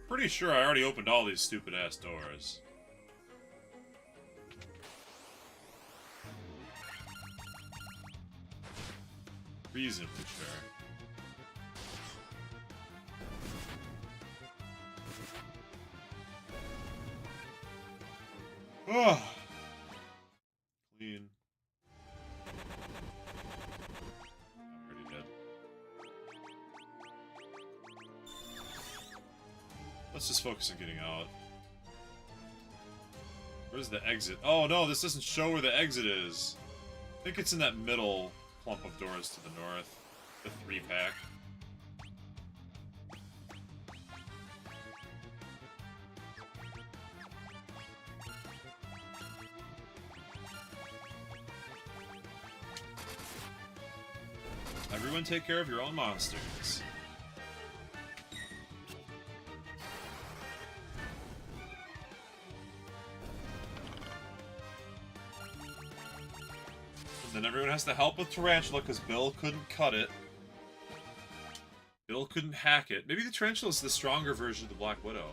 Pretty sure I already opened all these stupid-ass doors. Reasonably sure. Oh, clean. I'm already dead. Let's just focus on getting out. Where's the exit? Oh no, this doesn't show where the exit is. I think it's in that middle clump of doors to the north. The 3-pack. Everyone take care of your own monsters. And then everyone has to help with Tarantula because Bill couldn't cut it. Bill couldn't hack it. Maybe the Tarantula is the stronger version of the Black Widow.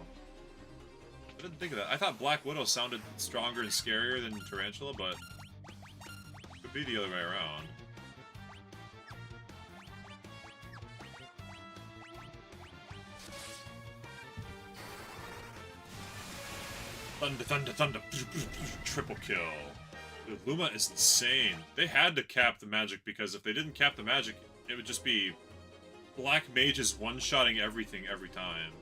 I didn't think of that. I thought Black Widow sounded stronger and scarier than Tarantula, but it could be the other way around. Thunder, thunder, thunder. Triple kill. The Luma is insane. They had to cap the magic because if they didn't cap the magic, it would just be Black Mages one-shotting everything every time.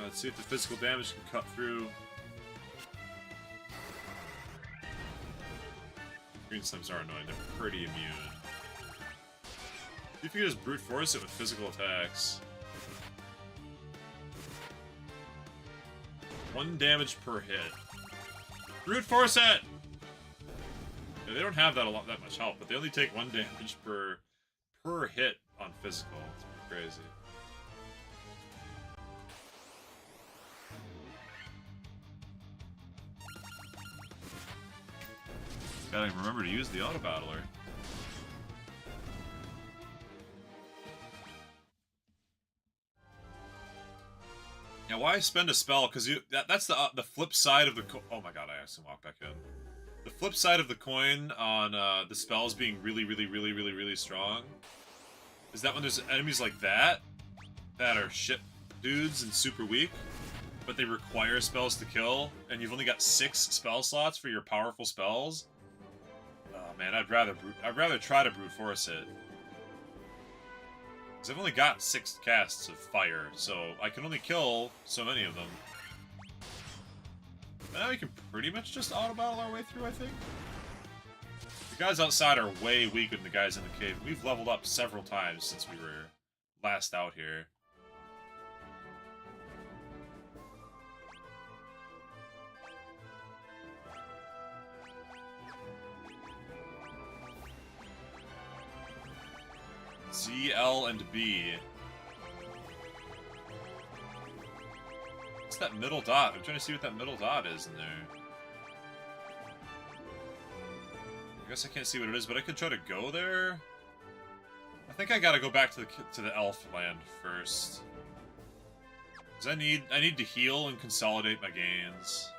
Let's see if the physical damage can cut through. Green slimes are annoying, they're pretty immune. See if you can just brute force it with physical attacks. 1 damage per hit. Brute force it! Yeah, they don't have that much health, but they only take 1 damage per hit on physical. It's crazy. Gotta remember to use the auto battler. Yeah, why spend a spell? Because that's the flip side of the oh my god, I actually walked back in. The flip side of the coin on the spells being really strong is that when there's enemies like that are shit dudes and super weak, but they require spells to kill, and you've only got 6 spell slots for your powerful spells. Oh man, I'd rather try to brute force it. Because I've only got 6 casts of fire, so I can only kill so many of them. Now we can pretty much just auto-battle our way through, I think. The guys outside are way weaker than the guys in the cave. We've leveled up several times since we were last out here. Z, L, and B. What's that middle dot? I'm trying to see what that middle dot is in there. I guess I can't see what it is, but I could try to go there. I think I gotta go back to the elf land first. Cause I need to heal and consolidate my gains.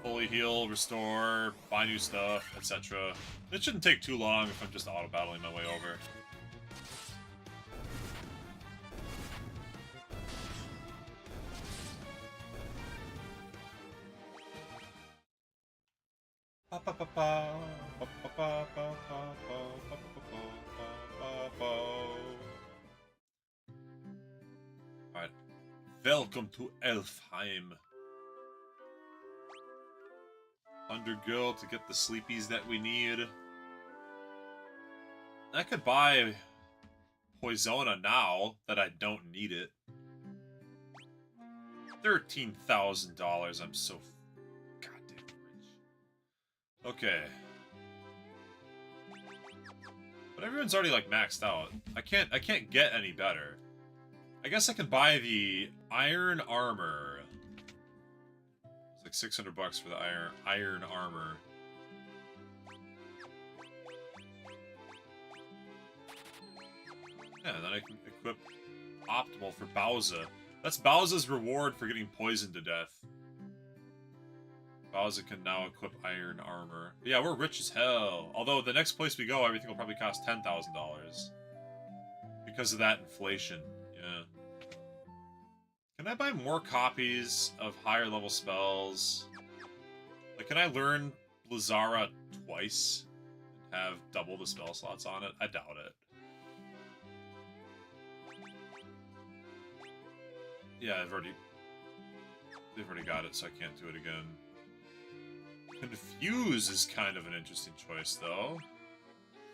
Fully heal, restore, buy new stuff, etc. It shouldn't take too long if I'm just auto-battling my way over. Alright. Welcome to Elfheim. Undergirl to get the sleepies that we need. I could buy Poisona now that I don't need it. $13,000. I'm so goddamn rich. Okay. But everyone's already like maxed out. I can't get any better. I guess I can buy the iron armor. It's like $600 for the iron armor. Yeah, then I can equip Optimal for Bowser. That's Bowser's reward for getting poisoned to death. Bowser can now equip iron armor. Yeah, we're rich as hell. Although the next place we go, everything will probably cost $10,000. Because of that inflation. Yeah. Can I buy more copies of higher level spells? Like, can I learn Blizzara twice? And have double the spell slots on it? I doubt it. Yeah, they've already got it, so I can't do it again. Confuse is kind of an interesting choice, though.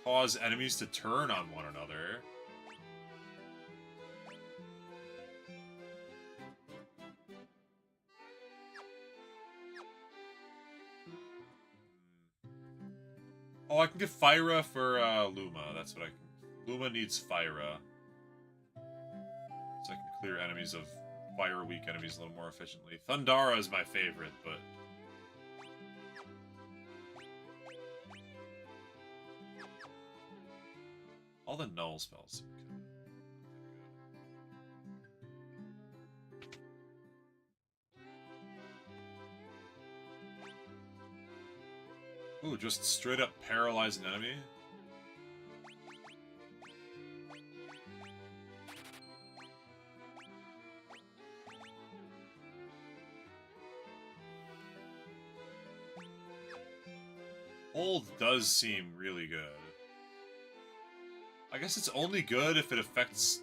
Cause enemies to turn on one another. Oh, I can get Fyra for Luma. That's what I can. Luma needs Fyra. So I can clear enemies of fire-weak enemies a little more efficiently. Thundara is my favorite, but... all the null spells seem kind of good. Ooh, just straight up paralyze an enemy? Hold does seem really good. I guess it's only good if it affects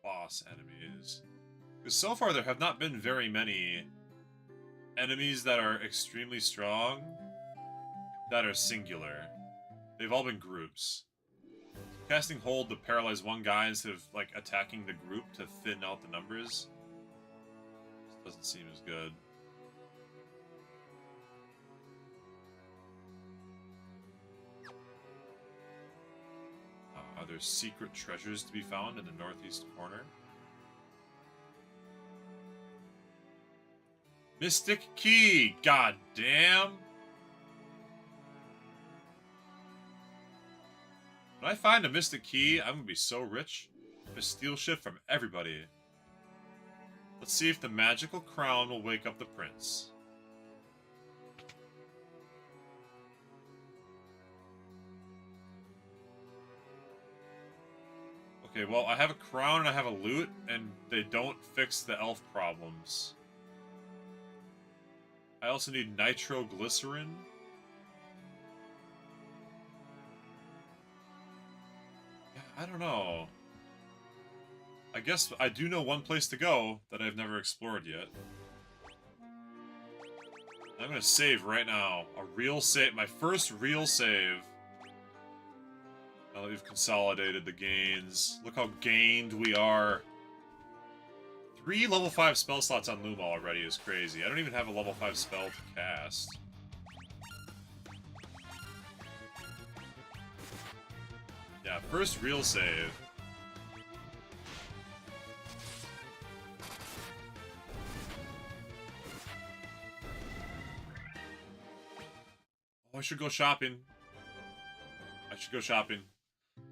boss enemies. Because so far there have not been very many enemies that are extremely strong that are singular. They've all been groups. Casting Hold to paralyze one guy instead of, like, attacking the group to thin out the numbers doesn't seem as good. There's secret treasures to be found in the northeast corner. Mystic Key! God damn! When I find a Mystic Key, I'm gonna be so rich. I'm gonna steal shit from everybody. Let's see if the magical crown will wake up the prince. Okay, well, I have a crown and I have a lute, and they don't fix the elf problems. I also need nitroglycerin. Yeah, I don't know. I guess I do know one place to go that I've never explored yet. I'm gonna save right now. A real save. My first real save. Now that we've consolidated the gains. Look how gained we are. 3 level 5 spell slots on Luma already is crazy. I don't even have a level 5 spell to cast. Yeah, first real save. Oh, I should go shopping. I should go shopping.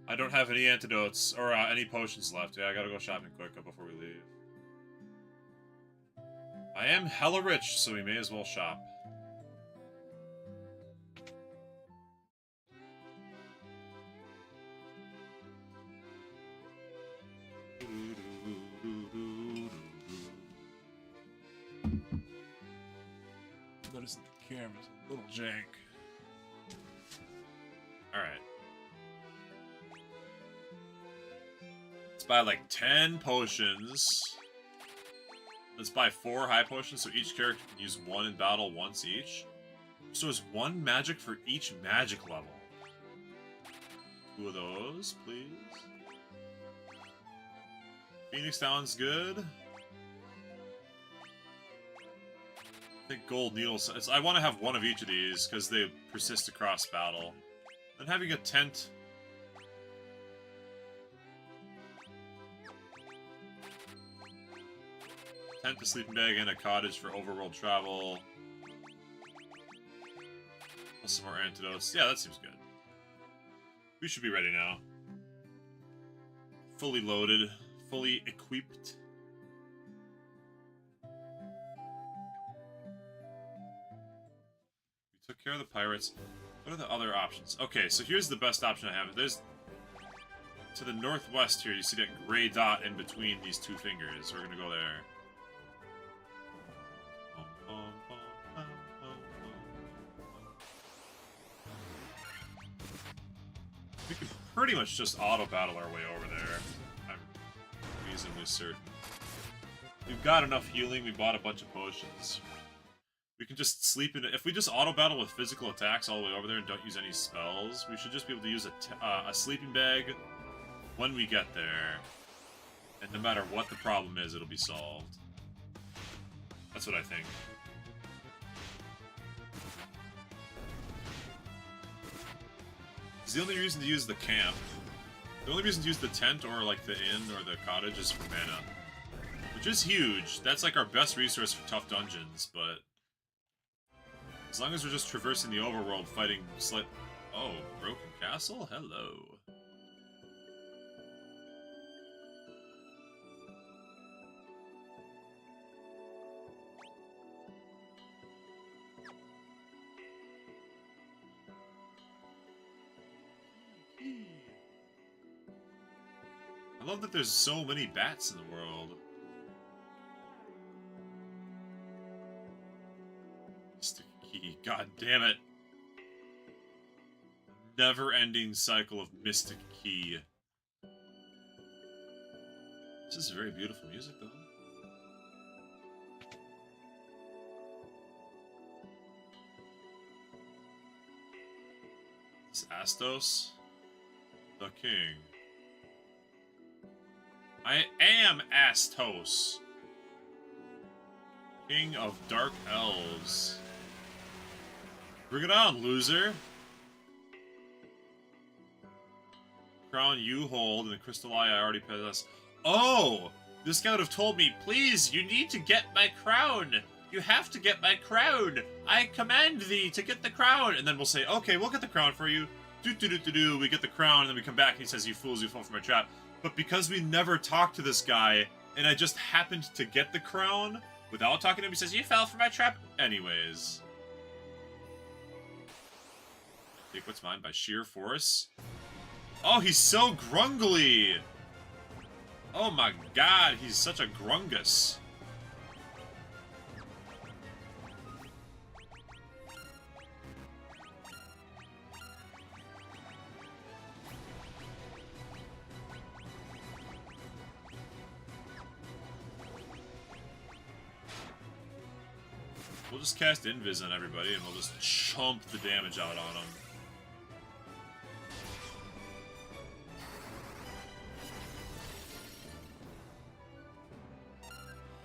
I don't have any antidotes or any potions left. Yeah, I gotta go shopping quick before we leave. I am hella rich, so we may as well shop. Noticing the camera's a little jank. Alright. Let's buy like 10 potions. Let's buy 4 high potions so each character can use 1 in battle once each. So there's 1 magic for each magic level. 2 of those, please. Phoenix sounds good. I think gold needles. I want to have 1 of each of these because they persist across battle. And having a tent. Tent, a sleeping bag, and a cottage for overworld travel. Plus some more antidotes. Yeah, that seems good. We should be ready now. Fully loaded. Fully equipped. care of the pirates. What are the other options? Okay, so here's the best option I have. There's... To the northwest here, you see that gray dot in between these two fingers. We're gonna go there. We can pretty much just auto-battle our way over there. I'm reasonably certain. We've got enough healing, we bought a bunch of potions. We can just sleep in it. If we just auto-battle with physical attacks all the way over there and don't use any spells, we should just be able to use a sleeping bag when we get there. And no matter what the problem is, it'll be solved. That's what I think. The only reason to use the camp, the only reason to use the tent or like the inn or the cottage is for mana. Which is huge. That's like our best resource for tough dungeons, but as long as we're just traversing the overworld fighting Oh, Broken Castle? Hello. I love that there's so many bats in the world. Mystic Key, god damn it. Never-ending cycle of Mystic Key. This is very beautiful music, though. This Astos, the king. I am Astos, king of dark elves. Bring it on, loser. Crown you hold and the crystal eye I already possess. Oh! This guy would have told me, please, you need to get my crown. You have to get my crown. I command thee to get the crown. And then we'll say, okay, we'll get the crown for you. Do-do-do-do-do. We get the crown, and then we come back and he says, you fools, you fall for my trap. But because we never talked to this guy, and I just happened to get the crown, without talking to him, he says, you fell for my trap. Anyways. Take what's mine by sheer force. Oh, he's so grungly! Oh my god, he's such a grungus. We'll just cast Invis on everybody and we'll just chomp the damage out on them.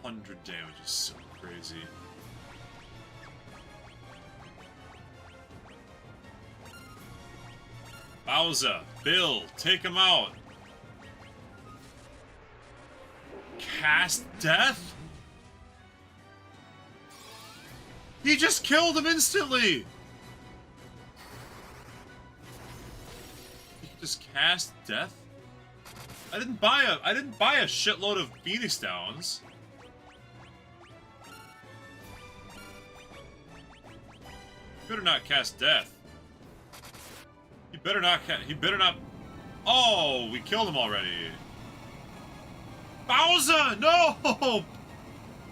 100 damage is so crazy. Bowser, Bill, take him out. Cast death? He just killed him instantly! He just cast death? I didn't buy a shitload of Phoenix Downs. He better not cast death. He better not. Oh, we killed him already. Bowser, no!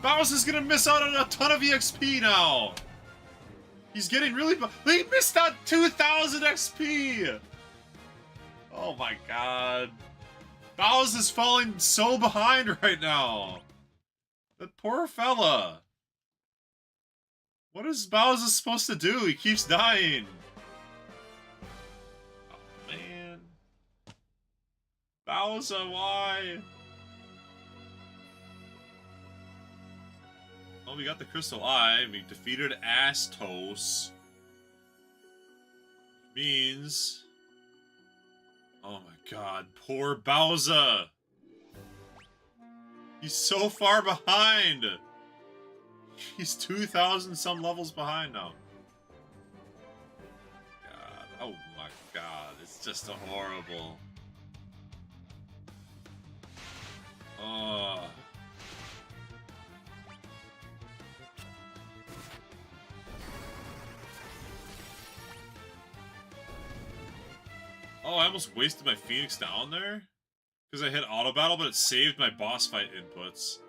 Bowser's gonna miss out on a ton of EXP now. He's getting really. He missed out 2,000 XP. Oh my god. Bowser's falling so behind right now. That poor fella. What is Bowser supposed to do? He keeps dying. Oh man. Bowser, why? Oh, we got the Crystal Eye. We defeated Astos. Means... Oh my god, poor Bowser! He's so far behind! He's 2,000 some levels behind now. God, oh my god, it's just a horrible... Oh... Oh, I almost wasted my Phoenix down there? Because I hit auto battle, but it saved my boss fight inputs.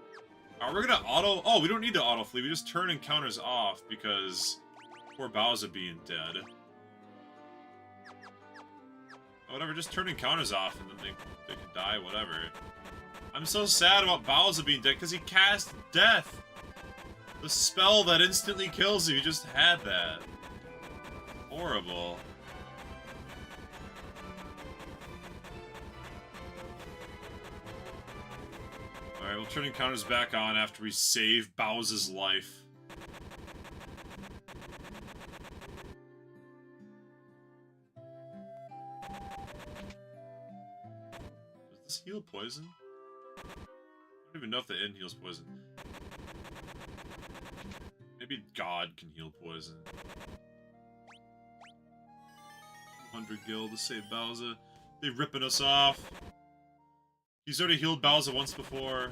Alright, we're gonna auto... Oh, we don't need to auto flee. We just turn encounters off because poor Bowser being dead. Whatever, just turn encounters off and then they can die, whatever. I'm so sad about Bowser being dead because he cast Death. The spell that instantly kills you, he just had that. Horrible. Alright, we'll turn encounters back on after we save Bowser's life. Does this heal poison? I don't even know if the inn heals poison. Maybe God can heal poison. 200 gil to save Bowser. They ripping us off. He's already healed Bowser once before.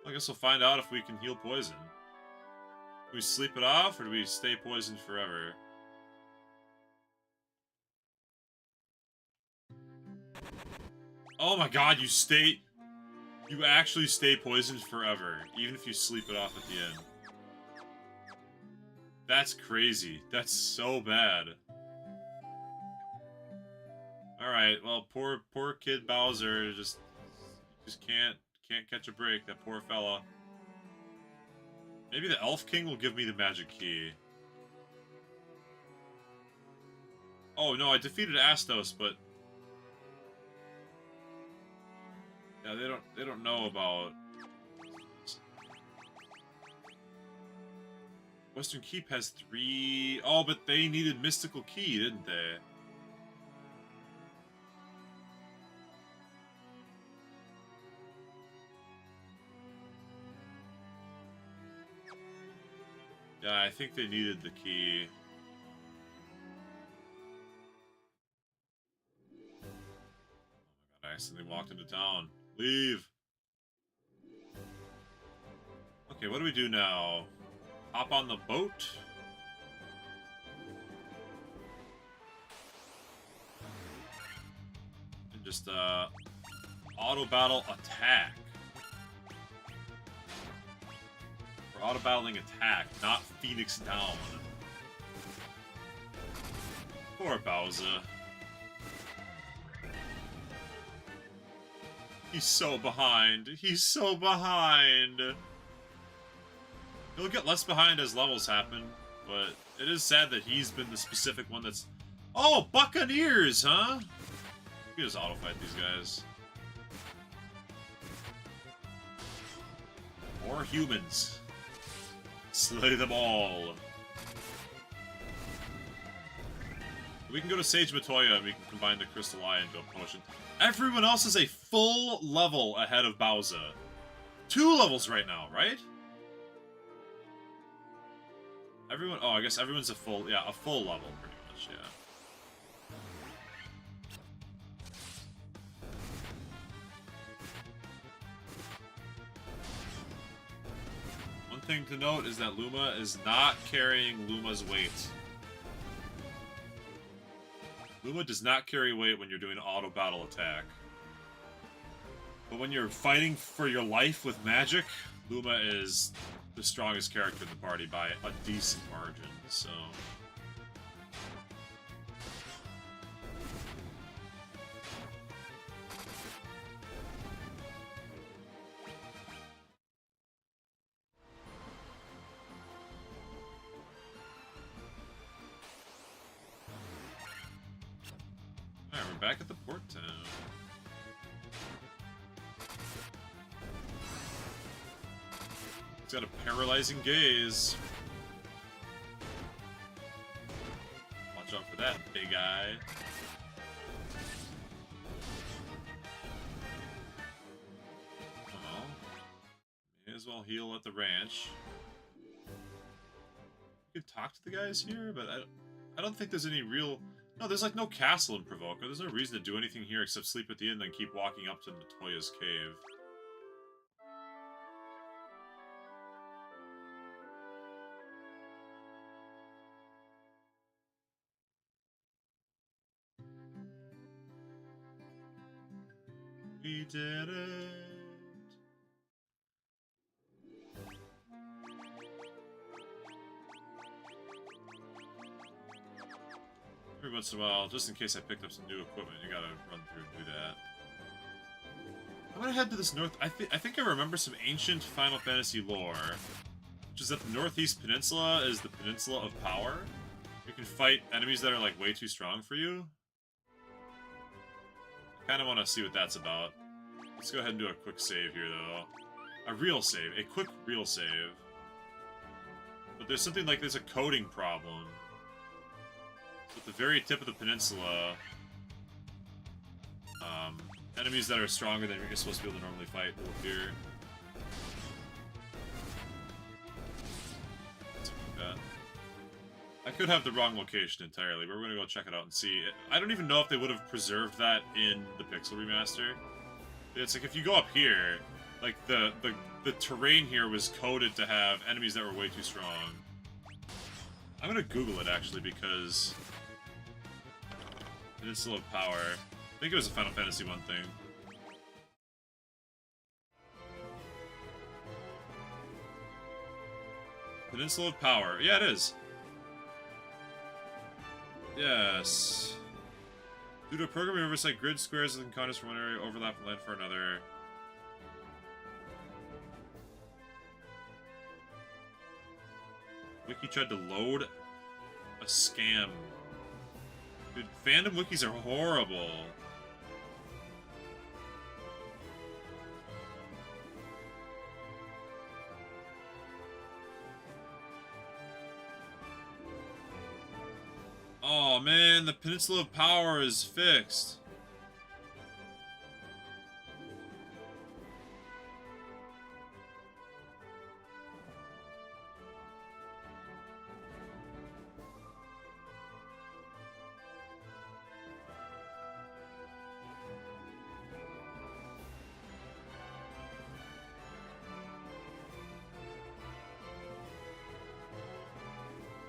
I guess we'll find out if we can heal poison. Do we sleep it off, or do we stay poisoned forever? Oh my god, you actually stay poisoned forever, even if you sleep it off at the end. That's crazy. That's so bad. Alright, well, poor kid Bowser just can't catch a break, that poor fella. Maybe the Elf King will give me the magic key. Oh no, I defeated Astos, but yeah, they don't know about Western Keep has 3. Oh, but they needed Mystical Key, didn't they? Yeah, I think they needed the key. Oh my god, I accidentally walked into town. Leave! Okay, what do we do now? Hop on the boat? And just, auto-battle attack. We're auto-battling attack, not Phoenix down. Poor Bowser. He's so behind. He's so behind. He'll get less behind as levels happen, but it is sad that he's been the specific one that's... Oh, Buccaneers, huh? We can just auto-fight these guys. Or humans. Slay them all. We can go to Sage Matoya and we can combine the Crystal Eye into a potion. Everyone else is a full level ahead of Bowser. 2 levels right now, right? Everyone... Oh, I guess everyone's a full... Yeah, a full level, pretty much, yeah. One thing to note is that Luma is not carrying Luma's weight. Luma does not carry weight when you're doing auto battle attack. But when you're fighting for your life with magic, Luma is the strongest character in the party by a decent margin, so... Alright, we're back at the port town. He's got a paralyzing gaze. Watch out for that, big eye. Well, may as well heal at the ranch. You could talk to the guys here, but I don't think there's any real... No, there's like no castle in Provoker. There's no reason to do anything here except sleep at the inn and keep walking up to Matoya's cave. We did it. Every once in a while, just in case I picked up some new equipment, you gotta run through and do that. I'm gonna head to this north. I think I remember some ancient Final Fantasy lore, which is that the Northeast Peninsula is the Peninsula of Power. You can fight enemies that are like way too strong for you. I kind of want to see what that's about. Let's go ahead and do a quick save here, though. A real save, a quick real save. But there's something like there's a coding problem. At the very tip of the peninsula, enemies that are stronger than you're supposed to be able to normally fight will appear. Something like that. I could have the wrong location entirely, but we're gonna go check it out and see. I don't even know if they would have preserved that in the Pixel Remaster. It's like if you go up here, like the terrain here was coded to have enemies that were way too strong. I'm gonna Google it actually because Peninsula of Power. I think it was a Final Fantasy 1 thing. Peninsula of Power. Yeah, it is. Yes. Due to a programming oversight, grid squares and encounters from one area overlap and land for another. Wiki tried to load a scam. Dude, fandom wikis are horrible. Oh man, the Peninsula of Power is fixed.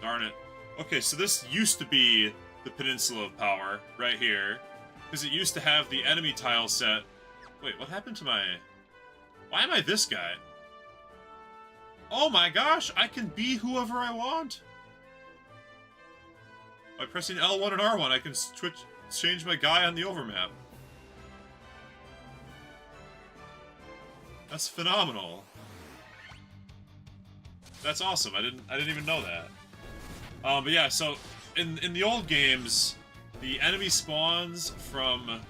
Darn it. Okay, so this used to be the Peninsula of Power, right here. Because it used to have the enemy tile set. Wait, what happened to my... Why am I this guy? Oh my gosh, I can be whoever I want! By pressing L1 and R1, I can change my guy on the overmap. That's phenomenal. That's awesome. I didn't even know that. But yeah, so in the old games, the enemy spawns from...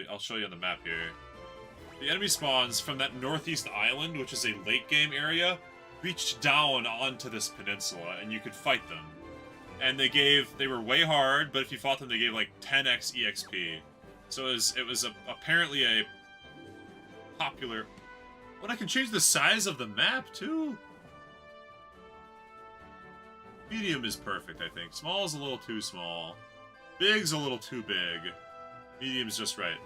I'll show you on the map here. The enemy spawns from that northeast island, which is a late game area, reached down onto this peninsula, and you could fight them. And they were way hard, but if you fought them, they gave like 10x EXP. So it was apparently a popular... What, I can change the size of the map too? Medium is perfect, I think. Small is a little too small. Big's a little too big. Medium's just right.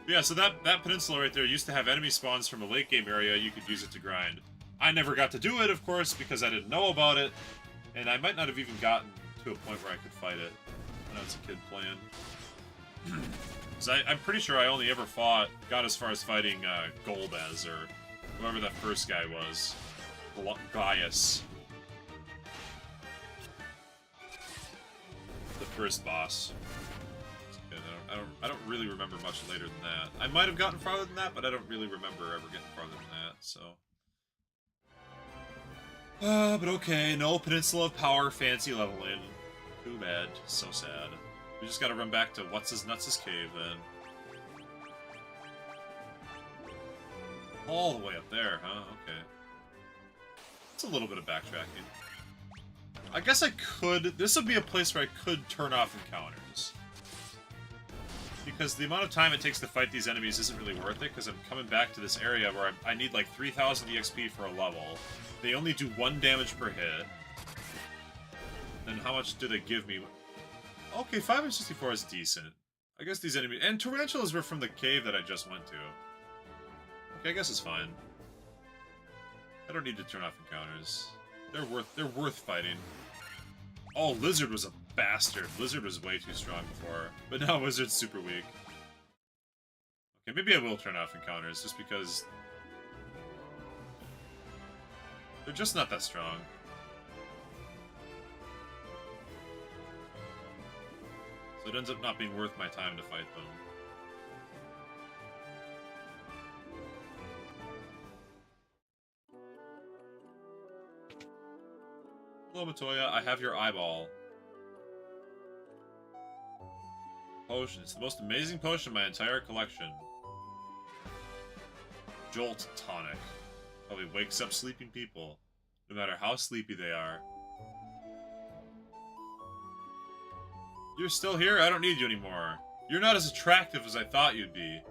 But yeah, so that peninsula right there used to have enemy spawns from a late game area. You could use it to grind. I never got to do it, of course, because I didn't know about it. And I might not have even gotten to a point where I could fight it when I was a kid playing. Because I'm pretty sure I only ever got as far as fighting Golbez, or whoever that first guy was. Gaius. The first boss. I don't really remember much later than that. I might have gotten farther than that, but I don't really remember ever getting farther than that, so... but okay, no Peninsula of Power fancy leveling. Too bad. So sad. We just gotta run back to What's-His-Nuts' cave, then. All the way up there, huh? Okay. It's a little bit of backtracking. I guess I could... This would be a place where I could turn off encounters. Because the amount of time it takes to fight these enemies isn't really worth it, because I'm coming back to this area where I need like 3,000 EXP for a level. They only do 1 damage per hit. Then how much do they give me? Okay, 564 is decent. I guess these enemies... And tarantulas were from the cave that I just went to. Okay, I guess it's fine. I don't need to turn off encounters. They're worth fighting. Oh, Lizard was a bastard. Lizard was way too strong before. But now Wizard's super weak. Okay, maybe I will turn off encounters, just because they're just not that strong. So it ends up not being worth my time to fight them. Hello, Matoya. I have your eyeball. Potion. It's the most amazing potion in my entire collection. Jolt Tonic. Probably wakes up sleeping people, no matter how sleepy they are. You're still here? I don't need you anymore. You're not as attractive as I thought you'd be.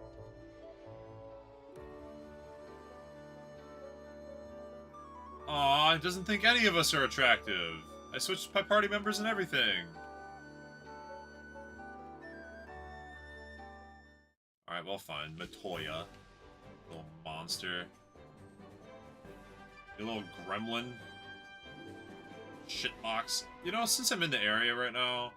Aw, it doesn't think any of us are attractive. I switched my party members and everything. Alright, well fine. Matoya. Little monster. You little gremlin. Shitbox. You know, since I'm in the area right now,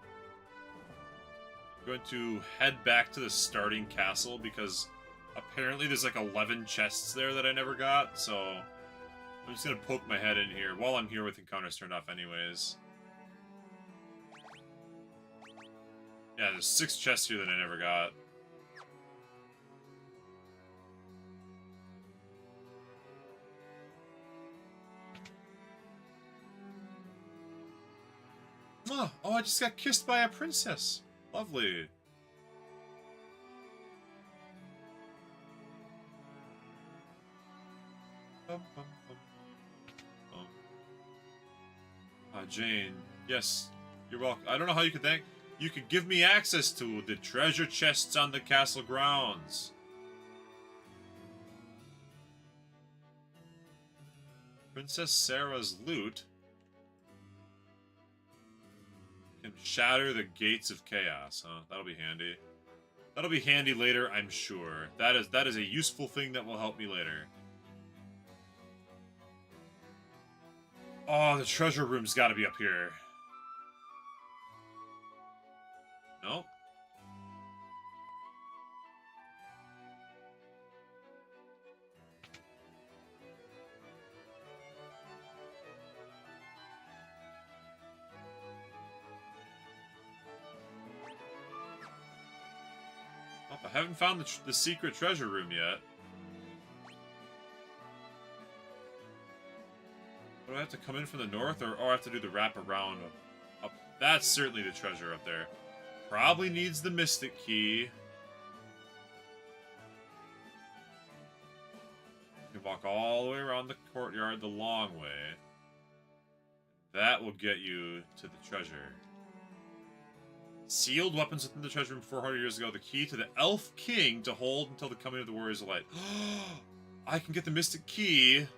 I'm going to head back to the starting castle because apparently there's like 11 chests there that I never got, so I'm just gonna poke my head in here while I'm here with encounters turned off anyways. Yeah, there's 6 chests here that I never got. Oh, I just got kissed by a princess. Lovely. Jane. Yes, you're welcome. I don't know how you could thank. You could give me access to the treasure chests on the castle grounds. Princess Sarah's loot can shatter the gates of chaos, huh? That'll be handy. That'll be handy later, I'm sure. That is a useful thing that will help me later. Oh, the treasure room's gotta be up here. No? Oh, I haven't found the secret treasure room yet. Do I have to come in from the north, or I have to do the wrap around up? That's certainly the treasure up there. Probably needs the Mystic Key. You can walk all the way around the courtyard the long way. That will get you to the treasure. Sealed weapons within the treasure room 400 years ago. The key to the Elf King to hold until the coming of the Warriors of Light. I can get the Mystic Key.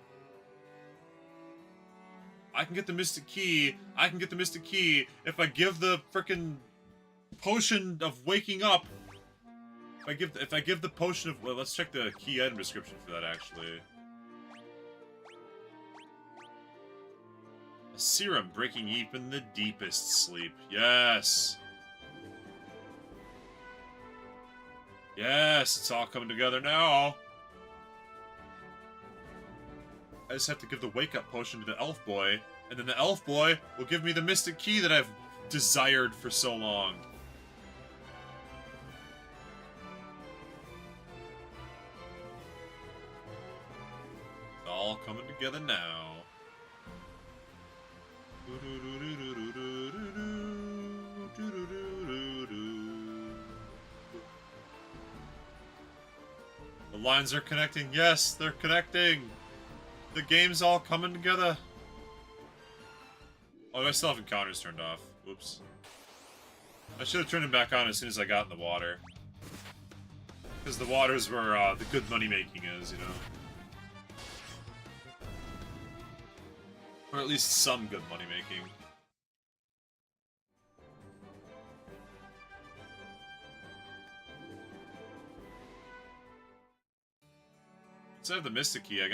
I can get the Mystic Key. I can get the Mystic Key if I give the frickin' potion of waking up. If I give the potion of, well, let's check the key item description for that actually. A serum breaking even the deepest sleep. Yes. Yes, it's all coming together now. I just have to give the wake-up potion to the elf boy, and then the elf boy will give me the Mystic Key that I've desired for so long. It's all coming together now. The lines are connecting. Yes, they're connecting. The game's all coming together. Oh, I still have encounters turned off. Oops. I should have turned them back on as soon as I got in the water. Because the water's where the good money making is, you know. Or at least some good money making. Instead of the Mystic Key, I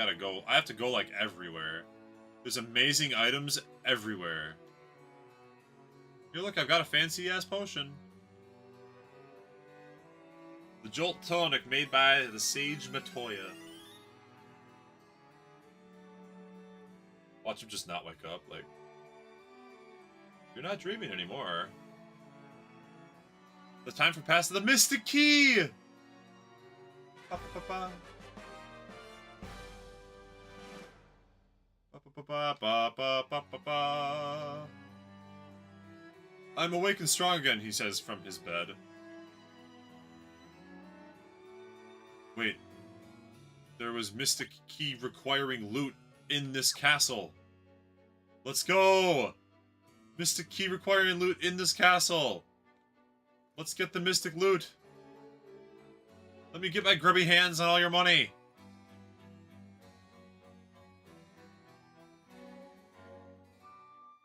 have to go, like, everywhere. There's amazing items everywhere. Here, look, I've got a fancy-ass potion. The Jolt Tonic made by the Sage Matoya. Watch him just not wake up, like... You're not dreaming anymore. The time for passing the Mystic Key! Ba, ba, ba, ba. Ba, ba, ba, ba, ba, ba, ba. I'm awake and strong again, he says from his bed. Wait. There was Mystic Key requiring loot in this castle. Let's go! Mystic Key requiring loot in this castle. Let's get the Mystic loot. Let me get my grubby hands on all your money.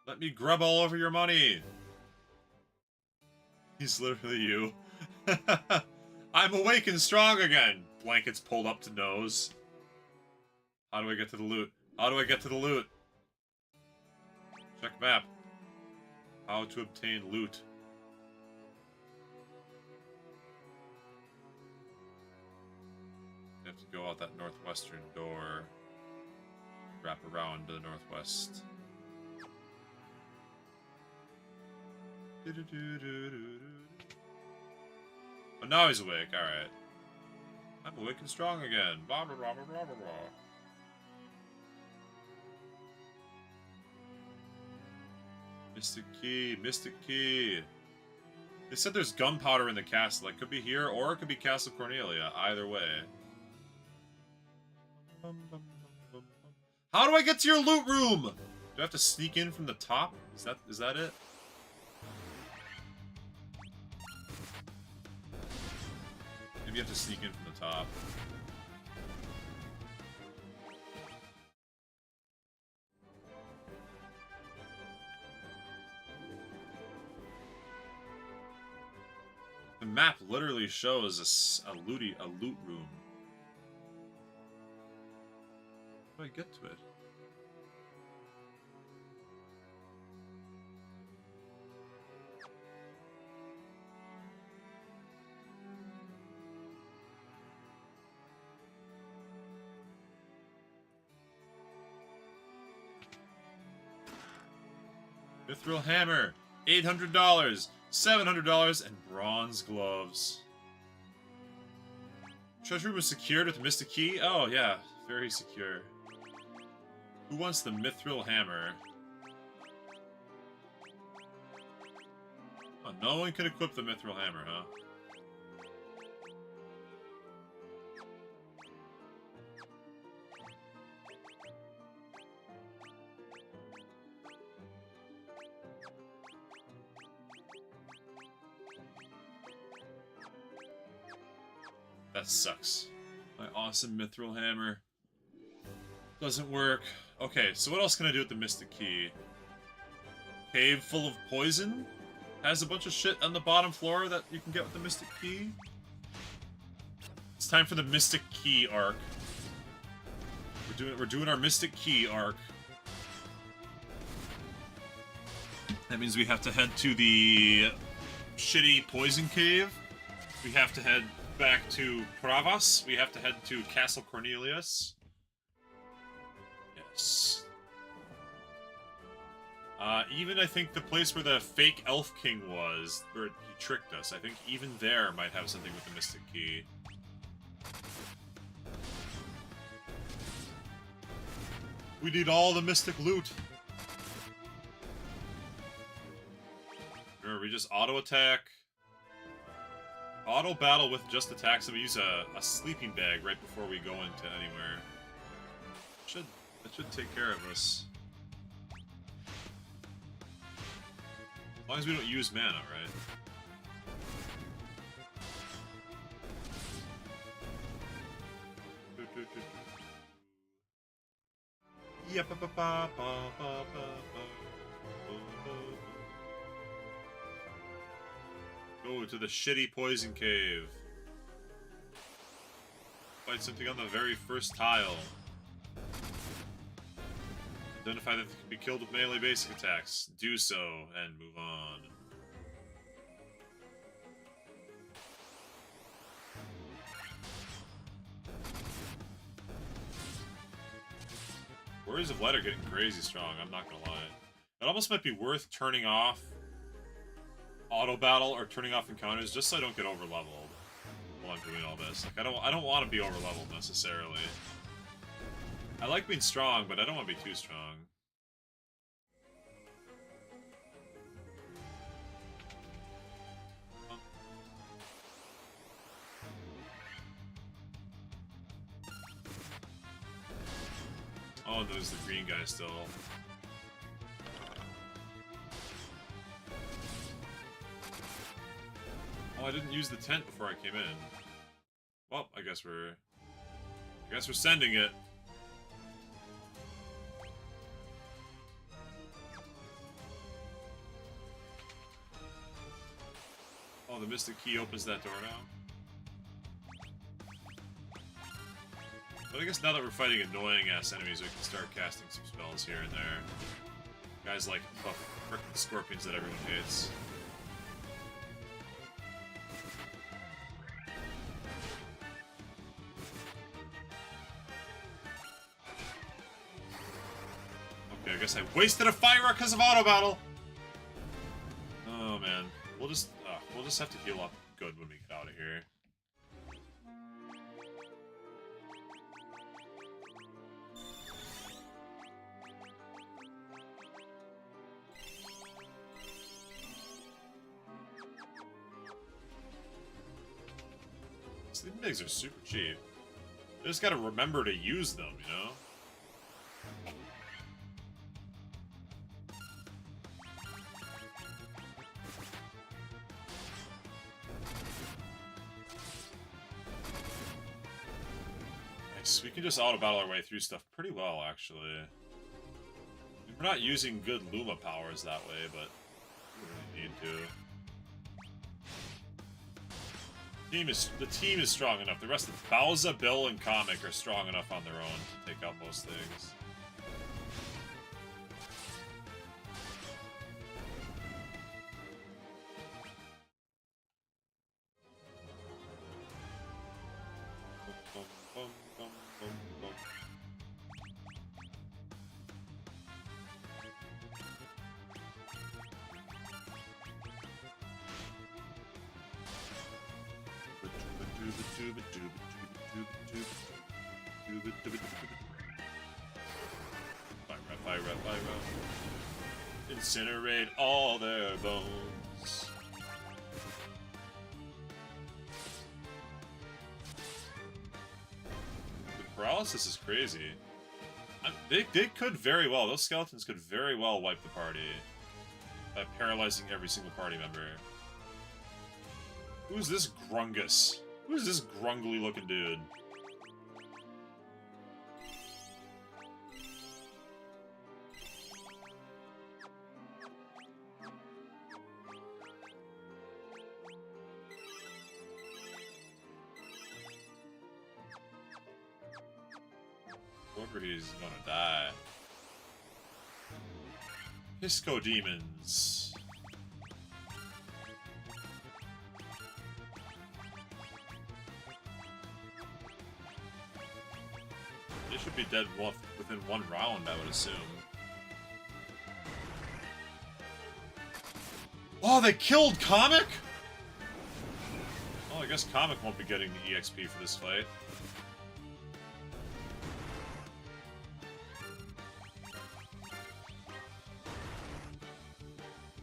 Let me grub all over your money. He's literally you. I'm awake and strong again. Blankets pulled up to nose. How do I get to the loot? How do I get to the loot? Check map. How to obtain loot. You have to go out that northwestern door. Wrap around to the northwest. Oh, now he's awake. Alright. I'm awake and strong again. Blah, blah, blah, blah, blah, blah. Mystic Key, Mystic Key. They said there's gunpowder in the castle. It could be here, or it could be Castle Cornelia. Either way. How do I get to your loot room? Do I have to sneak in from the top? Is that it? Maybe you have to sneak in from the top. The map literally shows a loot room. How do I get to it? Mithril hammer, $800, $700, and bronze gloves. Treasure room was secured with the Mystic Key? Oh, yeah. Very secure. Who wants the Mithril hammer? Oh, no one can equip the Mithril hammer, huh? That sucks. My awesome Mithril hammer doesn't work. Okay, so what else can I do with the Mystic Key? Cave full of poison? Has a bunch of shit on the bottom floor that you can get with the Mystic Key? It's time for the Mystic Key arc. We're doing our Mystic Key arc. That means we have to head to the shitty poison cave. We have to head back to Pravas. We have to head to Castle Cornelius. Yes. Even I think the place where the fake Elf King was, where he tricked us, I think even there might have something with the Mystic Key. We need all the Mystic loot. Sure, we just auto-attack. Auto battle with just attacks, and we use a sleeping bag right before we go into anywhere. That should take care of us. As long as we don't use mana, right? Yeah, ba ba ba ba ba ba. Go to the shitty poison cave. Fight something on the very first tile. Identify that they can be killed with melee basic attacks. Do so, and move on. Warriors of Light are getting crazy strong, I'm not gonna lie. It almost might be worth turning off auto battle or turning off encounters just so I don't get over leveled while I'm doing all this. Like I don't want to be over leveled necessarily. I like being strong, but I don't want to be too strong. Oh, there's the green guy still. Oh, I didn't use the tent before I came in. Well, I guess we're sending it. Oh, the Mystic Key opens that door now. But I guess now that we're fighting annoying-ass enemies, we can start casting some spells here and there. Guys like frickin' scorpions that everyone hates. Okay, I guess I wasted a fire because of auto battle. Oh man, we'll just have to heal up good when we get out of here. Sleeping bags are super cheap. You just gotta remember to use them, you know? Nice. We can just auto-battle our way through stuff pretty well, actually. We're not using good Luma powers that way, but we really need to. The team is strong enough. The rest of Bowser, Bill, and Comic are strong enough on their own to take out most things. Fire. Incinerate all their bones. The paralysis is crazy. They could very well, those skeletons could very well wipe the party by paralyzing every single party member. Who's this Grungus? Who's this grungly looking dude? Whoever he's gonna die. Pisco demons. They should be dead within one round, I would assume. Oh, they killed Comic? Well, I guess Comic won't be getting the EXP for this fight.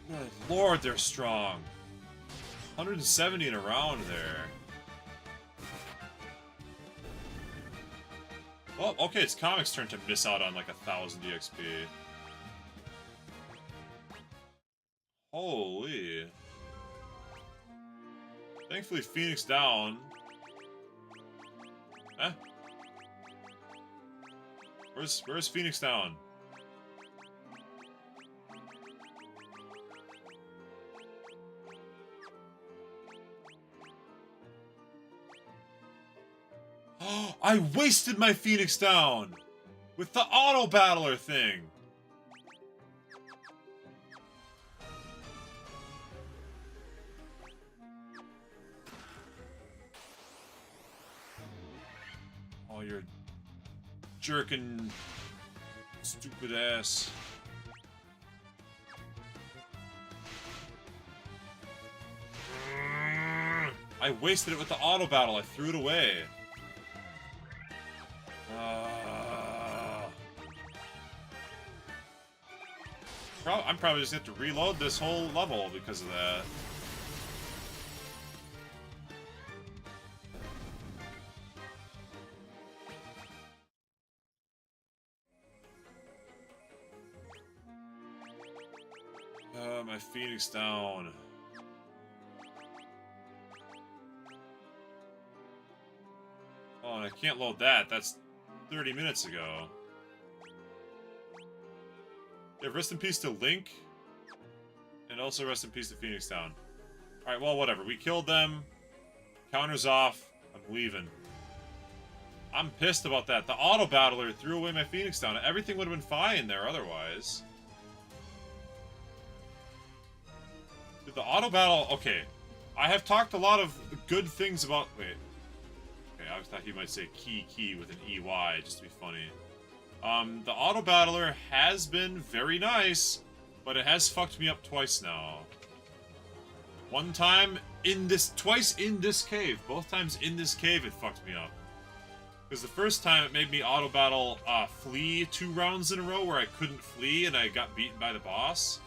Good lord, they're strong. 170 in a round there. Well, okay, it's Comic's turn to miss out on like 1,000 EXP. Holy. Thankfully, Phoenix down. Eh? Where's Phoenix down? I wasted my Phoenix down with the auto battler thing. Oh, you're jerking Stupid ass. I wasted it with the auto battle. I threw it away. I'm probably just going to have to reload this whole level because of that. My Phoenix down. Oh, and I can't load that. That's 30 minutes ago. Yeah, rest in peace to Link. And also rest in peace to Phoenix Down. Alright, well, whatever. We killed them. Counter's off. I'm leaving. I'm pissed about that. The auto battler threw away my Phoenix Down. Everything would have been fine there otherwise. Dude, the auto battle... Okay. I have talked a lot of good things about... Wait. Okay, I thought he might say key with an EY, just to be funny. The auto battler has been very nice, but it has fucked me up twice now. One time twice in this cave. Both times in this cave it fucked me up. Because the first time it made me auto battle flee 2 rounds in a row where I couldn't flee and I got beaten by the boss.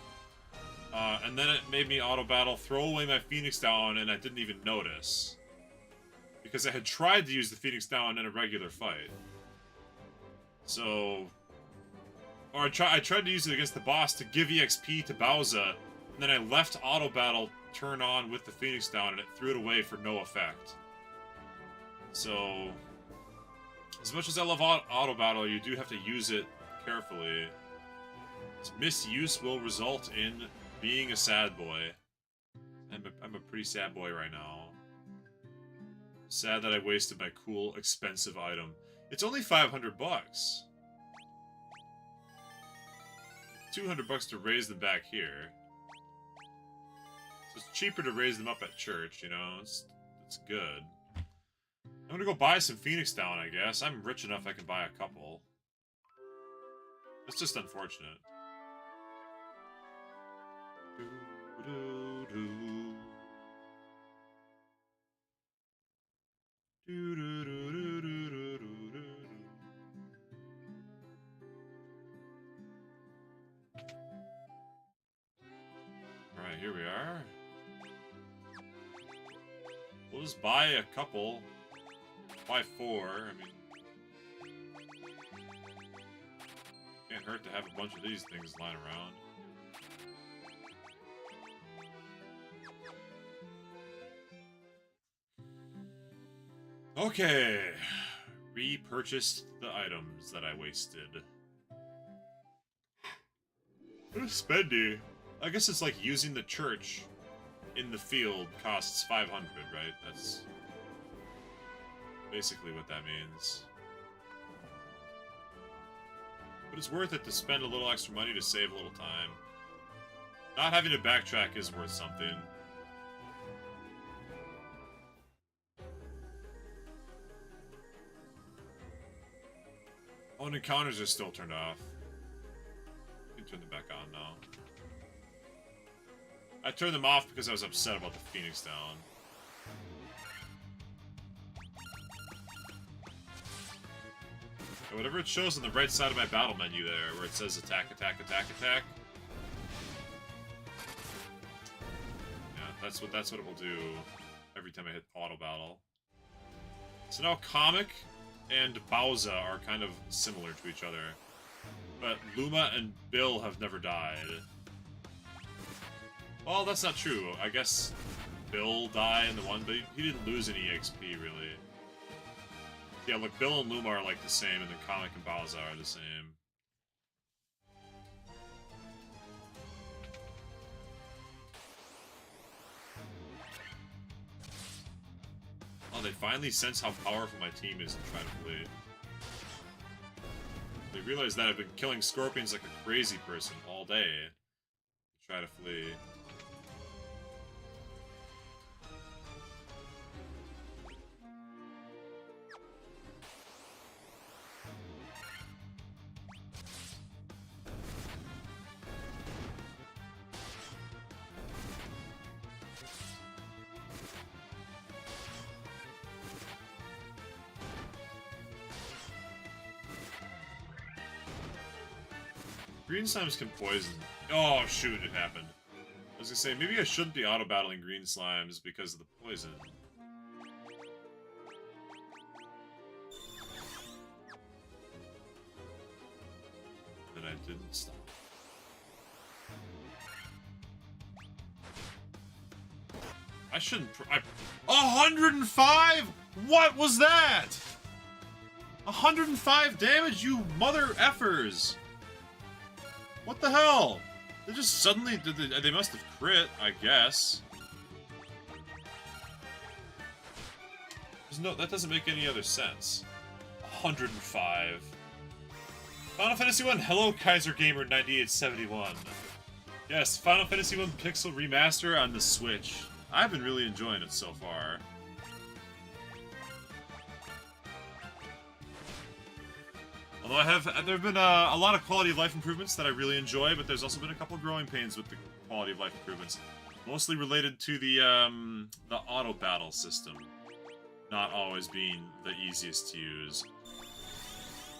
And then it made me auto battle throw away my Phoenix Down and I didn't even notice. Because I had tried to use the Phoenix Down in a regular fight. So, or I tried to use it against the boss to give EXP to Bowser, and then I left auto battle turn on with the Phoenix Down, and it threw it away for no effect. So, as much as I love auto battle, you do have to use it carefully. Its misuse will result in being a sad boy. I'm a pretty sad boy right now. Sad that I wasted my cool, expensive item. It's only 500 bucks. 200 bucks to raise them back here. So it's cheaper to raise them up at church, you know? It's good. I'm gonna go buy some Phoenix Down, I guess. I'm rich enough I can buy a couple. It's just unfortunate. Alright, here we are. We'll just buy a couple. Buy 4, I mean... Can't hurt to have a bunch of these things lying around. Okay. Repurchased the items that I wasted. What a spendy. I guess it's like using the church in the field costs 500, right? That's basically what that means. But it's worth it to spend a little extra money to save a little time. Not having to backtrack is worth something. Oh, and encounters are still turned off. You can turn them back on now. I turned them off because I was upset about the Phoenix Down. And whatever it shows on the right side of my battle menu there, where it says attack, attack, attack, attack. Yeah, that's what it will do every time I hit auto battle. So now Comic and Bowser are kind of similar to each other. But Luma and Bill have never died. Well, that's not true. I guess Bill died in the one, but he didn't lose any EXP, really. Yeah, look, Bill and Luma are like the same, and then Comic and Bowser are the same. Oh, they finally sense how powerful my team is and try to flee. They realize that I've been killing scorpions like a crazy person all day to try to flee. Green slimes can poison. Oh, shoot, it happened. I was gonna say, maybe I shouldn't be auto-battling green slimes because of the poison. Then I didn't stop. I shouldn't. 105? What was that? 105 damage, you mother effers! What the hell? They just suddenly did. They must have crit, I guess. That doesn't make any other sense. 105. Final Fantasy 1. Hello, Kaiser Gamer 9871. Yes, Final Fantasy 1 Pixel Remaster on the Switch. I've been really enjoying it so far. Although there have been a lot of quality of life improvements that I really enjoy, but there's also been a couple growing pains with the quality of life improvements. Mostly related to the auto battle system. Not always being the easiest to use.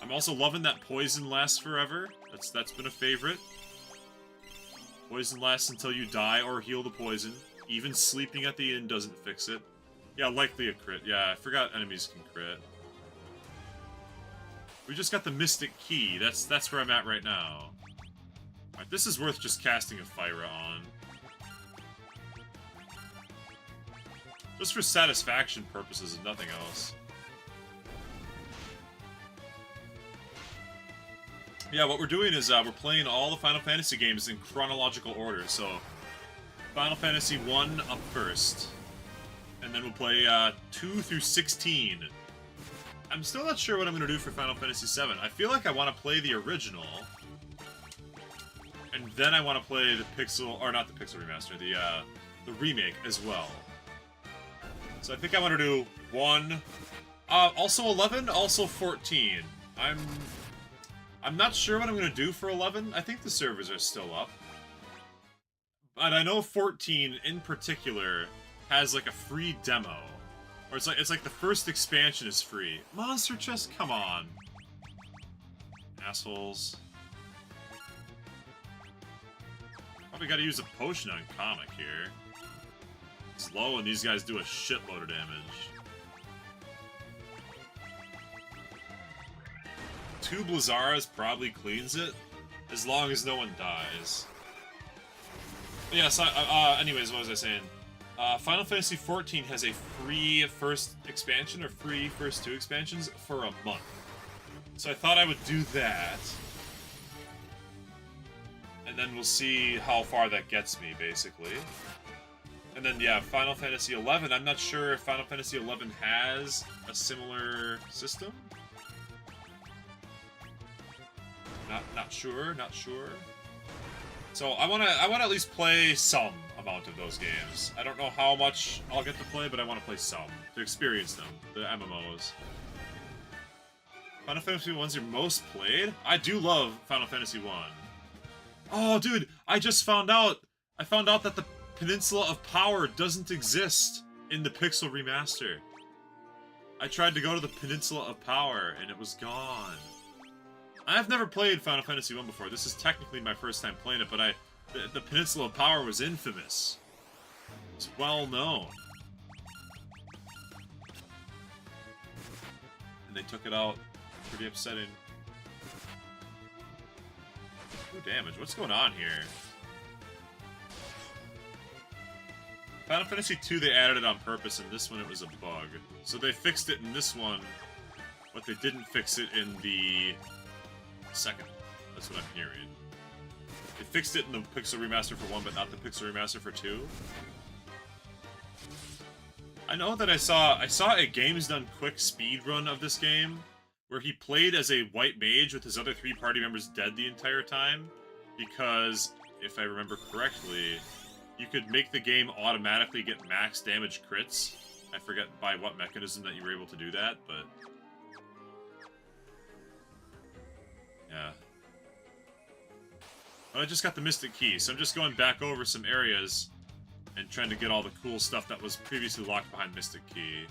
I'm also loving that poison lasts forever. That's been a favorite. Poison lasts until you die or heal the poison. Even sleeping at the inn doesn't fix it. Yeah, likely a crit. Yeah, I forgot enemies can crit. We just got the Mystic Key. That's where I'm at right now. Alright, this is worth just casting a Fyra on. Just for satisfaction purposes and nothing else. Yeah, what we're doing is we're playing all the Final Fantasy games in chronological order, so Final Fantasy 1 up first. And then we'll play 2 through 16. I'm still not sure what I'm going to do for Final Fantasy 7. I feel like I want to play the original. And then I want to play the Pixel... Or not the Pixel Remaster, the remake as well. So I think I want to do 1... also 11, also 14. I'm not sure what I'm going to do for 11. I think the servers are still up. But I know 14, in particular, has like a free demo. Or it's like the first expansion is free. Monster chest, come on. Assholes. Probably gotta use a potion on Comic here. It's low and these guys do a shitload of damage. 2 Blizzaras probably cleans it, as long as no one dies. But yeah, so, anyways, what was I saying? Final Fantasy XIV has a free first expansion, or free first 2 expansions, for a month. So I thought I would do that. And then we'll see how far that gets me, basically. And then, yeah, Final Fantasy XI. I'm not sure if Final Fantasy XI has a similar system. Not sure. So I wanna at least play some amount of those games. I don't know how much I'll get to play, but I want to play some to experience them, the MMOs. Final Fantasy 1's your most played? I do love Final Fantasy 1. Oh, dude, I just found out. I found out that the Peninsula of Power doesn't exist in the Pixel Remaster. I tried to go to the Peninsula of Power, and it was gone. I've never played Final Fantasy 1 before. This is technically my first time playing it, but the Peninsula of Power was infamous. It's well known. And they took it out. Pretty upsetting. Ooh, damage. What's going on here? Final Fantasy 2, they added it on purpose, and this one it was a bug. So they fixed it in this one, but they didn't fix it in the second. That's what I'm hearing. They fixed it in the Pixel Remaster for 1, but not the Pixel Remaster for 2. I know that I saw a Games Done Quick speedrun of this game, where he played as a white mage with his other 3 party members dead the entire time, because, if I remember correctly, you could make the game automatically get max damage crits. I forget by what mechanism that you were able to do that, but... yeah. Well, I just got the Mystic Key, so I'm just going back over some areas and trying to get all the cool stuff that was previously locked behind Mystic Key.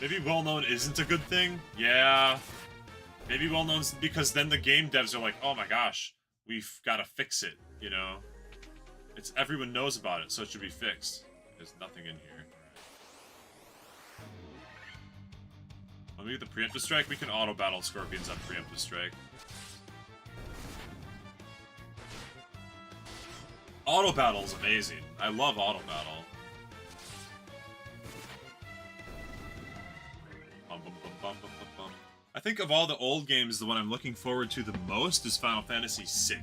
Maybe well-known isn't a good thing? Yeah. Maybe well-known because then the game devs are like, oh my gosh, we've got to fix it, you know? It's everyone knows about it, so it should be fixed. There's nothing in here. When we get the preemptive strike, we can auto-battle scorpions on preemptive strike. Auto-battle is amazing. I love auto-battle. I think of all the old games, the one I'm looking forward to the most is Final Fantasy VI.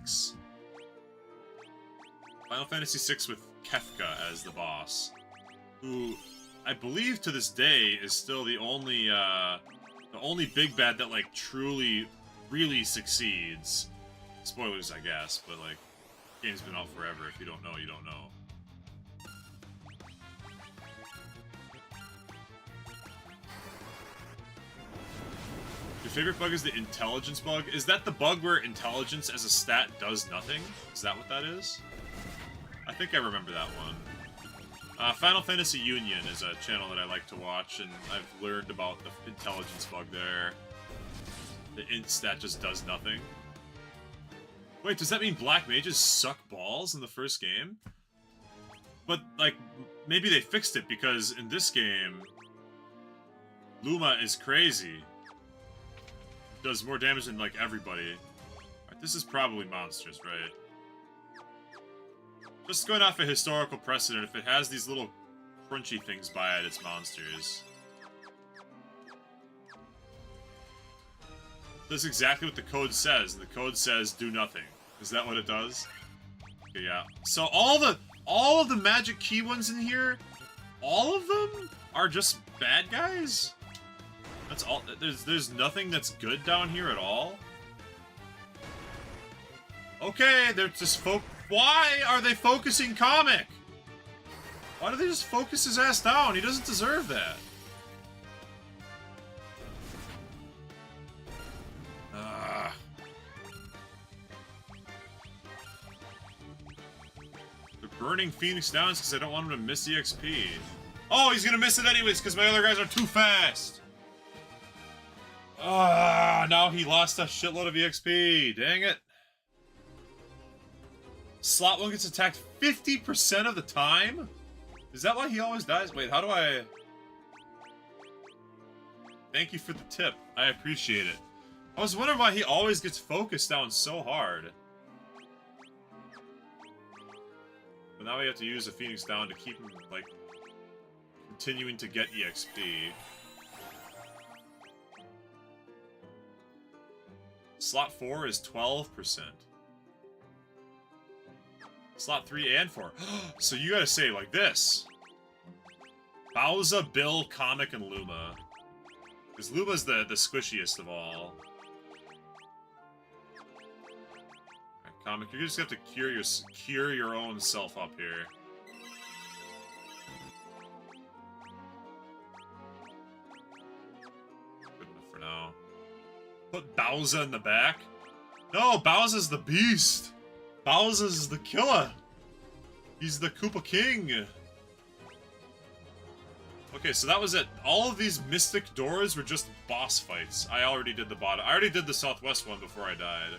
Final Fantasy VI with Kefka as the boss, who I believe to this day is still the only big bad that like truly, really succeeds. Spoilers, I guess, but like, game's been out forever. If you don't know, you don't know. Your favorite bug is the intelligence bug? Is that the bug where intelligence as a stat does nothing? Is that what that is? I think I remember that one. Final Fantasy Union is a channel that I like to watch, and I've learned about the intelligence bug there. The int stat just does nothing. Wait, does that mean black mages suck balls in the first game? But, like, maybe they fixed it, because in this game, Luma is crazy. Does more damage than, like, everybody. Right, this is probably monsters, right? Just going off a historical precedent, if it has these little crunchy things by it, it's monsters. That's exactly what the code says. The code says do nothing. Is that what it does? Okay, yeah. So all of the magic key ones in here, all of them are just bad guys? That's all. There's nothing that's good down here at all? Okay, they're just why are they focusing Comic? Why do they just focus his ass down? He doesn't deserve that. They're burning Phoenix down because I don't want him to miss the XP. Oh, he's gonna miss it anyways because my other guys are too fast. Now he lost a shitload of EXP. Dang it. Slot 1 gets attacked 50% of the time? Is that why he always dies? Wait, how do I... Thank you for the tip. I appreciate it. I was wondering why he always gets focused down so hard. But now we have to use a Phoenix down to keep him, like, continuing to get EXP. Slot 4 is 12%. Slot 3 and 4. So you gotta say like this. Bowser, Bill, Comic, and Luma. Because Luma's the squishiest of all. Right, Comic, you just have to cure your own self up here. Good enough for now. Put Bowser in the back? No, Bowser's the beast! Bowser's the killer! He's the Koopa King! Okay, so that was it. All of these mystic doors were just boss fights. I already did the bottom. I already did the southwest one before I died.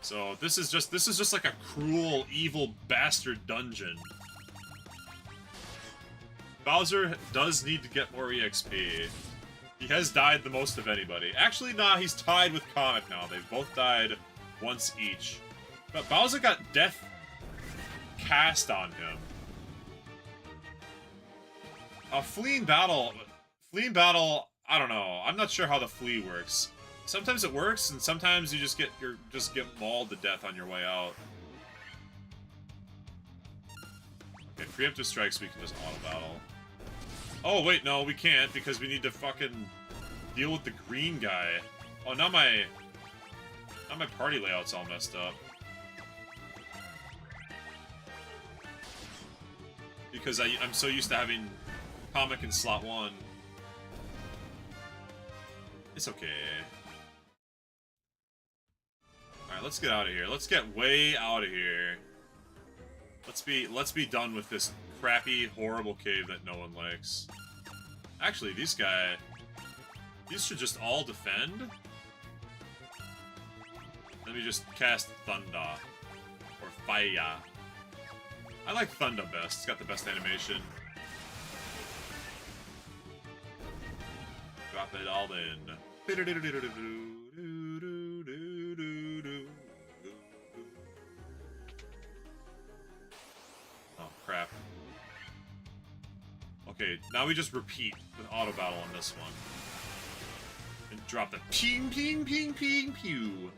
So this is just like a cruel, evil bastard dungeon. Bowser does need to get more EXP. He has died the most of anybody. Actually, nah, he's tied with Comic now. They've both died once each. But Bowser got death cast on him. Fleeing battle, I don't know. I'm not sure how the flee works. Sometimes it works, and sometimes you just get mauled to death on your way out. Okay, preemptive strikes we can just auto battle. Oh wait, no, we can't because we need to fucking deal with the green guy. Oh, now my party layout's all messed up. Because I'm so used to having Comic in slot 1. It's okay. Alright, let's get out of here. Let's get way out of here. Let's be done with this crappy, horrible cave that no one likes. Actually, these should just all defend. Let me just cast Thunder. Or Fire. I like Thunder best. It's got the best animation. Drop it all in. Oh, crap. Okay, now we just repeat with auto battle on this one. And drop the ping, ping, ping, ping, pew.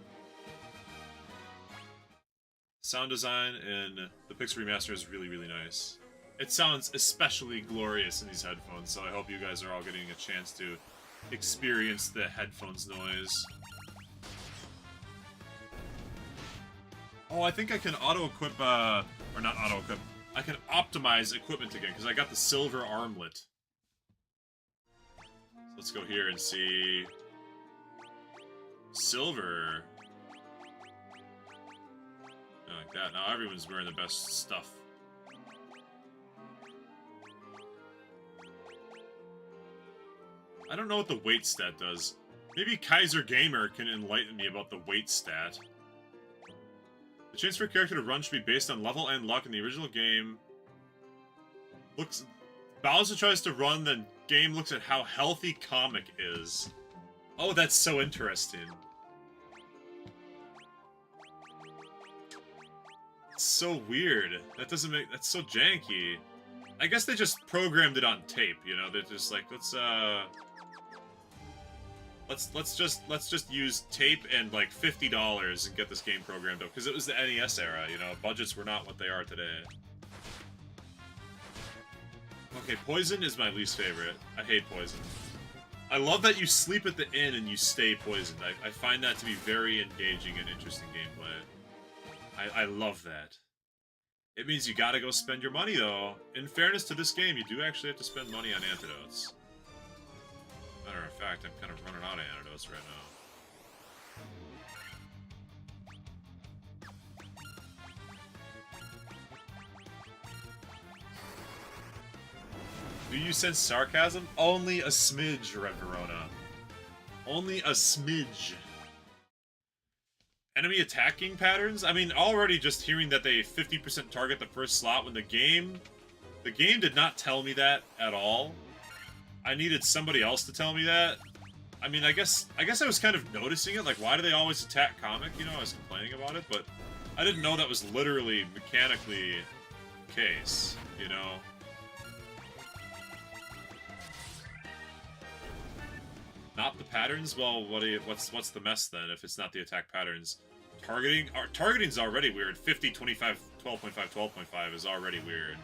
Sound design in the Pixel Remaster is really, really nice. It sounds especially glorious in these headphones, so I hope you guys are all getting a chance to experience the headphones noise. Oh, I think I can auto-equip, or not auto-equip, I can optimize equipment again, because I got the silver armlet. So let's go here and see... Silver. Like that. Now everyone's wearing the best stuff. I don't know what the weight stat does. Maybe Kaiser Gamer can enlighten me about the weight stat. The chance for a character to run should be based on level and luck in the original game. Bowser tries to run, then game looks at how healthy Comic is. Oh, that's so interesting. It's so weird. That doesn't make... That's so janky. I guess they just programmed it on tape, you know? They're just like, let's just use tape and like $50 and get this game programmed up, because it was the NES era, you know? Budgets were not what they are today. Okay, Poison is my least favorite. I hate Poison. I love that you sleep at the inn and you stay poisoned. I find that to be very engaging and interesting gameplay. I love that. It means you gotta go spend your money, though. In fairness to this game, you do actually have to spend money on antidotes. Matter of fact, I'm kind of running out of antidotes right now. Do you sense sarcasm? Only a smidge, Red Verona. Only a smidge. Enemy attacking patterns? I mean, already just hearing that they 50% target the first slot when the game did not tell me that at all. I needed somebody else to tell me that. I mean, I guess I was kind of noticing it, like, why do they always attack Comic? You know, I was complaining about it, but I didn't know that was literally mechanically the case, you know? Not the patterns? Well, what's the mess then if it's not the attack patterns? Targeting's already weird. 50, 25, 12.5, 12.5 is already weird.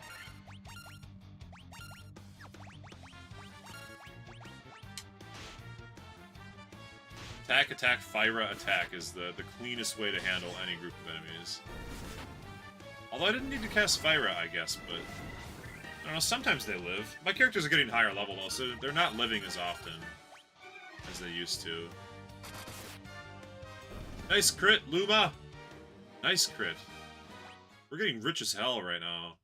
Attack, attack, Fyra, attack is the cleanest way to handle any group of enemies. Although I didn't need to cast Fyra, I guess, but... I don't know, sometimes they live. My characters are getting higher level, though, so they're not living as often as they used to. Nice crit, Luma! Nice crit. We're getting rich as hell right now.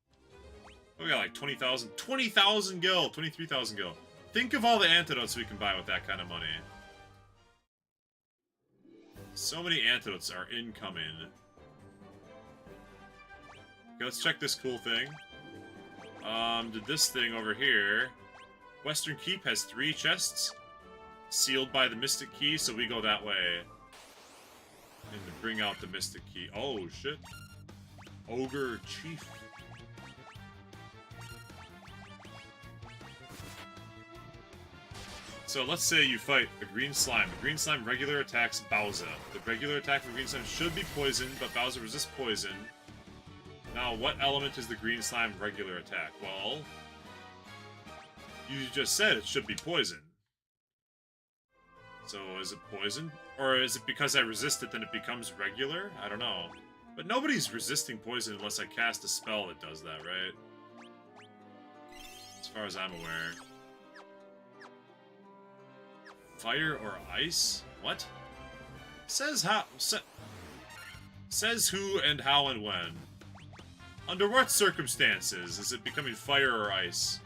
We got like 20,000... 20,000 gil! 23,000 gil. Think of all the antidotes we can buy with that kind of money. So many antidotes are incoming. Okay, let's check this cool thing. Did this thing over here... Western Keep has 3 chests. Sealed by the Mystic Key, so we go that way. And to bring out the Mystic Key. Oh, shit. Ogre Chief. So let's say you fight a Green Slime. The Green Slime regular attacks Bowser. The regular attack from Green Slime should be poison, but Bowser resists poison. Now, what element is the Green Slime regular attack? Well, you just said it should be poison. So, is it poison? Or is it because I resist it, then it becomes regular? I don't know. But nobody's resisting poison unless I cast a spell that does that, right? As far as I'm aware. Fire or ice? What? Says how... Says who and how and when. Under what circumstances is it becoming fire or ice?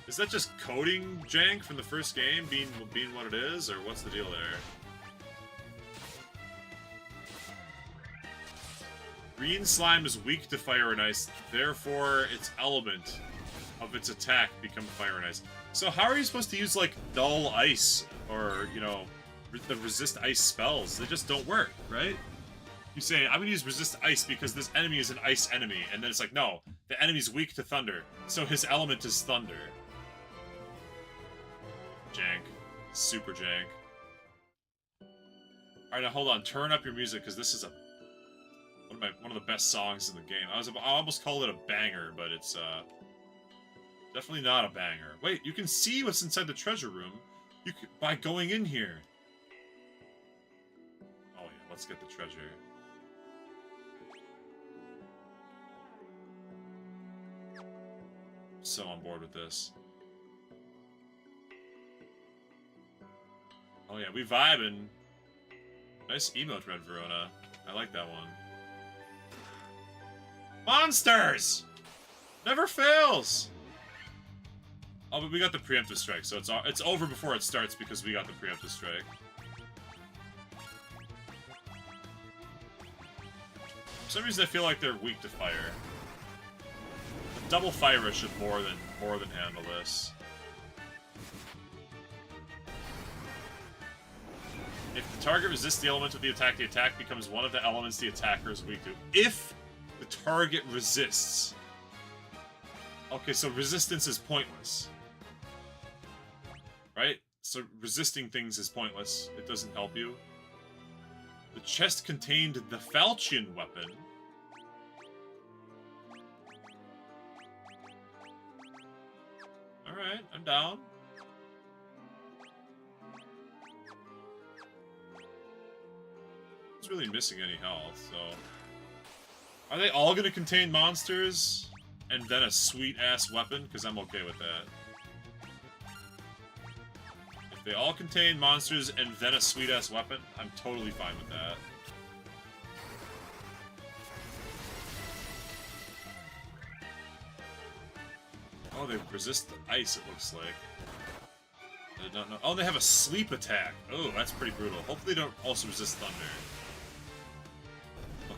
Is that just coding jank from the first game being what it is, or what's the deal there? Green slime is weak to fire and ice, therefore its element of its attack become fire and ice. So how are you supposed to use, like, dull ice or, you know, the resist ice spells? They just don't work, right? You say, I'm gonna use resist ice because this enemy is an ice enemy, and then it's like, no, the enemy's weak to thunder, so his element is thunder. Jank. Super jank. Alright, now hold on, turn up your music, because this is one of the best songs in the game. I almost called it a banger, but it's definitely not a banger. Wait, you can see what's inside the treasure room by going in here. Oh yeah, let's get the treasure. So on board with this. Oh yeah, we vibing. Nice emote, Red Verona. I like that one. Monsters! Never fails! Oh, but we got the preemptive strike, so it's over before it starts because we got the preemptive strike. For some reason I feel like they're weak to fire. The double fire should more than handle this. If the target resists the element of the attack becomes one of the elements the attacker is weak to. If the target resists. Okay, so resistance is pointless. Right? So resisting things is pointless. It doesn't help you. The chest contained the falchion weapon. Alright, I'm down. It's really missing any health, so... Are they all gonna contain monsters? And then a sweet-ass weapon? Because I'm okay with that. If they all contain monsters and then a sweet-ass weapon, I'm totally fine with that. Oh, they resist the ice, it looks like. I did not know. Oh, they have a sleep attack. Oh, that's pretty brutal. Hopefully they don't also resist thunder.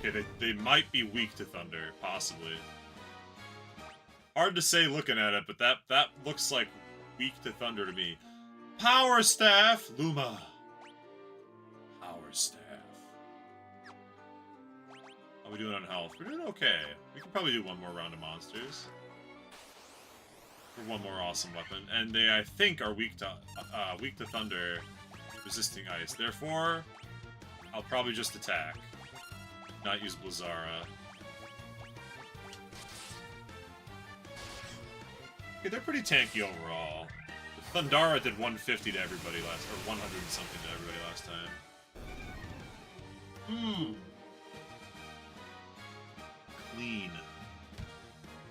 Okay, they might be weak to thunder, possibly. Hard to say looking at it, but that looks like weak to thunder to me. Power Staff! Luma. Power Staff. How are we doing on health? We're doing okay. We can probably do one more round of monsters. For one more awesome weapon. And they, I think, are weak to thunder, resisting ice. Therefore, I'll probably just attack. Not use Blizzara. Okay, they're pretty tanky overall. Thundara did 150 to everybody or 100 and something to everybody last time. Clean.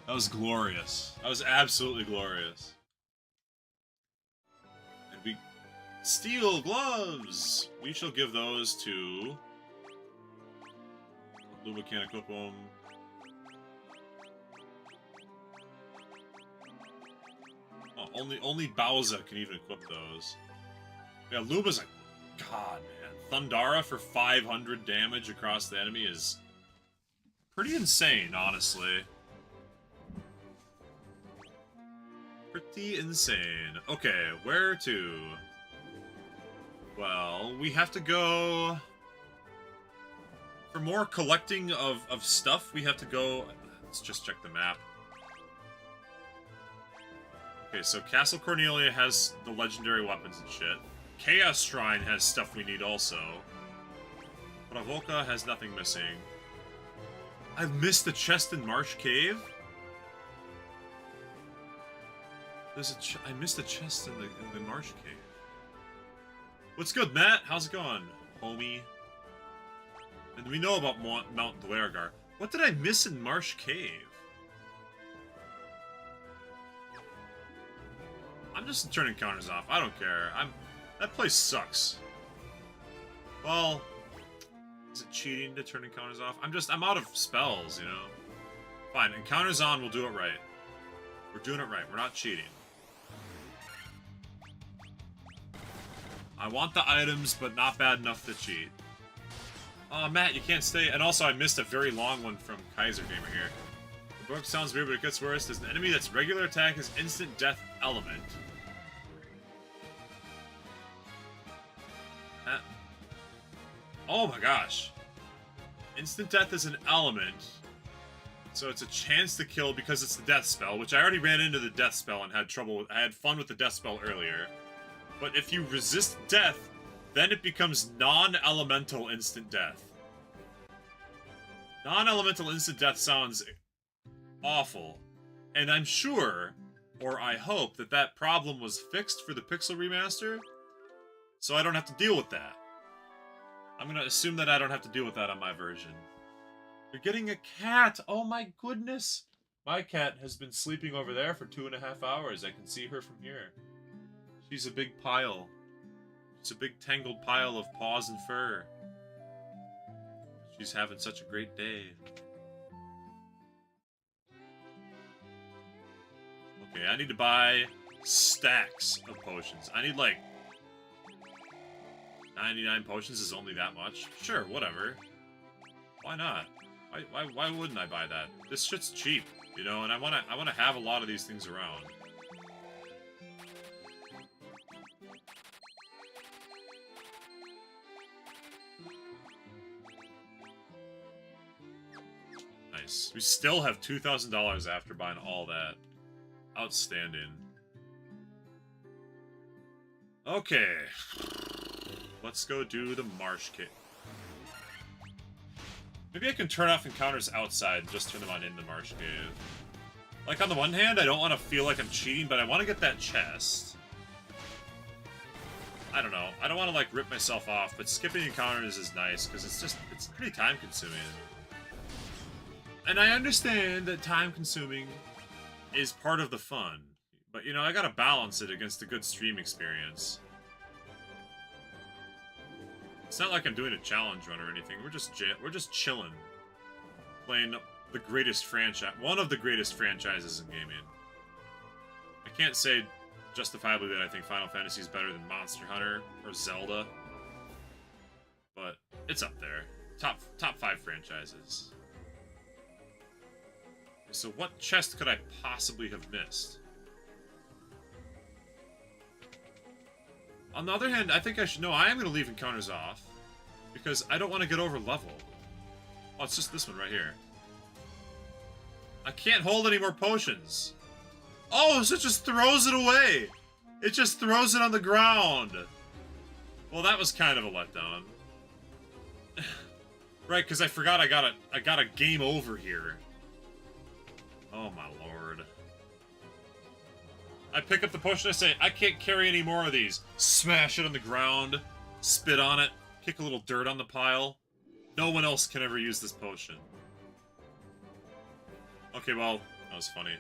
That was glorious. That was absolutely glorious. And we... Steel gloves! We shall give those to... Luma can't equip them. Oh, only Bowser can even equip those. Yeah, Luma's like... God, man. Thundara for 500 damage across the enemy is... pretty insane, honestly. Pretty insane. Okay, where to? Well, we have to go... For more collecting of stuff, we have to go... Let's just check the map. Okay, so Castle Cornelia has the legendary weapons and shit. Chaos Shrine has stuff we need also. Pravoka has nothing missing. I've missed the chest in Marsh Cave? I missed the chest in the Marsh Cave. What's good, Matt? How's it going, homie? And we know about Mount Dwergar. What did I miss in Marsh Cave? I'm just turning counters off. I don't care. That place sucks. Well, is it cheating to turn encounters off? I'm out of spells, you know? Fine, encounters on, we'll do it right. We're doing it right. We're not cheating. I want the items, but not bad enough to cheat. Oh, Matt, you can't stay. And also, I missed a very long one from Kaiser Gamer here. The book sounds weird, but it gets worse. There's an enemy that's regular attack is instant death element. Oh my gosh. Instant death is an element. So it's a chance to kill because it's the death spell, which I already ran into the death spell and had trouble with. I had fun with the death spell earlier. But if you resist death, then it becomes non-elemental instant death. Non-elemental instant death sounds awful. And I'm sure, or I hope, that that problem was fixed for the Pixel Remaster, so I don't have to deal with that. I'm gonna assume that I don't have to deal with that on my version. You're getting a cat! Oh my goodness! My cat has been sleeping over there for 2.5 hours. I can see her from here. She's a big pile. It's a big tangled pile of paws and fur. She's having such a great day. Okay, I need to buy stacks of potions. I need like 99 potions is only that much. Sure, whatever. Why not? Why wouldn't I buy that? This shit's cheap, you know, and I wanna have a lot of these things around. Nice. We still have $2,000 after buying all that. Outstanding. Okay. Let's go do the marsh kit. Maybe I can turn off encounters outside and just turn them on in the marsh cave. Like, on the one hand, I don't want to feel like I'm cheating, but I want to get that chest. I don't know. I don't want to, like, rip myself off, but skipping encounters is nice, because it's pretty time-consuming. And I understand that time-consuming is part of the fun, but, you know, I gotta balance it against a good stream experience. It's not like I'm doing a challenge run or anything. We're just chilling, playing the greatest franchise, one of the greatest franchises in gaming. I can't say justifiably that I think Final Fantasy is better than Monster Hunter or Zelda, but it's up there. Top 5 franchises. So what chest could I possibly have missed? On the other hand, I think I should know I am going to leave encounters off, because I don't want to get over level. Oh, it's just this one right here. I can't hold any more potions. Oh, so it just throws it away. It just throws it on the ground. Well, that was kind of a letdown. Right, because I forgot I got a game over here. Oh my lord. I pick up the potion, I say, I can't carry any more of these. Smash it on the ground, spit on it, kick a little dirt on the pile. No one else can ever use this potion. Okay, well, that was funny.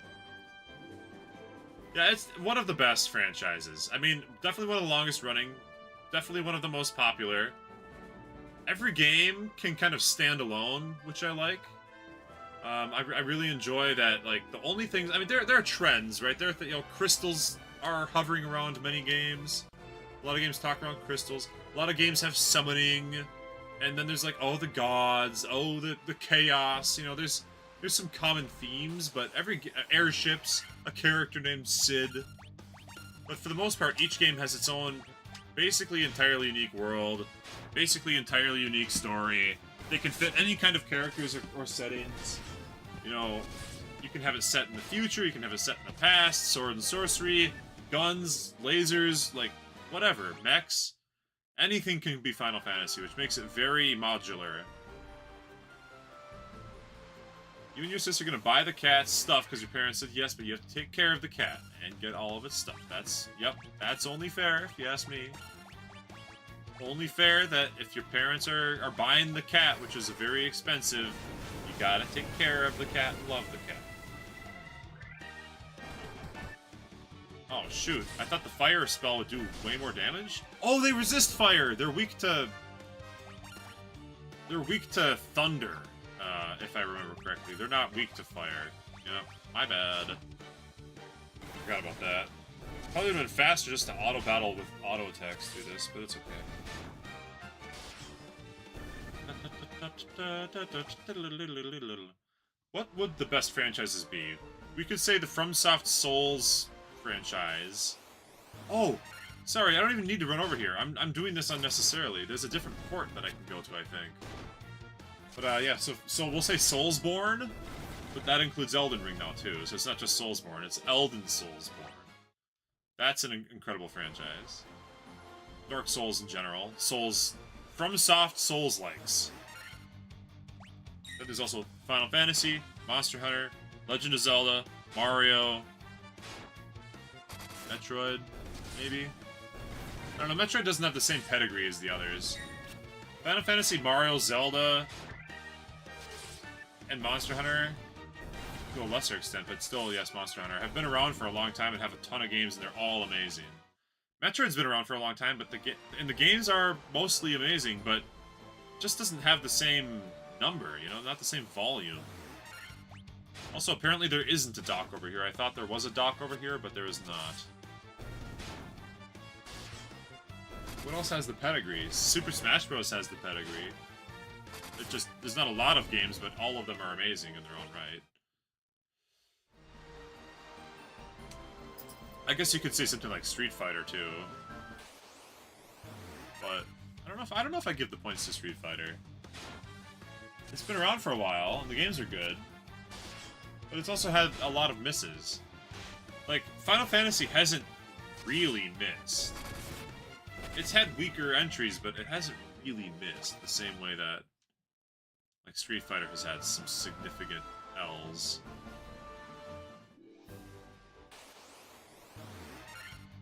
Yeah, it's one of the best franchises. I mean, definitely one of the longest running. Definitely one of the most popular. Every game can kind of stand alone, which I like. I really enjoy that, like, the only things... I mean, there are trends, right? There are, you know, crystals are hovering around many games. A lot of games talk around crystals. A lot of games have summoning. And then there's, like, oh, the gods. Oh, the chaos. You know, there's some common themes, but every... airships, a character named Sid. But for the most part, each game has its own basically entirely unique world. Basically entirely unique story. They can fit any kind of characters or settings. You know, you can have it set in the future, you can have it set in the past, sword and sorcery, guns, lasers, like, whatever, mechs. Anything can be Final Fantasy, which makes it very modular. You and your sister are going to buy the cat's stuff because your parents said yes, but you have to take care of the cat and get all of its stuff. Yep, that's only fair, if you ask me. Only fair that if your parents are buying the cat, which is very expensive, you gotta take care of the cat and love the cat. Oh, shoot. I thought the fire spell would do way more damage? Oh, they resist fire! They're weak to thunder, if I remember correctly. They're not weak to fire. Yep, my bad. Forgot about that. Probably would have been faster just to auto-battle with auto-attacks through this, but it's okay. What would the best franchises be? We could say the FromSoft Souls franchise. Oh, sorry, I don't even need to run over here. I'm doing this unnecessarily. There's a different port that I can go to, I think. But yeah, so we'll say Soulsborne, but that includes Elden Ring now too. So it's not just Soulsborne; it's Elden Soulsborne. That's an incredible franchise. Dark Souls in general, Souls, FromSoft Souls-likes. Then there's also Final Fantasy, Monster Hunter, Legend of Zelda, Mario, Metroid, maybe? I don't know, Metroid doesn't have the same pedigree as the others. Final Fantasy, Mario, Zelda, and Monster Hunter, to a lesser extent, but still, yes, Monster Hunter, have been around for a long time and have a ton of games, and they're all amazing. Metroid's been around for a long time, but the games are mostly amazing, but just doesn't have the same number, you know, not the same volume. Also, apparently there isn't a dock over here. I thought there was a dock over here, but there is not. What else has the pedigree? Super Smash Bros. Has the pedigree. There's not a lot of games, but all of them are amazing in their own right. I guess you could say something like Street Fighter too. But I don't know if I give the points to Street Fighter. It's been around for a while, and the games are good. But it's also had a lot of misses. Like, Final Fantasy hasn't really missed. It's had weaker entries, but it hasn't really missed the same way that, like, Street Fighter has had some significant L's.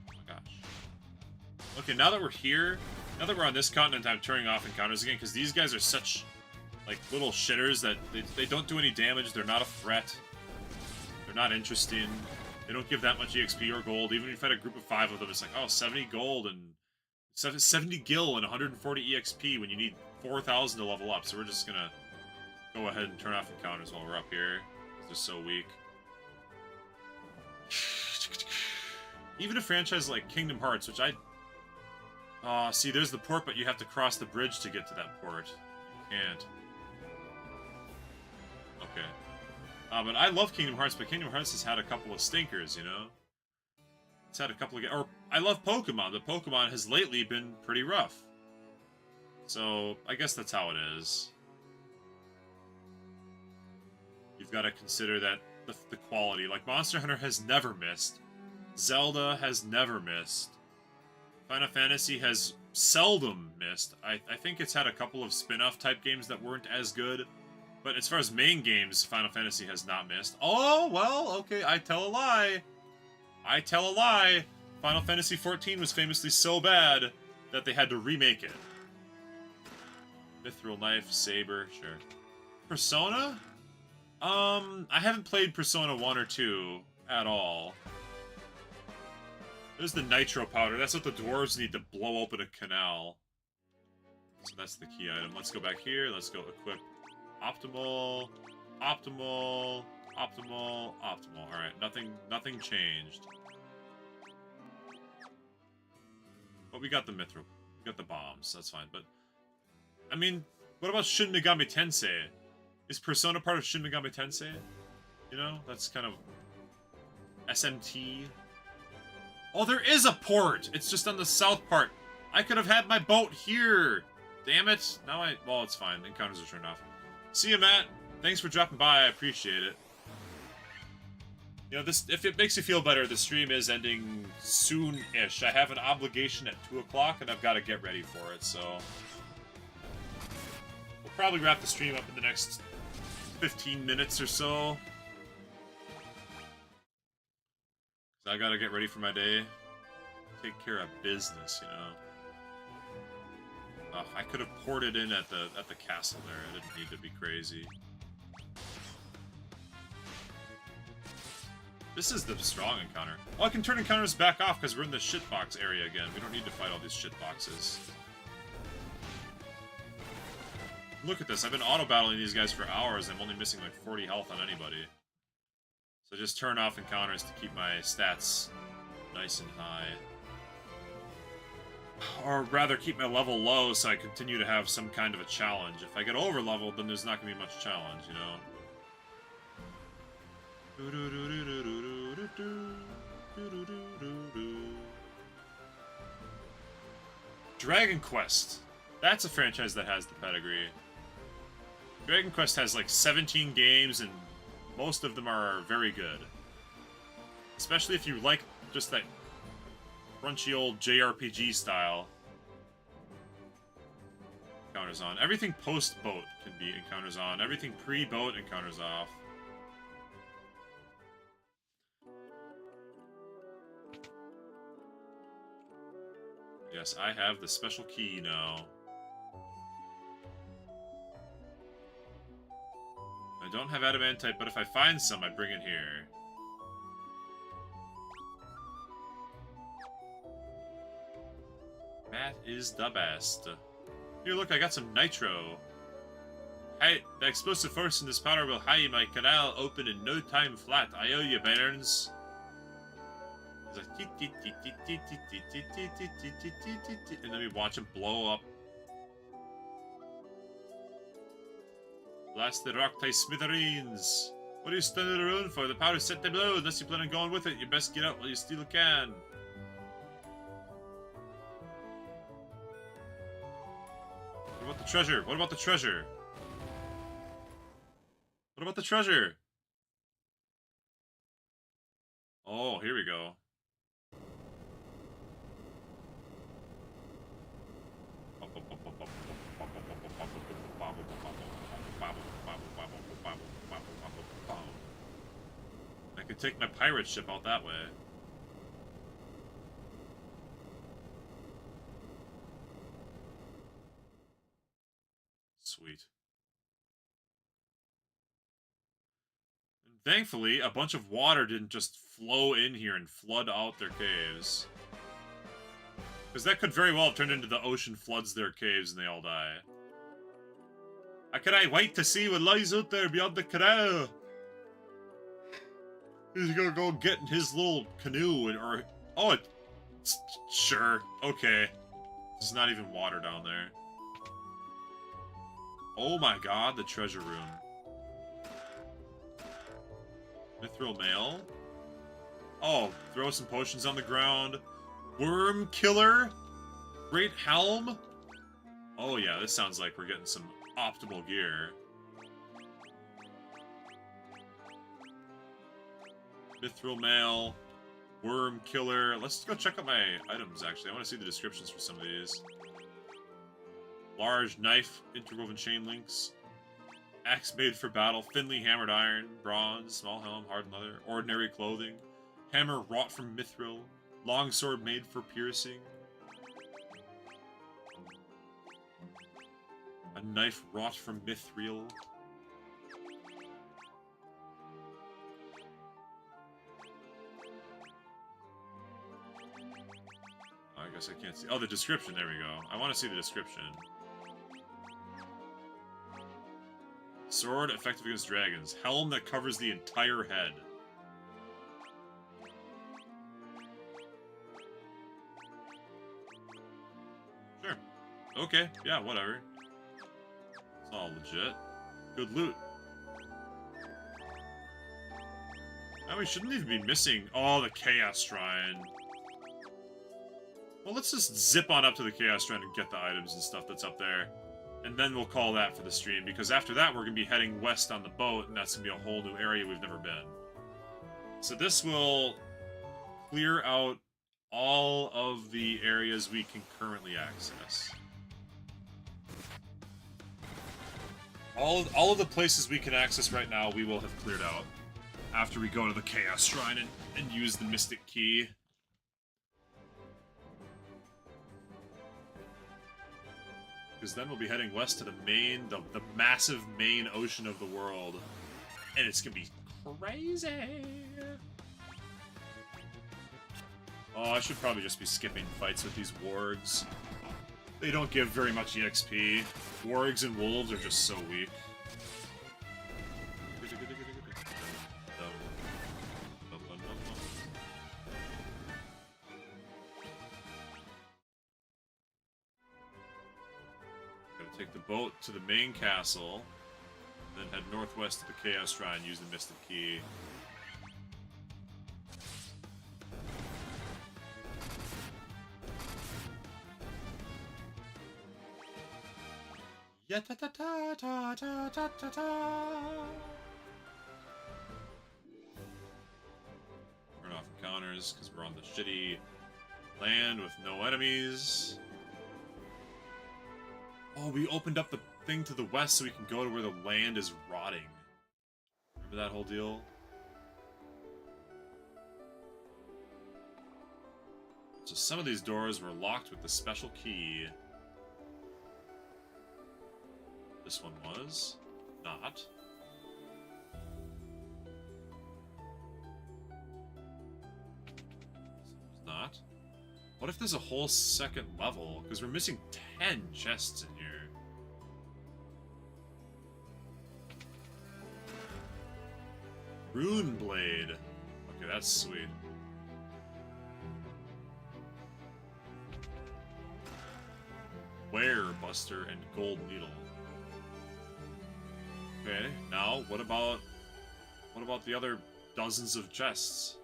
Oh my gosh. Okay, now that we're here, now that we're on this continent, I'm turning off encounters again, because these guys are such, like, little shitters that they don't do any damage, they're not a threat, they're not interesting, they don't give that much EXP or gold. Even if you had a group of 5 of them, it's like, oh, 70 gold and 70 gil and 140 EXP when you need 4,000 to level up. So we're just gonna go ahead and turn off encounters while we're up here. They're so weak. Even a franchise like Kingdom Hearts, which I... see, there's the port, but you have to cross the bridge to get to that port. You can't. Okay. But I love Kingdom Hearts, but Kingdom Hearts has had a couple of stinkers, you know? It's had a couple of... Or, I love Pokemon. The Pokemon has lately been pretty rough. So, I guess that's how it is. You've got to consider that the quality. Like, Monster Hunter has never missed. Zelda has never missed. Final Fantasy has seldom missed. I think it's had a couple of spin-off type games that weren't as good. But as far as main games, Final Fantasy has not missed. Oh, well, okay, I tell a lie. I tell a lie. Final Fantasy XIV was famously so bad that they had to remake it. Mithril Knife, Saber, sure. Persona? I haven't played Persona 1 or 2 at all. There's the Nitro Powder. That's what the dwarves need to blow open a canal. So that's the key item. Let's go back here. Let's go equip Optimal, Optimal, Optimal, Optimal. Alright, nothing changed. But we got the Mithril. We got the bombs. That's fine. But, I mean, what about Shin Megami Tensei? Is Persona part of Shin Megami Tensei? You know, that's kind of SMT. Oh, there is a port! It's just on the south part. I could have had my boat here! Damn it! Now well, it's fine. Encounters are turned off. See you, Matt. Thanks for dropping by. I appreciate it. You know, if it makes you feel better, the stream is ending soon-ish. I have an obligation at 2 o'clock, and I've got to get ready for it, so... We'll probably wrap the stream up in the next 15 minutes or so. I gotta get ready for my day. Take care of business, you know. I could have ported in at the castle there. I didn't need to be crazy. This is the strong encounter. Oh, I can turn encounters back off because we're in the shitbox area again. We don't need to fight all these shitboxes. Look at this. I've been auto-battling these guys for hours. I'm only missing like 40 health on anybody. So just turn off encounters to keep my stats nice and high. Or rather, keep my level low so I continue to have some kind of a challenge. If I get over-leveled, then there's not going to be much challenge, you know? Dragon Quest. That's a franchise that has the pedigree. Dragon Quest has like 17 games, and most of them are very good. Especially if you like just that crunchy old JRPG style. Encounters on. Everything post-boat can be encounters on. Everything pre-boat encounters off. Yes, I have the special key now. I don't have adamantite, but if I find some, I bring it here. That is the best. Here, look, I got some nitro. Hey, the explosive force in this powder will hide my canal open in no time flat. I owe you, Bairns. And then we watch him blow up. Blast the rock to smithereens. What are you standing around for? The powder's set to blow. Unless you plan on going with it, you best get out while you still can. What about the treasure? What about the treasure? What about the treasure? Oh, here we go. I could take my pirate ship out that way. Sweet. And thankfully, a bunch of water didn't just flow in here and flood out their caves. Because that could very well have turned into the ocean floods their caves and they all die. How can I wait to see what lies out there beyond the canal? He's gonna go get in his little canoe and, or... Oh, sure. Okay. There's not even water down there. Oh my god, the treasure room. Mithril mail. Oh, throw some potions on the ground. Worm killer? Great helm? Oh yeah, this sounds like we're getting some optimal gear. Mithril mail. Worm killer. Let's go check out my items, actually. I want to see the descriptions for some of these. Large knife, interwoven chain links. Axe made for battle, thinly hammered iron, bronze, small helm, hard leather, ordinary clothing. Hammer wrought from mithril. Long sword made for piercing. A knife wrought from mithril. I guess I can't see. Oh, the description. There we go. I want to see the description. Sword effective against dragons. Helm that covers the entire head. Sure. Okay. Yeah, whatever. It's all legit. Good loot. Now we shouldn't even be missing... Oh, the Chaos Shrine. Well, let's just zip on up to the Chaos Shrine and get the items and stuff that's up there. And then we'll call that for the stream, because after that we're going to be heading west on the boat, and that's going to be a whole new area we've never been. So this will clear out all of the areas we can currently access. All of the places we can access right now, we will have cleared out after we go to the Chaos Shrine and use the Mystic Key. Because then we'll be heading west to the main, the massive main ocean of the world. And it's gonna be crazy! Oh, I should probably just be skipping fights with these wargs. They don't give very much EXP. Wargs and wolves are just so weak. the boat to the main castle, then head northwest to the Chaos Shrine, use the Mystic Key. Yeah, ta ta ta ta ta ta ta ta. Turn off encounters because we're on the shitty land with no enemies. Oh, we opened up the thing to the west so we can go to where the land is rotting. Remember that whole deal? So some of these doors were locked with the special key. This one was not. This one was not. What if there's a whole second level? Because we're missing 10 chests in here. Rune Blade. Okay, that's sweet. Were Buster and Gold Needle. Okay, now what about the other dozens of chests?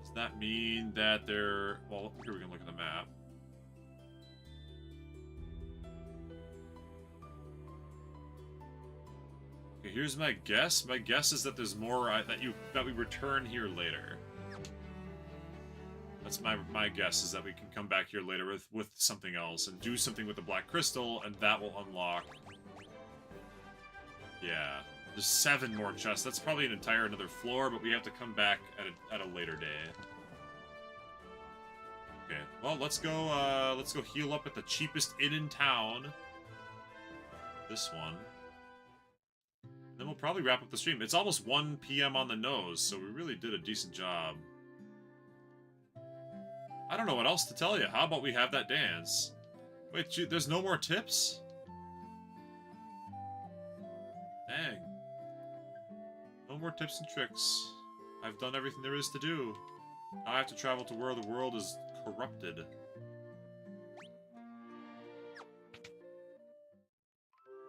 Does that mean that they're... Well, here we can look at the map. Okay, here's my guess. My guess is that there's more that we return here later. That's my guess, is that we can come back here later with something else and do something with the Black Crystal, and that will unlock. Yeah, there's 7 more chests. That's probably an entire another floor, but we have to come back at a later day. Okay, well, let's go heal up at the cheapest inn in town. This one. Then we'll probably wrap up the stream. It's almost 1 p.m. on the nose, so we really did a decent job. I don't know what else to tell you. How about we have that dance? Wait, there's no more tips? Dang. No more tips and tricks. I've done everything there is to do. Now I have to travel to where the world is corrupted.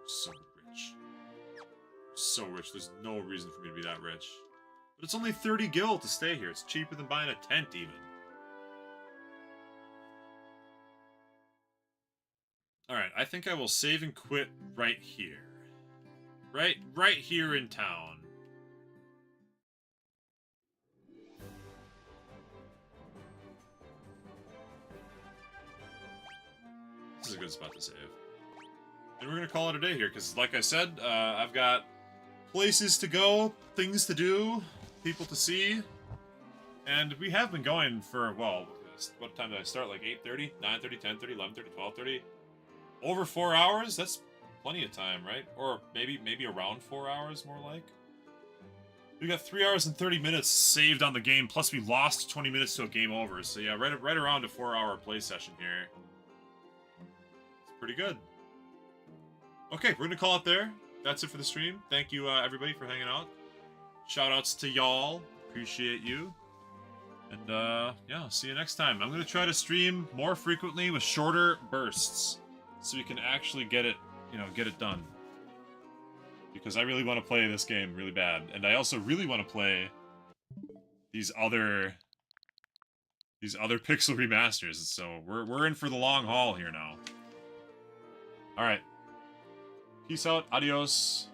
So rich. So rich. There's no reason for me to be that rich. But it's only 30 gil to stay here. It's cheaper than buying a tent, even. Alright, I think I will save and quit right here. Right here in town. This is a good spot to save. And we're gonna call it a day here, because like I said, I've got places to go, things to do, people to see. And we have been going for, well, what time did I start? Like 8:30, 9:30, 10:30, 11:30, 12:30? Over 4 hours? That's plenty of time, right? Or maybe around 4 hours, more like. We got 3 hours and 30 minutes saved on the game, plus we lost 20 minutes to a game over. So yeah, right around a 4-hour play session here. It's pretty good. Okay, we're gonna call it there. That's it for the stream. Thank you, everybody, for hanging out. Shoutouts to y'all. Appreciate you. And, yeah, see you next time. I'm gonna try to stream more frequently with shorter bursts, so we can actually get it, get it done. Because I really want to play this game really bad. And I also really want to play these other Pixel Remasters. So we're in for the long haul here now. Alright. Peace out. Adios.